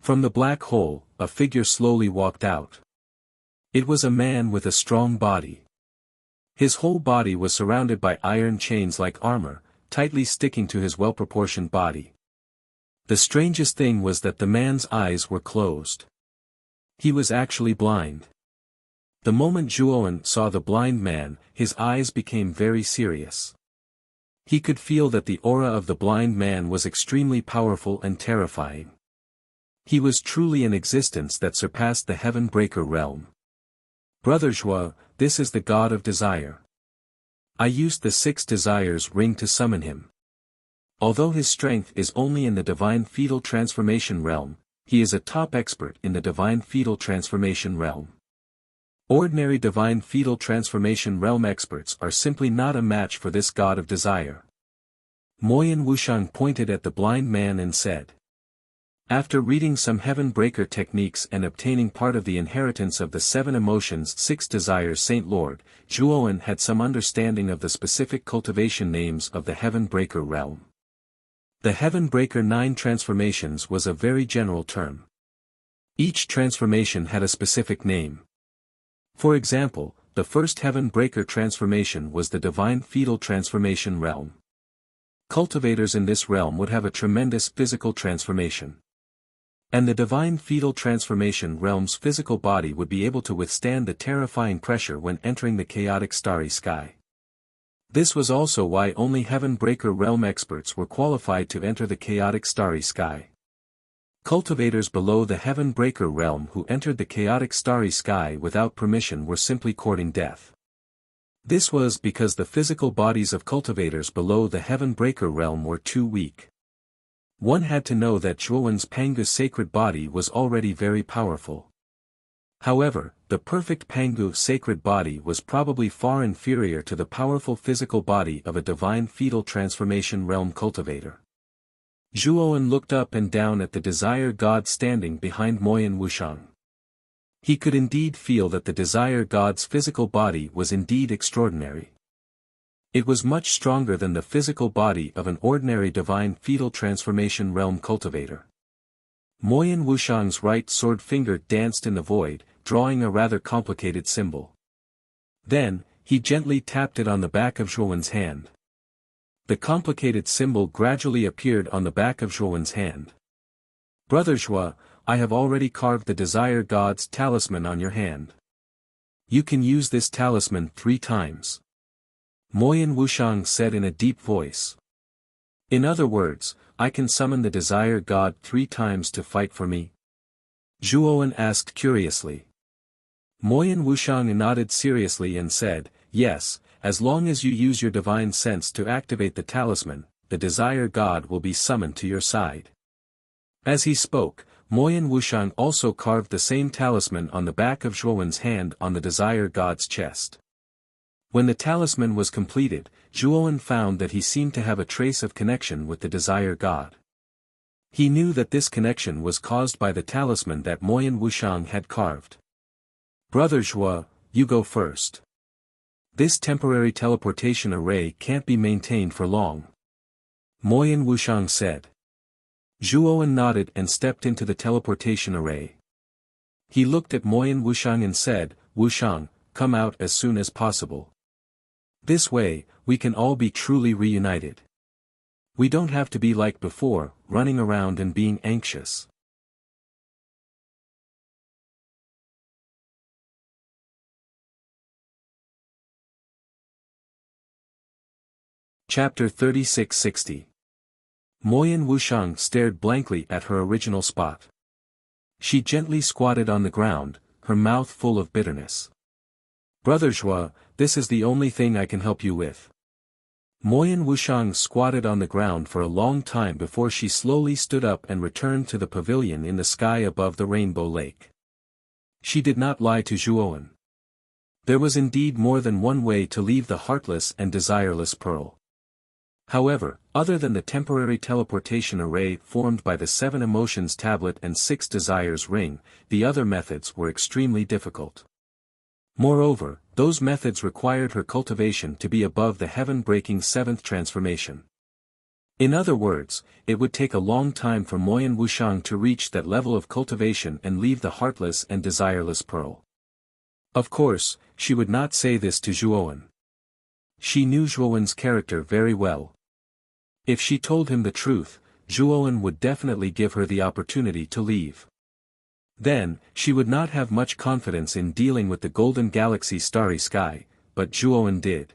From the black hole, a figure slowly walked out. It was a man with a strong body. His whole body was surrounded by iron chains like armor, tightly sticking to his well-proportioned body. The strangest thing was that the man's eyes were closed. He was actually blind. The moment Zhuo Wen saw the blind man, his eyes became very serious. He could feel that the aura of the blind man was extremely powerful and terrifying. He was truly an existence that surpassed the Heaven Breaker realm. Brother Zhuo, this is the God of Desire. I used the 6 desires ring to summon him. Although his strength is only in the divine fetal transformation realm, he is a top expert in the divine fetal transformation realm. Ordinary divine fetal transformation realm experts are simply not a match for this God of Desire. Moyan Wuxiang pointed at the blind man and said. After reading some Heaven Breaker techniques and obtaining part of the inheritance of the 7 emotions 6 desires Saint Lord, Zhuo Wen had some understanding of the specific cultivation names of the Heaven Breaker realm. The Heaven Breaker 9 transformations was a very general term. Each transformation had a specific name. For example, the first Heaven Breaker transformation was the Divine Fetal Transformation realm. Cultivators in this realm would have a tremendous physical transformation. And the Divine Fetal Transformation realm's physical body would be able to withstand the terrifying pressure when entering the chaotic starry sky. This was also why only Heaven Breaker realm experts were qualified to enter the chaotic starry sky. Cultivators below the Heaven Breaker realm who entered the chaotic starry sky without permission were simply courting death. This was because the physical bodies of cultivators below the Heaven Breaker realm were too weak. One had to know that Zhuowen's Pangu's sacred body was already very powerful. However, the perfect Pangu sacred body was probably far inferior to the powerful physical body of a divine fetal transformation realm cultivator. Zhuowen looked up and down at the desire god standing behind Moyan Wuxiang. He could indeed feel that the desire god's physical body was indeed extraordinary. It was much stronger than the physical body of an ordinary divine fetal transformation realm cultivator. Moyan Wuxiang's right sword finger danced in the void, drawing a rather complicated symbol. Then, he gently tapped it on the back of Zhuowen's hand. The complicated symbol gradually appeared on the back of Zhuowen's hand. Brother Zhuo, I have already carved the desire god's talisman on your hand. You can use this talisman 3 times. Moyan Wuxiang said in a deep voice. In other words, I can summon the desire god 3 times to fight for me? Zhuowen asked curiously. Moyan Wuxiang nodded seriously and said, yes, as long as you use your divine sense to activate the talisman, the desire god will be summoned to your side. As he spoke, Moyan Wuxiang also carved the same talisman on the back of Zhuowen's hand on the desire god's chest. When the talisman was completed, Zhuowen found that he seemed to have a trace of connection with the desire god. He knew that this connection was caused by the talisman that Moyan Wuxiang had carved. Brother Zhuo, you go first. This temporary teleportation array can't be maintained for long. Moyan Wuxiang said. Zhuowen nodded and stepped into the teleportation array. He looked at Moyan Wuxiang and said, Wuxiang, come out as soon as possible. This way, we can all be truly reunited. We don't have to be like before, running around and being anxious. Chapter 3660. Moyan Wuxiang stared blankly at her original spot. She gently squatted on the ground, her mouth full of bitterness. Brother Zhuo, this is the only thing I can help you with. Moyan Wuxiang squatted on the ground for a long time before she slowly stood up and returned to the pavilion in the sky above the Rainbow Lake. She did not lie to Zhuowen. There was indeed more than one way to leave the heartless and desireless pearl. However, other than the temporary teleportation array formed by the 7 emotions tablet and 6 desires ring, the other methods were extremely difficult. Moreover, those methods required her cultivation to be above the heaven-breaking 7th transformation. In other words, it would take a long time for Moyan Wuxiang to reach that level of cultivation and leave the heartless and desireless pearl. Of course, she would not say this to Zhuowen. She knew Zhuowen's character very well. If she told him the truth, Zhuowen would definitely give her the opportunity to leave. Then, she would not have much confidence in dealing with the Golden Galaxy Starry Sky, but Zhuowen did.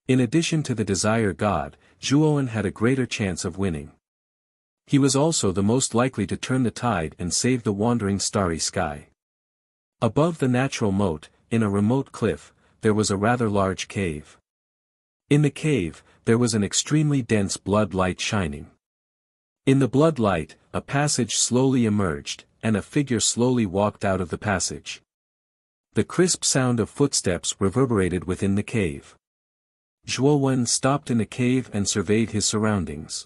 In addition to the desire god, Zhuowen had a greater chance of winning. He was also the most likely to turn the tide and save the wandering Starry Sky. Above the natural moat, in a remote cliff, there was a rather large cave. In the cave, there was an extremely dense blood light shining. In the blood light, a passage slowly emerged, and a figure slowly walked out of the passage. The crisp sound of footsteps reverberated within the cave. Zhuowen stopped in the cave and surveyed his surroundings.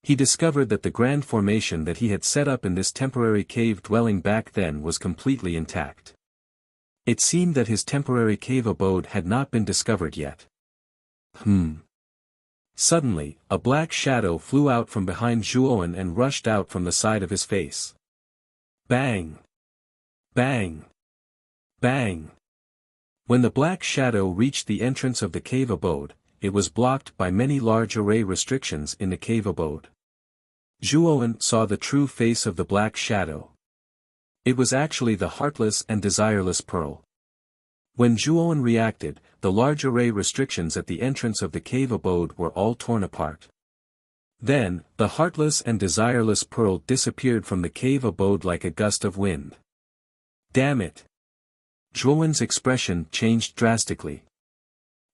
He discovered that the grand formation that he had set up in this temporary cave dwelling back then was completely intact. It seemed that his temporary cave abode had not been discovered yet. Suddenly, a black shadow flew out from behind Zhuowen and rushed out from the side of his face. Bang! Bang! Bang! When the black shadow reached the entrance of the cave abode, it was blocked by many large array restrictions in the cave abode. Zhuowen saw the true face of the black shadow. It was actually the heartless and desireless pearl. When Zhuowen reacted, the large array restrictions at the entrance of the cave abode were all torn apart. Then, the heartless and desireless pearl disappeared from the cave abode like a gust of wind. Damn it! Zhuowen's expression changed drastically.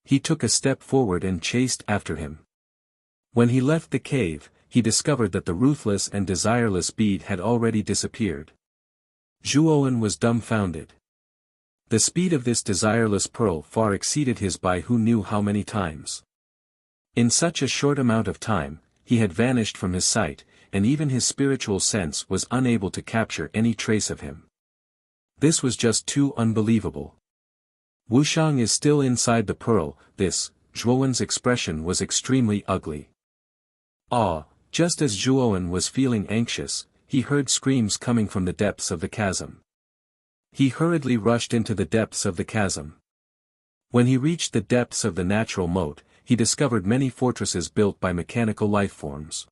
He took a step forward and chased after him. When he left the cave, he discovered that the ruthless and desireless bead had already disappeared. Zhuowen was dumbfounded. The speed of this desireless pearl far exceeded his by who knew how many times. In such a short amount of time, he had vanished from his sight, and even his spiritual sense was unable to capture any trace of him. This was just too unbelievable. Wuxiang is still inside the pearl. Zhuowen's expression was extremely ugly. Just as Zhuowen was feeling anxious, he heard screams coming from the depths of the chasm. He hurriedly rushed into the depths of the chasm. When he reached the depths of the natural moat, he discovered many fortresses built by mechanical life forms.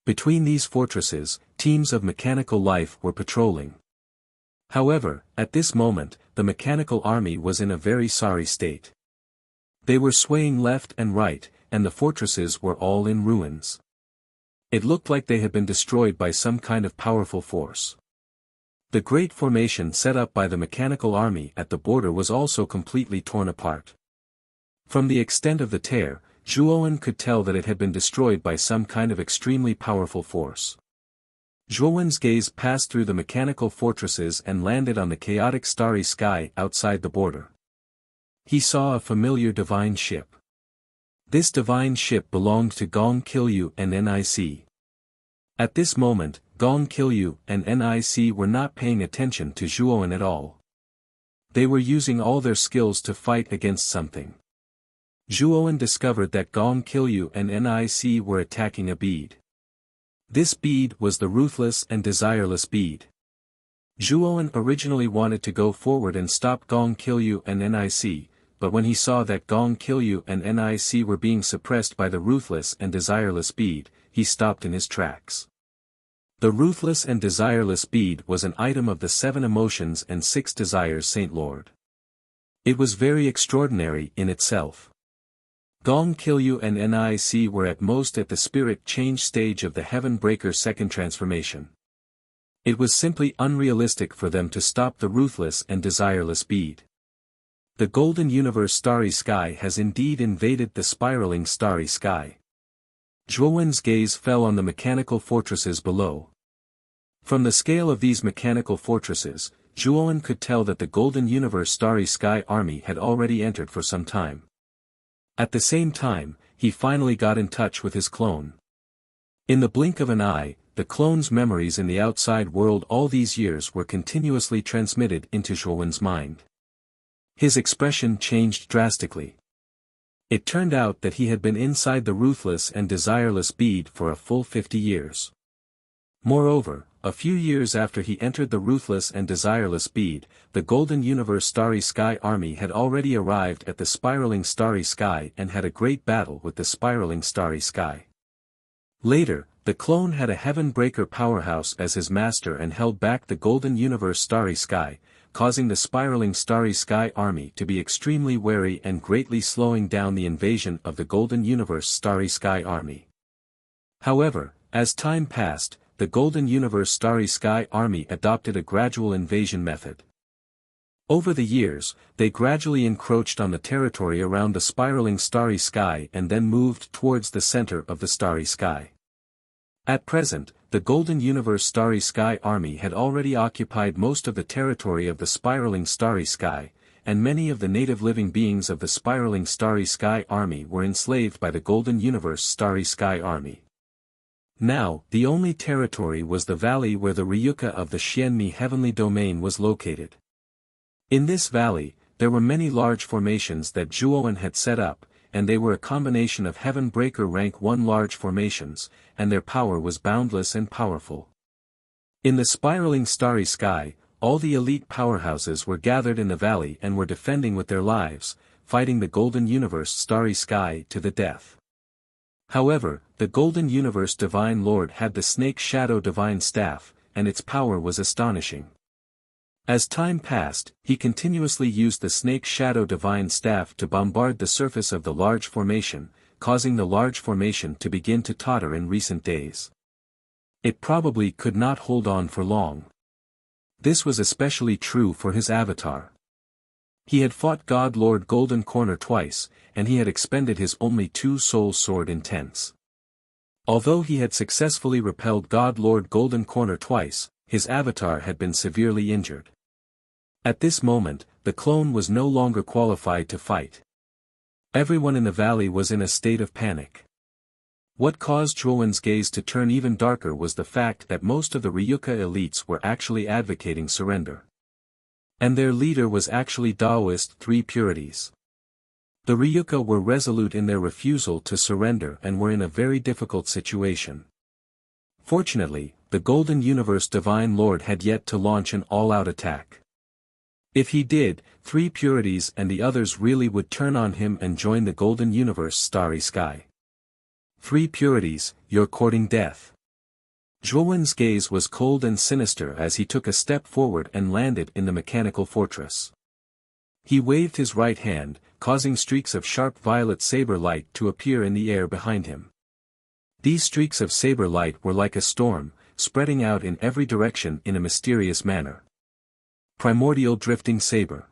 Between these fortresses, teams of mechanical life were patrolling. However, at this moment, the mechanical army was in a very sorry state. They were swaying left and right, and the fortresses were all in ruins. It looked like they had been destroyed by some kind of powerful force. The great formation set up by the mechanical army at the border was also completely torn apart. From the extent of the tear, Zhuowen could tell that it had been destroyed by some kind of extremely powerful force. Zhuowen's gaze passed through the mechanical fortresses and landed on the chaotic starry sky outside the border. He saw a familiar divine ship. This divine ship belonged to Gong Qilyu and Nic. At this moment, Gong Qilyu and Nic were not paying attention to Zhuowen at all. They were using all their skills to fight against something. Zhuowen discovered that Gong Qilyu and Nic were attacking a bead. This bead was the ruthless and desireless bead. Zhuowen originally wanted to go forward and stop Gong Qilyu and Nic, but when he saw that Gong Qilyu and Nic were being suppressed by the ruthless and desireless bead, he stopped in his tracks. The ruthless and desireless bead was an item of the 7 emotions and 6 desires Saint Lord. It was very extraordinary in itself. Gong Qilyu and Nic were at most at the spirit change stage of the Heaven Breaker second transformation. It was simply unrealistic for them to stop the ruthless and desireless bead. The golden universe starry sky has indeed invaded the spiraling starry sky. Zhuowen's gaze fell on the mechanical fortresses below. From the scale of these mechanical fortresses, Zhuowen could tell that the golden universe starry sky army had already entered for some time. At the same time, he finally got in touch with his clone. In the blink of an eye, the clone's memories in the outside world all these years were continuously transmitted into Zhuowen's mind. His expression changed drastically. It turned out that he had been inside the ruthless and desireless bead for a full 50 years. Moreover, a few years after he entered the ruthless and desireless bead, the golden universe starry sky army had already arrived at the spiraling starry sky and had a great battle with the spiraling starry sky. Later, the clone had a heaven breaker powerhouse as his master and held back the golden universe starry sky, causing the spiraling starry sky army to be extremely wary and greatly slowing down the invasion of the golden universe starry sky army. However, as time passed, the golden universe starry sky army adopted a gradual invasion method. Over the years, they gradually encroached on the territory around the spiraling starry sky and then moved towards the center of the starry sky. At present, the golden universe starry sky army had already occupied most of the territory of the spiraling starry sky, and many of the native living beings of the spiraling starry sky army were enslaved by the golden universe starry sky army. Now, the only territory was the valley where the Ryuka of the Xianmi heavenly domain was located. In this valley, there were many large formations that Zhuowen had set up, and they were a combination of Heaven Breaker rank 1 large formations, and their power was boundless and powerful. In the spiraling starry sky, all the elite powerhouses were gathered in the valley and were defending with their lives, fighting the golden universe starry sky to the death. However, the golden universe divine lord had the snake shadow divine staff, and its power was astonishing. As time passed, he continuously used the snake shadow divine staff to bombard the surface of the large formation, causing the large formation to begin to totter in recent days. It probably could not hold on for long. This was especially true for his avatar. He had fought God Lord Golden Corner twice, and he had expended his only 2 soul sword intense. Although he had successfully repelled God Lord Golden Corner twice, his avatar had been severely injured. At this moment, the clone was no longer qualified to fight. Everyone in the valley was in a state of panic. What caused Zhuowen's gaze to turn even darker was the fact that most of the Ryuka elites were actually advocating surrender. And their leader was actually Taoist Three Purities. The Ryuka were resolute in their refusal to surrender and were in a very difficult situation. Fortunately, the Golden Universe Divine Lord had yet to launch an all-out attack. If he did, Three Purities and the others really would turn on him and join the Golden Universe Starry Sky. Three Purities, you're courting death. Zhuowen's gaze was cold and sinister as he took a step forward and landed in the mechanical fortress. He waved his right hand, causing streaks of sharp violet saber light to appear in the air behind him. These streaks of saber light were like a storm, spreading out in every direction in a mysterious manner. Primordial drifting saber.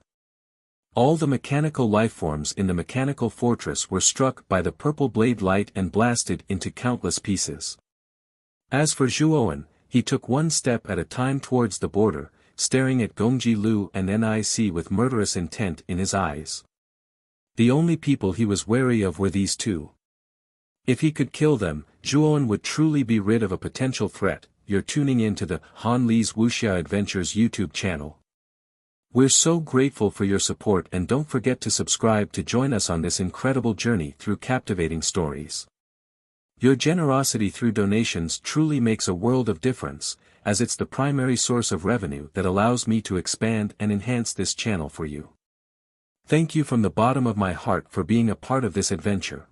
All the mechanical lifeforms in the mechanical fortress were struck by the purple blade light and blasted into countless pieces. As for Zhuowen, he took one step at a time towards the border, staring at Gongji Lu and Nic with murderous intent in his eyes. The only people he was wary of were these two. If he could kill them, Zhuowen would truly be rid of a potential threat. You're tuning in to the Han Li's Wuxia Adventures YouTube channel. We're so grateful for your support, and don't forget to subscribe to join us on this incredible journey through captivating stories. Your generosity through donations truly makes a world of difference, as it's the primary source of revenue that allows me to expand and enhance this channel for you. Thank you from the bottom of my heart for being a part of this adventure.